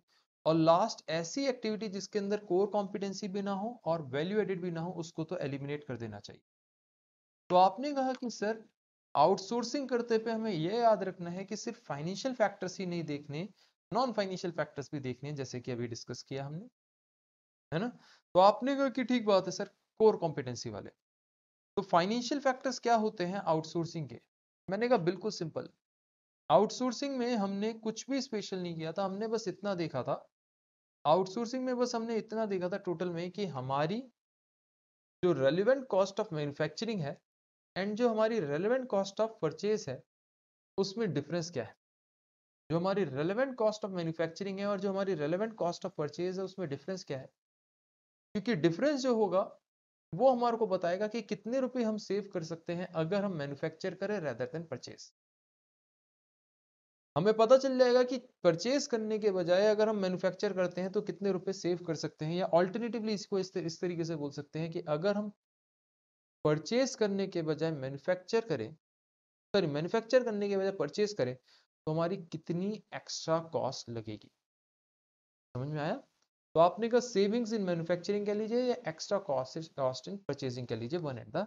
और लास्ट, ऐसी एक्टिविटी जिसके अंदर कोर कॉम्पिटेंसी भी ना हो और वैल्यू एडेड भी ना हो, उसको तो एलिमिनेट कर देना चाहिए। तो आपने कहा कि सर आउटसोर्सिंग करते पे हमें यह याद रखना है कि सिर्फ फाइनेंशियल फैक्टर्स ही नहीं देखने, नॉन फाइनेंशियल फैक्टर्स भी देखने, जैसे कि अभी डिस्कस किया हमने, है ना। तो आपने कहा कि ठीक बात है सर, कोर कॉम्पिटेंसी वाले। तो फाइनेंशियल फैक्टर्स क्या होते हैं आउटसोर्सिंग के? मैंने कहा बिल्कुल सिंपल। आउटसोर्सिंग में हमने कुछ भी स्पेशल नहीं किया था, हमने बस इतना देखा था, आउटसोर्सिंग में बस हमने इतना देखा था टोटल में कि हमारी जो रेलिवेंट कॉस्ट ऑफ मैन्युफैक्चरिंग है एंड जो हमारी रेलेवेंट कॉस्ट ऑफ परचेज है, उसमें डिफरेंस क्या है। जो हमारी रेलेवेंट कॉस्ट ऑफ मैन्युफैक्चरिंग है और जो हमारी रेलेवेंट कॉस्ट ऑफ परचेज है, उसमें डिफरेंस क्या है। क्योंकि डिफरेंस जो होगा वो हमारे को बताएगा कि कितने रुपए हम सेव कर सकते हैं अगर हम मैन्युफैक्चर करें रेदर देन परचेज। हमें पता चल जाएगा कि परचेज करने के बजाय अगर हम मैन्युफैक्चर करते हैं तो कितने रुपए सेव कर सकते हैं, या ऑल्टरनेटिवली इसको इस तरीके से बोल सकते हैं कि अगर हम परचेज करने के बजाय मैन्युफैक्चर करें, सॉरी मैन्युफैक्चर करने के बजाय परचेज करें, तो हमारी कितनी एक्स्ट्रा कॉस्ट लगेगी। समझ में आया? तो आपने कहा सेविंग्स इन मैन्युफैक्चरिंग कह लीजिए या एक्स्ट्रा कॉस्ट इन परचेजिंग कह लीजिए, one and the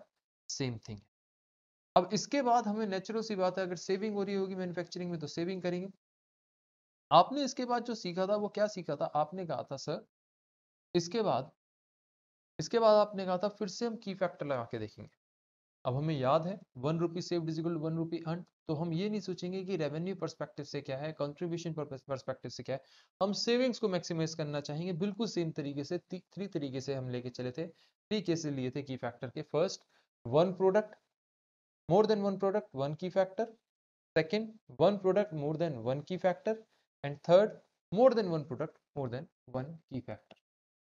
same thing. अब इसके बाद हमें नेचुरल सी बात है, अगर सेविंग हो रही होगी मैन्युफैक्चरिंग में तो सेविंग करेंगे। आपने इसके बाद जो सीखा था वो क्या सीखा था? आपने कहा था सर इसके बाद आपने कहा था फिर से हम की फैक्टर लगा के देखेंगे। अब हमें याद है 1 rupee saved is equal to 1 rupee earn, तो हम ये नहीं सोचेंगे कि रेवेन्यू पर्सपेक्टिव से क्या है, कंट्रीब्यूशन पर्सपेक्टिव से क्या है, हम सेविंग्स को मैक्सिमाइज करना चाहेंगे। बिल्कुल सेम तरीके से थ्री तरीके से हम लेके चले थे, थ्री केसेस लिए थे की फैक्टर के। First, one product more than one product, one key factor. Second, one product more than one key factor. And third, more than one product more than one key factor.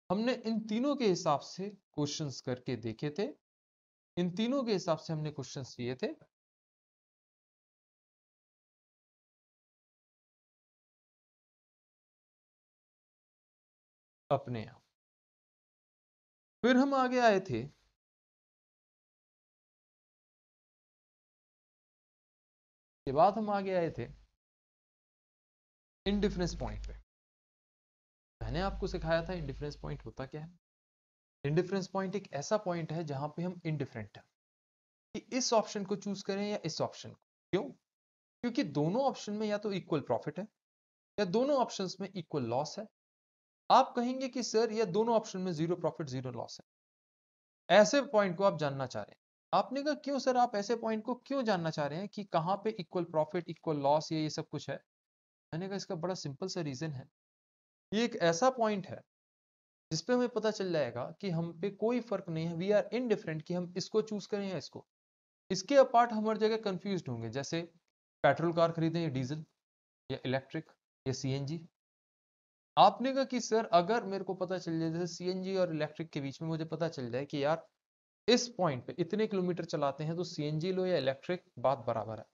हमने इन तीनों के हिसाब से questions करके देखे थे, इन तीनों के हिसाब से हमने क्वेश्चंस किए थे। अपने यहाँ फिर हम आगे आए थे के बाद हम आगे आए थे इनडिफरेंस पॉइंट पे। मैंने आपको सिखाया था इनडिफरेंस पॉइंट होता क्या है। इनडिफरेंस पॉइंट एक ऐसा पॉइंट है जहां पे हम इनडिफरेंट है कि इस ऑप्शन को चूज करें या इस ऑप्शन को। क्यों? क्योंकि दोनों ऑप्शन में या तो इक्वल प्रॉफिट है या दोनों ऑप्शंस में इक्वल लॉस है। आप कहेंगे कि सर ये दोनों ऑप्शन में जीरो प्रॉफिट जीरो लॉस है, ऐसे पॉइंट को आप जानना चाह रहे हैं। आपने कहा क्यों सर, आप ऐसे पॉइंट को क्यों जानना चाह रहे हैं कि कहां पे इक्वल प्रॉफिट इक्वल लॉस ये सब कुछ है। मैंने कहा इसका बड़ा सिंपल सा रीजन है। ये एक ऐसा पॉइंट है जिसपे हमें पता चल जाएगा कि हम पे कोई फर्क नहीं है, वी आर इनडिफरेंट, कि हम इसको चूज करें या इसको। इसके अपार्ट हम हर जगह कंफ्यूज होंगे, जैसे पेट्रोल कार खरीदें या डीजल या इलेक्ट्रिक या सीएनजी। आपने कहा कि सर अगर मेरे को पता चल जाए जैसे सीएनजी और इलेक्ट्रिक के बीच में मुझे पता चल जाए कि यार इस पॉइंट पे इतने किलोमीटर चलाते हैं तो सीएनजी लो या इलेक्ट्रिक, बात बराबर है।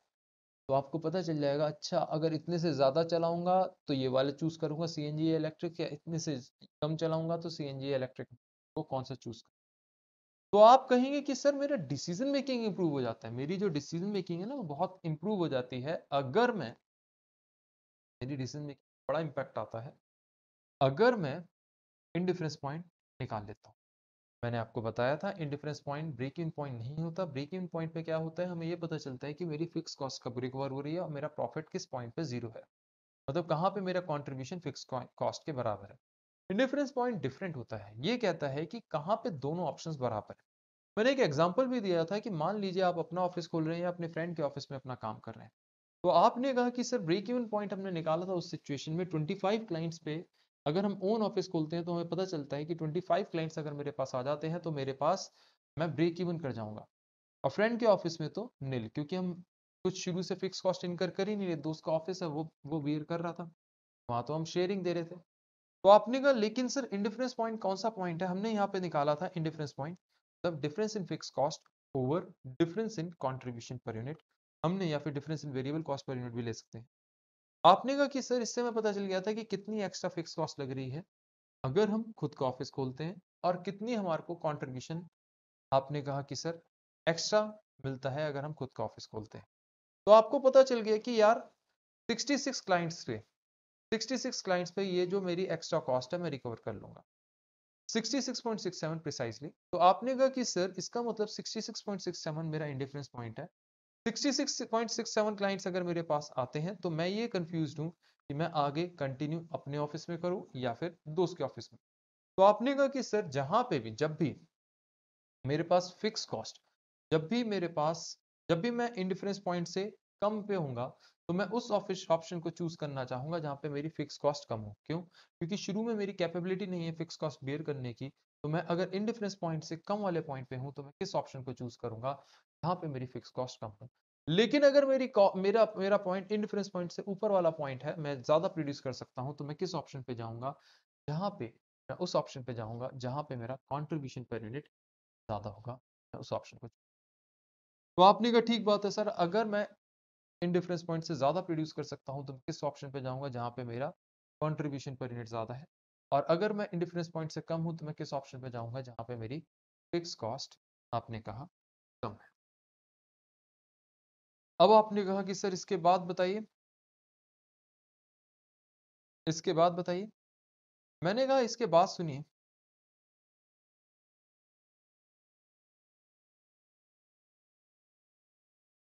तो आपको पता चल जाएगा अच्छा अगर इतने से ज्यादा चलाऊंगा तो ये वाले चूज करूंगा सीएनजी या इलेक्ट्रिक, या इतने से कम चलाऊंगा तो सीएनजी या इलेक्ट्रिक, वो कौन सा चूज। तो आप कहेंगे कि सर मेरा डिसीजन मेकिंग इंप्रूव हो जाता है, मेरी जो डिसीजन मेकिंग है ना वो बहुत इंप्रूव हो जाती है अगर मैं, मेरी डिसीजन मेकिंग बड़ा इंपैक्ट आता है अगर मैं इनडिफरेंस पॉइंट निकाल लेता हूँ। मैंने आपको बताया था indifference point break even point नहीं होता। ब्रेक इवन पॉइंट पे क्या होता है, हमें ये पता चलता है कि मेरी फिक्स कॉस्ट कब रिकवर हो रही है और मेरा प्रॉफिट किस पॉइंट पे जीरो है, मतलब कहाँ पे मेरा कॉन्ट्रीब्यूशन फिक्स कॉस्ट के बराबर है। इंडिफरेंस पॉइंट डिफरेंट होता है, ये कहता है कि कहाँ पे दोनों ऑप्शंस बराबर है। मैंने एक एग्जांपल भी दिया था कि मान लीजिए आप अपना ऑफिस खोल रहे हैं या अपने फ्रेंड के ऑफिस में अपना काम कर रहे हैं, तो आपने कहा कि सर ब्रेक इवन पॉइंट हमने निकाला था उस सिचुएशन में 25 क्लाइंट्स पे अगर हम ओन ऑफिस खोलते हैं तो हमें पता चलता है कि 25 क्लाइंट्स अगर मेरे पास आ जाते हैं तो मेरे पास मैं ब्रेक इवन कर जाऊंगा। और फ्रेंड के ऑफिस में तो नील, क्योंकि हम कुछ शुरू से फिक्स कॉस्ट इनकर कर ही नहीं रहे। दोस्त का ऑफिस है, वो बियर कर रहा था, वहां तो हम शेयरिंग दे रहे थे। तो आपने कहा लेकिन सर इंडिफरेंस पॉइंट कौन सा पॉइंट है? हमने यहाँ पे निकाला था इंडिफरेंस पॉइंट, मतलब difference in fix cost over difference in contribution per unit. हमने, या फिर difference in variable cost per unit भी ले सकते हैं। आपने कहा कि सर इससे हमें पता चल गया था कि कितनी एक्स्ट्रा फिक्स कॉस्ट लग रही है अगर हम खुद का ऑफिस खोलते हैं, और कितनी हमारे को कंट्रीब्यूशन, आपने कहा कि सर एक्स्ट्रा मिलता है अगर हम खुद का ऑफिस खोलते हैं। तो आपको पता चल गया कि यार 66 क्लाइंट्स पे 66 क्लाइंट्स पे ये जो मेरी एक्स्ट्रा कॉस्ट है मैं रिकवर कर लूंगा 66.67 प्रिसाइसली। तो आपने कहा कि सर इसका मतलब 66.67 मेरा इंडिफरेंस पॉइंट है। 66.67 क्लाइंट्स अगर मेरे पास आते हैं तो मैं ये कंफ्यूज हूं कि मैं आगे कंटिन्यू अपने ऑफिस में करूं या फिर दोस्त के ऑफिस में। तो आपने कहा कि सर जहां पे भी, जब भी मेरे पास फिक्स कॉस्ट, जब भी मेरे पास जब भी मैं इंडिफरेंस पॉइंट से कम पे होऊंगा, तो मैं उस ऑफिस ऑप्शन को चूज करना चाहूंगा जहां पे मेरी फिक्स कॉस्ट कम हो। क्यों? क्योंकि शुरू में मेरी कैपेबिलिटी नहीं है फिक्स कॉस्ट बेयर करने की। तो मैं अगर इंडिफरेंस पॉइंट से कम वाले पॉइंट पे हूं तो मैं किस ऑप्शन को चूज करूंगा? जहां पे मेरी फिक्स कॉस्ट कम हो। लेकिन अगर मेरा मेरा पॉइंट इंडिफरेंस पॉइंट से ऊपर वाला पॉइंट है, मैं ज्यादा प्रोड्यूस कर सकता हूं, तो मैं किस ऑप्शन पे जाऊंगा? जहां पे मैं उस ऑप्शन पे जाऊंगा जहां पे मेरा कॉन्ट्रीब्यूशन पर यूनिट ज्यादा होगा, मैं उस ऑप्शन को। तो आपने कहा ठीक बात है सर, अगर मैं इन डिफरेंस पॉइंट से ज्यादा प्रोड्यूस कर सकता हूं तो मैं किस ऑप्शन पे जाऊंगा जहां पे मेरा कंट्रीब्यूशन पर यूनिट ज्यादा है। और अगर मैं इन डिफरेंस पॉइंट से कम हूं तो मैं किस ऑप्शन पे जाऊंगा जहां पे मेरी फिक्स कॉस्ट, आपने कहा, कम है। अब आपने कहा कि सर इसके बाद बताइए, इसके बाद बताइए। मैंने कहा इसके बाद सुनिए,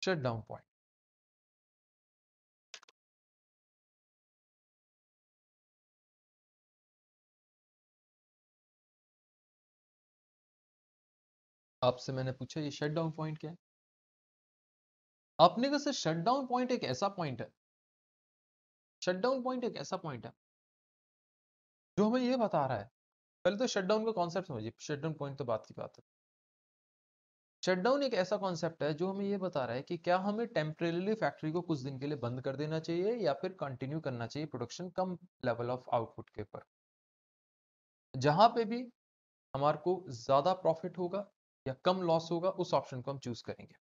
शट डाउन पॉइंट। आपसे मैंने पूछा ये शट डाउन पॉइंट क्या है? आपने कहा सर शट डाउन पॉइंट एक ऐसा पॉइंट है, शट डाउन पॉइंट एक ऐसा पॉइंट है जो हमें ये बता रहा है। पहले तो शटडाउन का कॉन्सेप्ट समझिए, शटडाउन पॉइंट तो बात की बात है। शटडाउन एक ऐसा कॉन्सेप्ट है जो हमें ये बता रहा है कि क्या हमें टेम्परेली फैक्ट्री को कुछ दिन के लिए बंद कर देना चाहिए या फिर कंटिन्यू करना चाहिए production come level of output के ऊपर। जहां पे भी हमारे को ज्यादा प्रॉफिट होगा या कम लॉस होगा उस ऑप्शन को हम चूज करेंगे,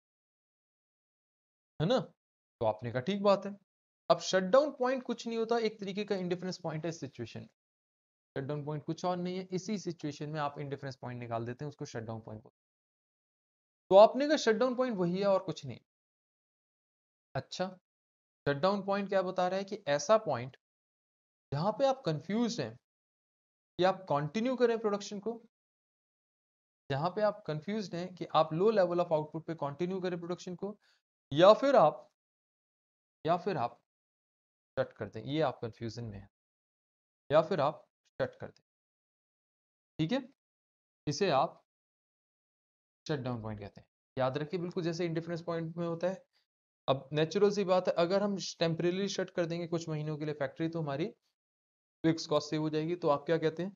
है ना? तो आपने कहा ठीक बात है। अब शटडाउन पॉइंट कुछ नहीं होता, एक तरीके का इंडिफरेंस पॉइंट है सिचुएशन। शटडाउन पॉइंट कुछ और नहीं है, इसी सिचुएशन में आप इंडिफरेंस पॉइंट निकाल देते हैं, उसको शटडाउन पॉइंट बोलते हैं। तो आपने कहा शटडाउन पॉइंट वही है और कुछ नहीं। अच्छा, शटडाउन पॉइंट क्या बता रहा है कि ऐसा पॉइंट जहां पे आप कंफ्यूज हैं कि आप कंटिन्यू करें प्रोडक्शन को, जहां पे आप कंफ्यूज हैं कि आप लो लेवल ऑफ आउटपुट पे कंटिन्यू करें प्रोडक्शन को, या फिर आप शट कर दें, ये आप कंफ्यूजन में है, या फिर आप शट कर दें। ठीक है, इसे आप शट डाउन पॉइंट कहते हैं। याद रखिए, बिल्कुल जैसे इंडिफरेंस पॉइंट में होता है। अब नेचुरल सी बात है, अगर हम टेम्परेली शट कर देंगे कुछ महीनों के लिए फैक्ट्री तो हमारी फिक्स कॉस्ट सेव हो जाएगी। तो आप क्या कहते हैं,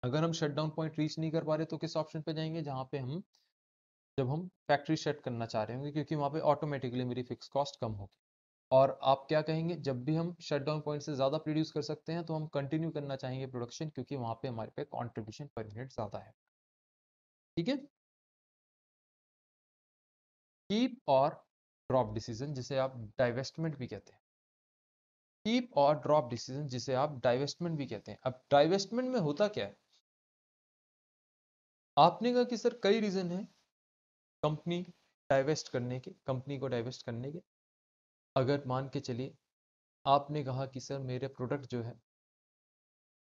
अगर हम शट डाउन पॉइंट रीच नहीं कर पा रहे तो किस ऑप्शन पे जाएंगे? जहां पे हम, जब हम फैक्ट्री शट करना चाह रहे होंगे, क्योंकि वहां पे ऑटोमेटिकली मेरी फिक्स कॉस्ट कम होगी। और आप क्या कहेंगे, जब भी हम शट डाउन पॉइंट से ज्यादा प्रोड्यूस कर सकते हैं तो हम कंटिन्यू करना चाहेंगे प्रोडक्शन, क्योंकि वहां पे हमारे पे कंट्रीब्यूशन पर यूनिट ज्यादा है। ठीक है, कीप और ड्रॉप डिसीजन जिसे आप डाइवेस्टमेंट भी कहते हैं। कीप और ड्रॉप डिसीजन जिसे आप डाइवेस्टमेंट भी कहते हैं। अब डाइवेस्टमेंट में होता क्या है? आपने कहा कि सर कई रीजन है कंपनी डाइवेस्ट करने के, कंपनी को डाइवेस्ट करने के। अगर मान के चलिए आपने कहा कि सर मेरे प्रोडक्ट जो है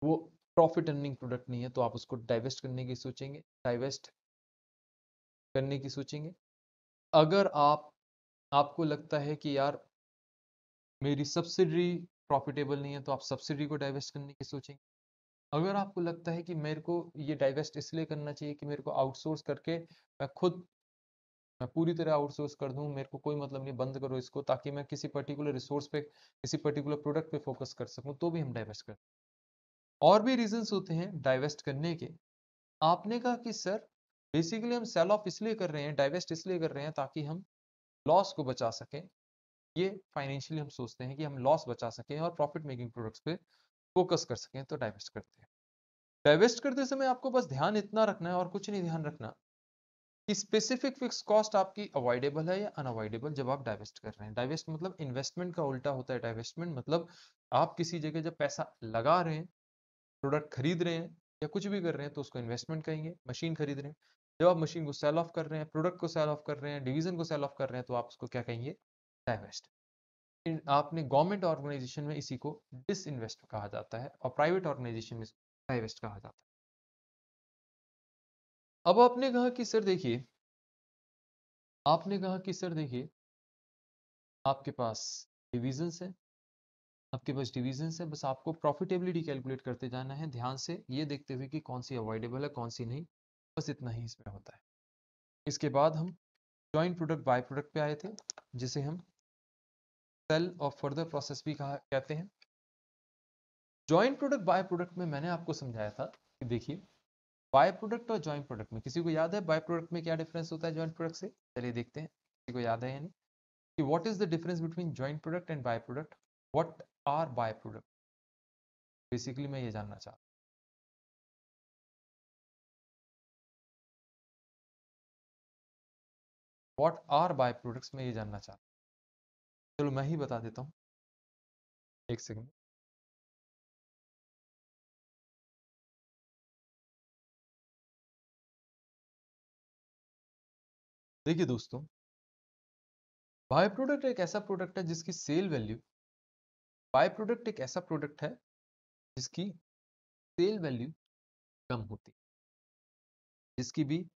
वो प्रॉफिट अर्निंग प्रोडक्ट नहीं है, तो आप उसको डाइवेस्ट करने की सोचेंगे, डाइवेस्ट करने की सोचेंगे। अगर आपको लगता है कि यार मेरी सब्सिडरी प्रॉफिटेबल नहीं है, तो आप सब्सिडरी को डाइवेस्ट करने की सोचेंगे। अगर आपको लगता है कि मेरे को ये डाइवेस्ट इसलिए करना चाहिए कि मेरे को आउटसोर्स करके मैं पूरी तरह आउटसोर्स कर दूं, मेरे को कोई मतलब नहीं, बंद करो इसको, ताकि मैं किसी पर्टिकुलर रिसोर्स पे, किसी पर्टिकुलर प्रोडक्ट पे फोकस कर सकूं, तो भी हम डाइवेस्ट करते हैं। और भी रीजंस होते हैं डाइवेस्ट करने के। आपने कहा कि सर बेसिकली हम सेल ऑफ इसलिए कर रहे हैं, डाइवेस्ट इसलिए कर रहे हैं ताकि हम लॉस को बचा सकें। ये फाइनेंशियली हम सोचते हैं कि हम लॉस बचा सकें और प्रॉफिट मेकिंग प्रोडक्ट्स पे फोकस कर सकें, तो डाइवेस्ट करते हैं। डाइवेस्ट करते समय आपको बस ध्यान इतना रखना है और कुछ नहीं ध्यान रखना कि स्पेसिफिक फिक्स कॉस्ट आपकी अवॉइडेबल है या अनअवॉइडेबल जब आप डाइवेस्ट कर रहे हैं। डाइवेस्ट मतलब इन्वेस्टमेंट का उल्टा होता है। डाइवेस्टमेंट मतलब आप किसी जगह जब पैसा लगा रहे हैं, प्रोडक्ट खरीद रहे हैं या कुछ भी कर रहे हैं तो उसको इन्वेस्टमेंट कहेंगे। मशीन खरीद रहे हैं, जब आप मशीन को सेल ऑफ कर रहे हैं, प्रोडक्ट को सेल ऑफ कर रहे हैं, डिवीजन को सेल ऑफ कर रहे हैं, तो आप उसको क्या कहेंगे? डाइवेस्ट। आपने गवर्नमेंट ऑर्गेनाइजेशन में इसी को डिसइन्वेस्ट कहा जाता है और प्राइवेट ऑर्गेनाइजेशन में डाइवेस्ट कहा जाता है। अब आपने कहा कि सर देखिए, आपके पास डिविजन्स है, बस आपको प्रॉफिटेबिलिटी कैलकुलेट करते जाना है ध्यान से, ये देखते हुए कि कौन सी अवॉइडेबल है कौन सी नहीं। बस इतना ही इसमें होता है। इसके बाद हम जॉइंट प्रोडक्ट बाय प्रोडक्ट पे आए थे, जिसे हम सेल और फर्दर प्रोसेस भी कहा कहते हैं। जॉइंट प्रोडक्ट बाय प्रोडक्ट में मैंने आपको समझाया था कि देखिए, बाय प्रोडक्ट और जॉइंट प्रोडक्ट में किसी को याद है बाय प्रोडक्ट में क्या डिफरेंस होता है जॉइंट प्रोडक्ट से? चलिए देखते हैं किसी को याद है या नहीं, कि what is the difference between joint product and by product. What are by product? Basically मैं ये जानना चाहता हूँ। व्हाट आर बाय प्रोडक्ट्स में ये जानना चाहता हूँ। चलो मैं ही बता देता हूँ, एक सेकंड। देखिए दोस्तों, बाय प्रोडक्ट एक ऐसा प्रोडक्ट है जिसकी सेल वैल्यू, बाय प्रोडक्ट एक ऐसा प्रोडक्ट है जिसकी सेल वैल्यू कम होती है। जिसकी भी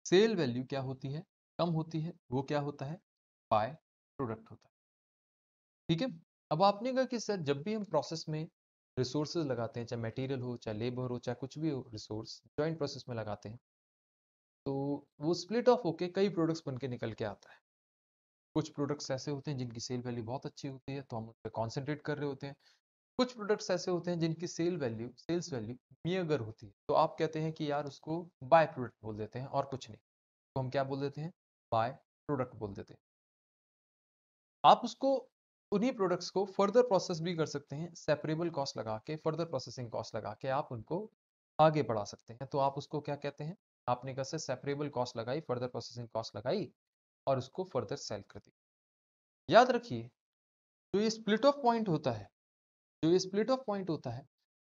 सेल वैल्यू क्या होती है? कम होती है। वो क्या होता है? बाय प्रोडक्ट होता है। ठीक है। अब आपने कहा कि सर जब भी हम प्रोसेस में रिसोर्सेज लगाते हैं, चाहे मटेरियल हो, चाहे लेबर हो, चाहे कुछ भी हो, रिसोर्स जॉइंट प्रोसेस में लगाते हैं, तो वो स्प्लिट ऑफ होके कई प्रोडक्ट्स बन के निकल के आता है। कुछ प्रोडक्ट्स ऐसे होते हैं जिनकी सेल वैल्यू बहुत अच्छी होती है, तो हम उस पर कॉन्सेंट्रेट कर रहे होते हैं। कुछ प्रोडक्ट्स ऐसे होते हैं जिनकी सेल्स वैल्यू मीअगर होती है, तो आप कहते हैं कि यार उसको बाय प्रोडक्ट बोल देते हैं और कुछ नहीं, तो हम क्या बोल देते हैं? बाय प्रोडक्ट बोल देते हैं। आप उसको, उन्हीं प्रोडक्ट्स को फर्दर प्रोसेस भी कर सकते हैं, सेपरेबल कॉस्ट लगा के, फर्दर प्रोसेसिंग कॉस्ट लगा के आप उनको आगे बढ़ा सकते हैं। तो आप उसको क्या कहते हैं? आपने कैसे सेपरेबल कॉस्ट लगाई, फर्दर प्रोसेसिंग कॉस्ट लगाई और उसको फर्दर सेल कर दी। याद रखिए, जो ये स्प्लिट ऑफ पॉइंट होता है,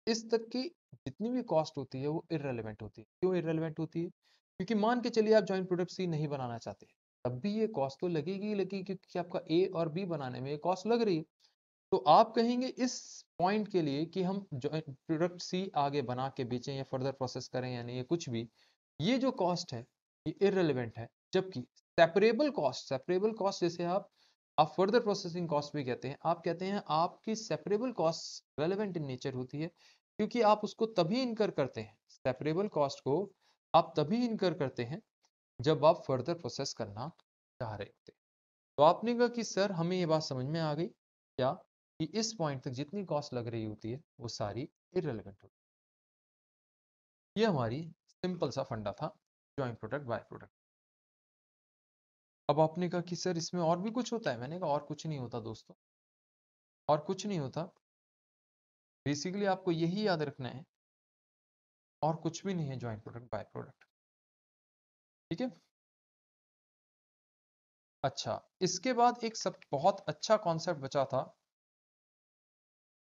इस तक की जितनी भी कॉस्ट होती है वो इररेलेवेंट होती है। क्यों इररेलेवेंट होती है? क्योंकि मान के चलिए आप जॉइंट प्रोडक्ट सी नहीं बनाना चाहते, तब भी ये कॉस्ट तो लगेगी ही लगेगी, क्योंकि आपका ए और बी बनाने में ये कॉस्ट लग रही है। तो आप कहेंगे इस पॉइंट के लिए कि हम जॉइंट प्रोडक्ट सी आगे बना के बेचें या फर्दर प्रोसेस करें या नहीं, ये कुछ भी, ये जो कॉस्ट है ये इररेलेवेंट है। जबकि सेपरेबल कॉस्ट जैसे आप फर्दर प्रोसेसिंग कॉस्ट भी कहते हैं, आप कहते हैं आपकी separable cost relevant in nature होती है, क्योंकि आप उसको तभी इनकर करते हैं, सेपरेबल कॉस्ट को आप तभी इनकर करते हैं जब आप फर्दर प्रोसेस करना चाह रहे होते हैं। तो आपने कहा कि सर हमें ये बात समझ में आ गई क्या, कि इस पॉइंट तक जितनी कॉस्ट लग रही होती है वो सारी इररेलेवेंट होती है। ये हमारी सिंपल सा फंडा था जॉइंट प्रोडक्ट बाय प्रोडक्ट। अब आपने कहा कि सर इसमें और भी कुछ होता है, मैंने कहा और कुछ नहीं होता दोस्तों, और कुछ नहीं होता। बेसिकली आपको यही याद रखना है, और कुछ भी नहीं है जॉइंट प्रोडक्ट बाय प्रोडक्ट। ठीक है। अच्छा, इसके बाद एक सब बहुत अच्छा कॉन्सेप्ट बचा था,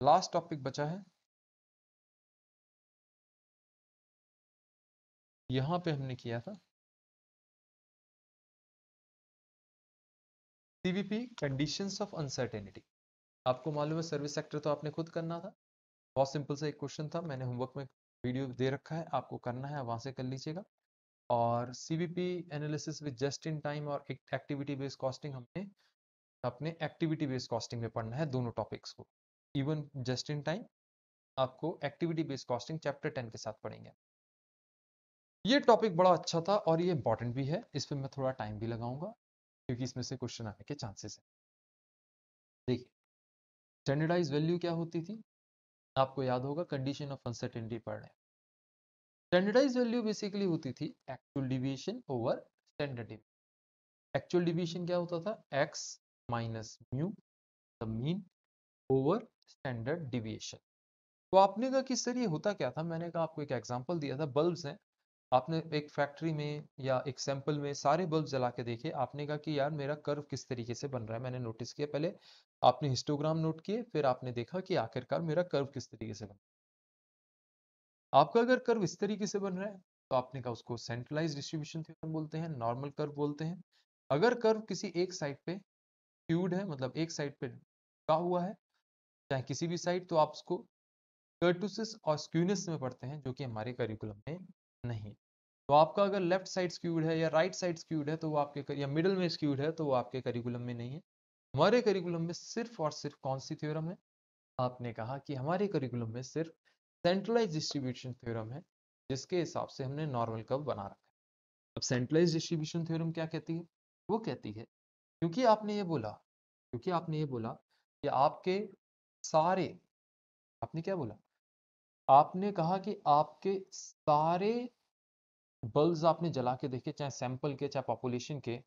लास्ट टॉपिक बचा है, यहां पे हमने किया था सीवीपी, कंडीशंस ऑफ अनसर्टेनिटी। आपको मालूम है सर्विस सेक्टर तो आपने खुद करना था, बहुत सिंपल सा एक क्वेश्चन था, मैंने होमवर्क में वीडियो दे रखा है, आपको करना है वहां से कर लीजिएगा। और CVP analysis with just in time और एक्टिविटी बेस्ड कॉस्टिंग हमने अपने एक्टिविटी बेस्ड कॉस्टिंग में पढ़ना है, दोनों टॉपिक्स को। इवन जस्ट इन टाइम आपको एक्टिविटी बेस्ड कॉस्टिंग चैप्टर 10 के साथ पढ़ेंगे। ये टॉपिक बड़ा अच्छा था और ये इंपॉर्टेंट भी है, इस पर मैं थोड़ा टाइम भी लगाऊंगा क्योंकि इसमें से क्वेश्चन आने के चांसेस है। देखिए, स्टैंडर्डाइज वैल्यू क्या होती थी? आपको याद होगा कंडीशन ऑफ अनसर्टेनिटी पढ़ रहे हैं। स्टैंडर्डाइज वैल्यू बेसिकली होती थी actual deviation over standard deviation. Actual deviation क्या होता था? X minus mu the mean over standard deviation. तो आपने कहा कि सर ये होता क्या था? मैंने कहा आपको एक एग्जांपल दिया था, बल्ब्स हैं, आपने एक फैक्ट्री में या एक सैंपल में सारे बल्ब जला के देखे, आपने कहा कि यार मेरा कर्व किस तरीके से बन रहा है। मैंने नोटिस किया, पहले आपने हिस्टोग्राम नोट किए, फिर आपने देखा कि आखिरकार मेरा कर्व किस तरीके से बन रहा है। आपका अगर कर्व इस तरीके से बन रहा है तो आपने कहा उसको सेंट्रलाइज डिस्ट्रीब्यूशन थ्योरम बोलते हैं, नॉर्मल कर्व बोलते हैं। अगर कर्व किसी एक साइड पे स्क्यूड है, मतलब एक साइड पे झुका हुआ है, चाहे किसी भी साइड, तो आप उसको कर्टुसिस और स्क्यूनेस में पढ़ते हैं, जो कि हमारे करिकुलम में नहीं है। तो आपका अगर लेफ्ट साइड स्क्यूड है या राइट साइड स्क्यूड है तो वो आपके, या मिडल में स्क्यूड है तो वो आपके करिकुलम में नहीं है। हमारे करिकुलम में सिर्फ और सिर्फ कौन सी थ्योरम है? आपने कहा कि हमारे करिकुलम में सिर्फ सेंट्रलाइज डिस्ट्रीब्यूशन थ्योरम है, जिसके हिसाब से हमने नॉर्मल कर्व बना रखा है। अब सेंट्रलाइज डिस्ट्रीब्यूशन थ्योरम क्या कहती है? वो कहती है, क्योंकि आपने ये बोला कि आपके सारे, आपने क्या बोला? आपने कहा कि आपके सारे बल्ब्स आपने जला के देखे, चाहे सैंपल के चाहे पॉपुलेशन के,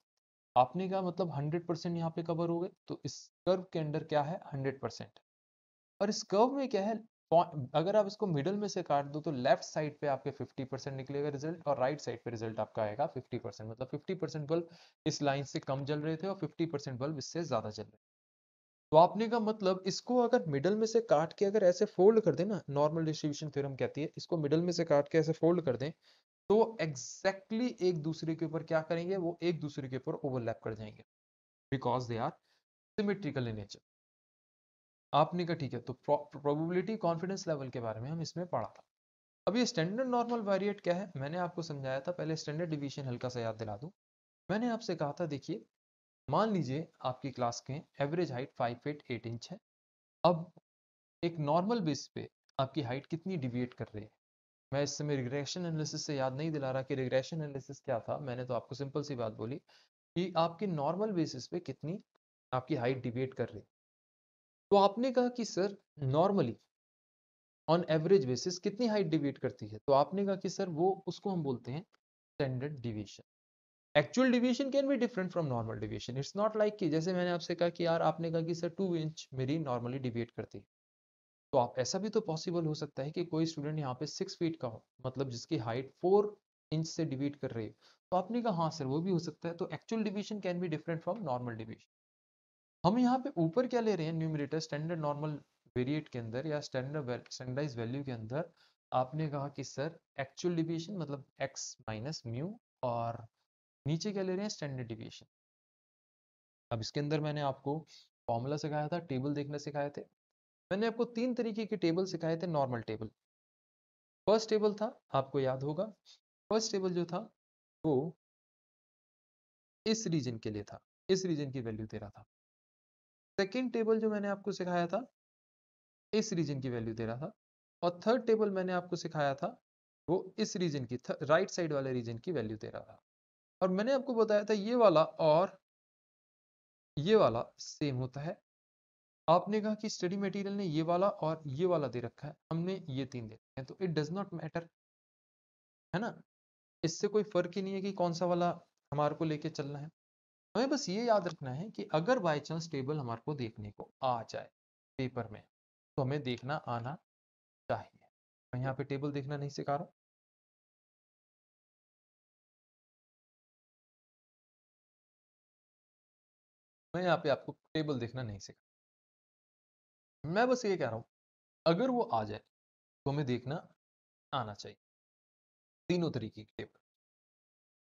आपने कहा मतलब 100% यहाँ पे कवर हो गए। तो इस कर्व के अंदर क्या है? 100%। और इस कर्व में क्या है? अगर आप इसको मिडल में से काट दो तो लेफ्ट साइड पे आपके 50% निकलेगा रिजल्ट, और राइट साइड पे रिजल्ट आपका आएगा 50%। मतलब 50% बल्ब इस लाइन से कम जल रहे थे और 50% बल्ब इससे ज्यादा जल रहे थे। तो आपने का मतलब इसको अगर मिडल में से काट के अगर ऐसे फोल्ड कर दें ना, नॉर्मल डिस्ट्रीब्यूशन थ्योरम कहती है, इसको मिडल में से काट के ऐसे फोल्ड कर दें, तो एग्जैक्टली एक दूसरे के ऊपर क्या करेंगे? वो एक दूसरे के ऊपर ओवरलैप कर जाएंगे, because they are symmetrical in nature. आपने कहा ठीक है, तो प्रोबेबिलिटी कॉन्फिडेंस लेवल के बारे में हम इसमें पढ़ा था। अब ये स्टैंडर्ड नॉर्मल वेरिएट क्या है? मैंने आपको समझाया था। पहले स्टैंडर्ड डिवीजन हल्का सा याद दिला दूं। मैंने आपसे कहा था, देखिए मान लीजिए आपकी क्लास के एवरेज हाइट 5 फीट 8 इंच है। अब एक नॉर्मल बेस पे आपकी हाइट कितनी डिविएट कर रही है? मैं इस समय रिग्रेशन एनालिसिस से याद नहीं दिला रहा कि रिग्रेशन एनालिसिस क्या था, मैंने तो आपको सिंपल सी बात बोली कि आपके नॉर्मल बेसिस पे कितनी आपकी हाइट डिविएट कर रही है। तो आपने कहा कि sir normally on average basis कितनी हाइट डिविएट करती है? तो आपने कहा कि सर वो, उसको हम बोलते हैं standard deviation. Actual deviation can be different from normal deviation. It's not like कि जैसे मैंने आपसे कहा कि यार, आपने कहा कि सर 2 इंच मेरी नॉर्मली डिविएट करती है, तो आप ऐसा भी तो पॉसिबल हो सकता है कि कोई स्टूडेंट यहाँ पे 6 फीट का हो, मतलब जिसकी हाइट 4 इंच से डिविएट कर रही है। तो आपने कहा हाँ सर वो भी हो सकता है। तो actual deviation can be different from normal deviation. हम यहाँ पे ऊपर क्या ले रहे हैं? न्यूमरेटर स्टैंडर्ड नॉर्मल वेरिएट के अंदर या स्टैंडर्डाइज वैल्यू के अंदर आपने कहा कि सर एक्चुअल डिविएशन मतलब x माइनस म्यू, और नीचे क्या ले रहे हैं? Standard deviation. अब इसके अंदर मैंने आपको फॉर्मूला सिखाया था, टेबल देखना सिखाए थे। मैंने आपको 3 तरीके के टेबल सिखाए थे। नॉर्मल टेबल, फर्स्ट टेबल था, आपको याद होगा, फर्स्ट टेबल जो था वो इस रीजन के लिए था, इस रीजन की वैल्यू दे रहा था। सेकेंड टेबल जो मैंने आपको सिखाया था, इस रीजन की वैल्यू दे रहा था। और थर्ड टेबल मैंने आपको सिखाया था, वो इस रीजन की, राइट साइड वाले रीजन की वैल्यू दे रहा था। और मैंने आपको बताया था ये वाला और ये वाला सेम होता है। आपने कहा कि स्टडी मटेरियल ने ये वाला और ये वाला दे रखा है, हमने ये 3 दे रखे हैं, तो इट डज नॉट मैटर, है ना? इससे कोई फर्क ही नहीं है कि कौन सा वाला हमारे को लेके चलना है। हमें बस ये याद रखना है कि अगर बाय चांस टेबल हमारे को देखने को आ जाए पेपर में, तो हमें देखना आना चाहिए। मैं यहाँ पे टेबल देखना नहीं सिखा रहा हूँ। मैं यहाँ पे आपको टेबल देखना नहीं सिखा, मैं बस ये कह रहा हूँ अगर वो आ जाए तो हमें देखना आना चाहिए, तीनों तरीके की टेबल।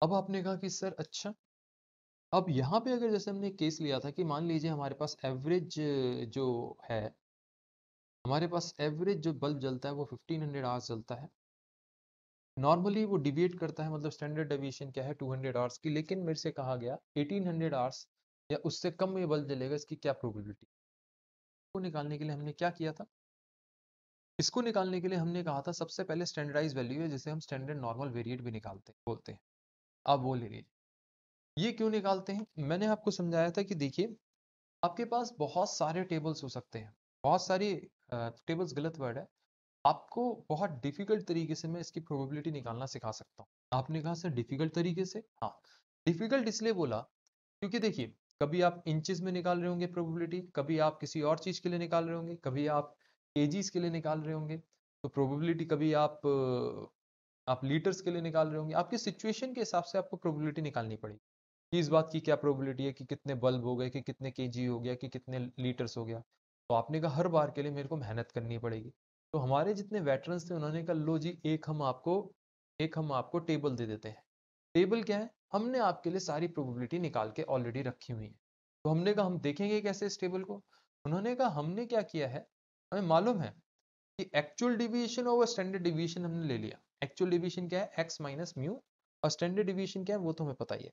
अब आपने कहा कि सर अच्छा, अब यहाँ पे अगर जैसे हमने केस लिया था कि मान लीजिए हमारे पास एवरेज जो है, हमारे पास एवरेज जो बल्ब जलता है वो 1500 आवर्स जलता है। नॉर्मली वो डिविएट करता है, मतलब स्टैंडर्ड डेविएशन क्या है 200 आवर्स की, लेकिन मेरे से कहा गया 1800 आवर्स या उससे कम में बल्ब जलेगा, इसकी क्या प्रोबेबिलिटी? को निकालने के लिए हमने क्या किया था? इसको निकालने के लिए हमने कहा था सबसे पहले स्टैंडर्डाइज वैल्यू है, जिसे हम स्टैंडर्ड नॉर्मल वेरिएट भी निकालते बोलते हैं। आप वो ले लीजिए। ये क्यों निकालते हैं? मैंने आपको समझाया था कि देखिए आपके पास बहुत सारे टेबल्स हो सकते हैं, बहुत सारी टेबल्स गलत वर्ड है, आपको बहुत डिफिकल्ट तरीके से मैं इसकी प्रोबेबिलिटी निकालना सिखा सकता हूँ। आपने कहा सर डिफिकल्ट तरीके से? हाँ, डिफिकल्ट इसलिए बोला क्योंकि देखिए, कभी आप इंचेस में निकाल रहे होंगे प्रोबेबिलिटी, कभी आप किसी और चीज के लिए निकाल रहे होंगे, कभी आप केजीज के लिए निकाल रहे होंगे, तो प्रोबेबिलिटी कभी आप लीटर्स के लिए निकाल रहे होंगे। आपकी सिचुएशन के हिसाब से आपको प्रोबेबिलिटी निकालनी पड़ेगी कि इस बात की क्या प्रोबेबिलिटी है कि कितने बल्ब हो गए, कि कितने केजी हो गया, कि कितने लीटर्स हो गया। तो आपने कहा हर बार के लिए मेरे को मेहनत करनी पड़ेगी। तो हमारे जितने वेटरन्स थे उन्होंने कहा लो जी, एक हम आपको टेबल दे देते हैं। टेबल क्या है? हमने आपके लिए सारी प्रोबेबिलिटी निकाल के ऑलरेडी रखी हुई है। तो हमने कहा हम देखेंगे कैसे इस टेबल को। उन्होंने कहा हमने क्या किया है, हमें मालूम है कि actual deviation over standard deviation हमने ले लिया। एक्चुअल डिविएशन क्या है? एक्स माइनस म्यू, और स्टैंडर्ड डिविएशन क्या है वो तो हमें पता ही है।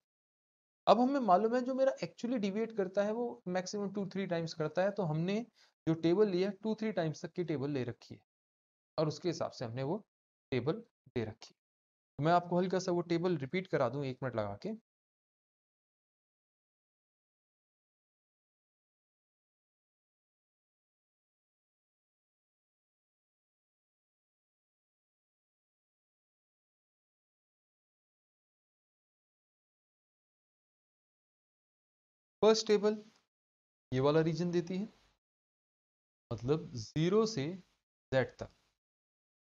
अब हमें मालूम है जो मेरा एक्चुअली डिविएट करता है वो मैक्सिमम 2-3 टाइम्स करता है, तो हमने जो टेबल लिया 2-3 टाइम्स तक की टेबल ले रखी है और उसके हिसाब से हमने वो टेबल दे रखी है। तो मैं आपको हल्का सा वो टेबल रिपीट करा दूं 1 मिनट लगा के। फर्स्ट टेबल ये वाला रीजन देती है, मतलब 0 से z तक।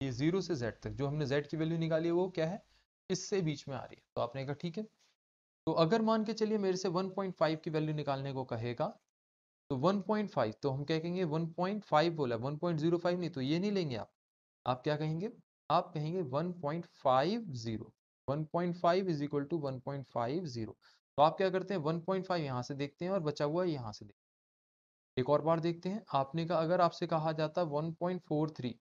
ये 0 से z तक जो हमने z की वैल्यू निकाली है वो क्या है? इससे बीच में आ रही है। तो आपने कहा ठीक है। तो अगर मान के चलिए मेरे से 1.5 की वैल्यू निकालने को कहेगा, तो 1.5 तो हम क्या कहेंगे? 1.5 बोला, 1.05 नहीं, तो ये नहीं लेंगे आप क्या कहेंगे? आप कहेंगे 1.50। 1.5 इज इक्वल टू 1.50। तो आप क्या करते हैं? 1.5 यहां से देखते हैं और बचा हुआ यहां से देखते हैं। एक और बार देखते हैं। आपने कहा अगर आपसे कहा जाता 1.43,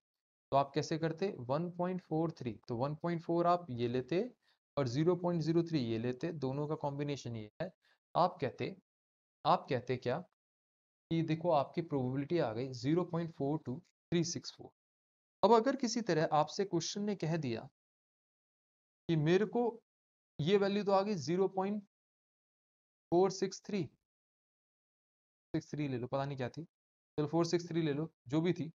तो आप कैसे करते? 1.43, तो 1.4 आप ये लेते और 0.03 ये लेते, दोनों का कॉम्बिनेशन ये है। आप कहते क्या कि देखो आपकी प्रोबेबिलिटी आ गई 0.42364। अब अगर किसी तरह आपसे क्वेश्चन ने कह दिया कि मेरे को ये वैल्यू तो आ गई 0.463 ले लो, पता नहीं क्या थी, चलो 463 ले लो, जो भी थी।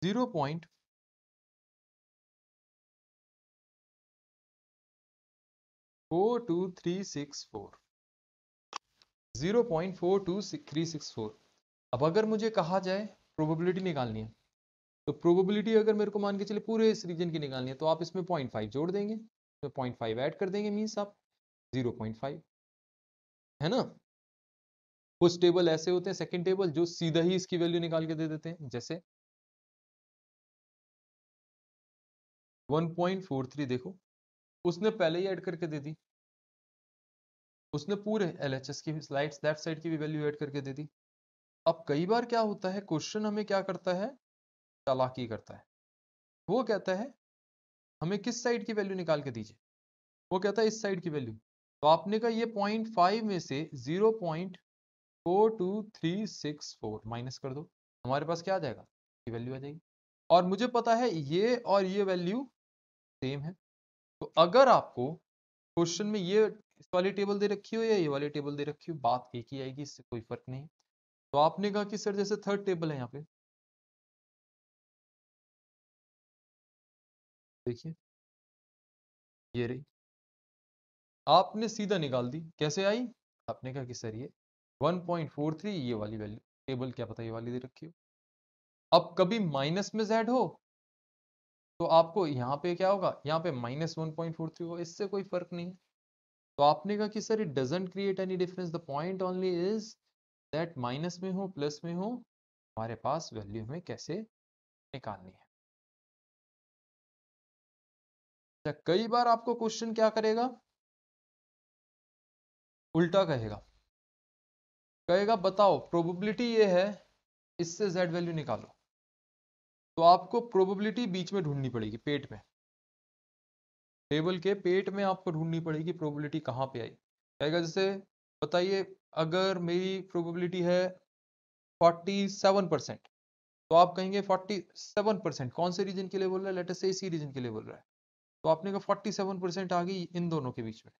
Zero point 42364, 0.42364। अब अगर मुझे कहा जाए प्रोबेबिलिटी निकालनी है, तो प्रोबेबिलिटी अगर मेरे को मान के चले पूरे इस रीजन की निकालनी है, तो आप इसमें 0.5 जोड़ देंगे, तो 0.5 ऐड कर देंगे, मीन्स आप 0.5, है ना। कुछ टेबल ऐसे होते हैं सेकंड टेबल जो सीधा ही इसकी वैल्यू निकाल के दे देते हैं, जैसे 1.43 देखो, उसने पहले ही ऐड करके दे दी, उसने पूरे LHS की स्लाइड्स दैट साइड की भी वैल्यू ऐड करके दे दी। अब कई बार क्या होता है, क्वेश्चन हमें क्या करता है? चालाकी करता है। वो कहता है हमें किस साइड की वैल्यू निकाल के दीजिए, वो कहता है इस साइड की वैल्यू। तो आपने कहा ये 0.5 में से 0.42364 माइनस कर दो, हमारे पास क्या आ जाएगा? ये वैल्यू आ जाएगी। और मुझे पता है ये और ये वैल्यू सेम है। तो अगर आपको क्वेश्चन में ये इस वाली टेबल दे रखी हो या ये वाली टेबल दे रखी हो, बात एक ही आएगी, इससे कोई फर्क नहीं। तो आपने कहा कि सर जैसे थर्ड टेबल है यहाँ पे, देखिए ये रही, आपने सीधा निकाल दी। कैसे आई? आपने कहा कि सर ये 1.43, ये वाली वैल्यू टेबल क्या पता ये वाली दे रखी हो। अब कभी माइनस में z हो तो आपको यहाँ पे क्या होगा? यहाँ पे -1.43 होगा, इससे कोई फर्क नहीं है। तो आपने कहा कि sir it doesn't create any difference, the point only is that minus में हो प्लस में हो, हमारे पास वैल्यू हमें कैसे निकालनी है। अच्छा, कई बार आपको क्वेश्चन क्या करेगा? उल्टा कहेगा, कहेगा बताओ प्रोबेबिलिटी ये है, इससे z वैल्यू निकालो। तो आपको प्रोबेबिलिटी बीच में ढूंढनी पड़ेगी, पेट में, टेबल के पेट में आपको ढूंढनी पड़ेगी प्रोबेबिलिटी कहाँ पे आई। कहेगा जैसे बताइए अगर मेरी प्रोबेबिलिटी है 47%, तो आप कहेंगे 47% कौन से रीजन के लिए बोल रहा है? लेट अस से इसी रीजन के लिए बोल रहा है। तो आपने कहा 47% आ गई इन दोनों के बीच में,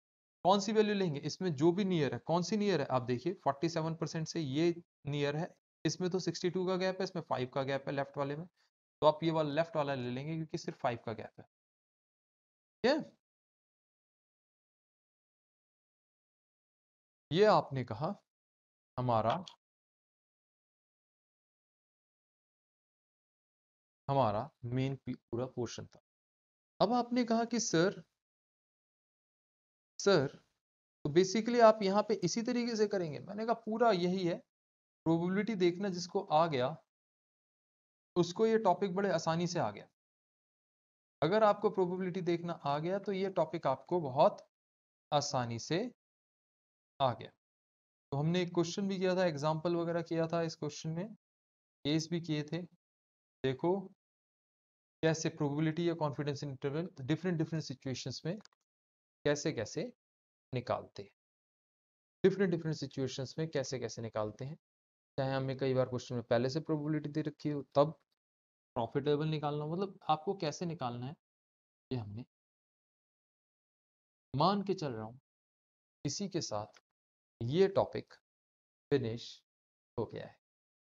कौन सी वैल्यू लेंगे, इसमें जो भी नियर है, कौन सी नियर है, आप देखिए 47% से ये नियर है, इसमें तो 62 का गैप है, इसमें 5 का गैप है लेफ्ट वाले में, तो आप ये वाला लेफ्ट वाला ले लेंगे क्योंकि सिर्फ 5 का गैप है। ठीक है, ये आपने कहा हमारा हमारा मेन पूरा पोर्शन था। अब आपने कहा कि सर तो बेसिकली आप यहाँ पे इसी तरीके से करेंगे, मैंने कहा पूरा यही है, प्रोबेबिलिटी देखना जिसको आ गया उसको ये टॉपिक बड़े आसानी से आ गया। अगर आपको प्रोबेबिलिटी देखना आ गया तो ये टॉपिक आपको बहुत आसानी से आ गया। तो हमने एक क्वेश्चन भी किया था, एग्जाम्पल वगैरह किया था, इस क्वेश्चन में केस भी किए थे। देखो कैसे प्रोबेबिलिटी या confidence interval different different situations में कैसे कैसे निकालते हैं, डिफरेंट डिफरेंट सिचुएशंस में कैसे कैसे निकालते हैं। चाहे हमें कई बार क्वेश्चन में पहले से प्रोबेबिलिटी दे रखी हो तब प्रॉफिटेबल निकालना, मतलब आपको कैसे निकालना है ये हमने मान के चल रहा हूं। इसी के साथ ये टॉपिक फिनिश हो गया है।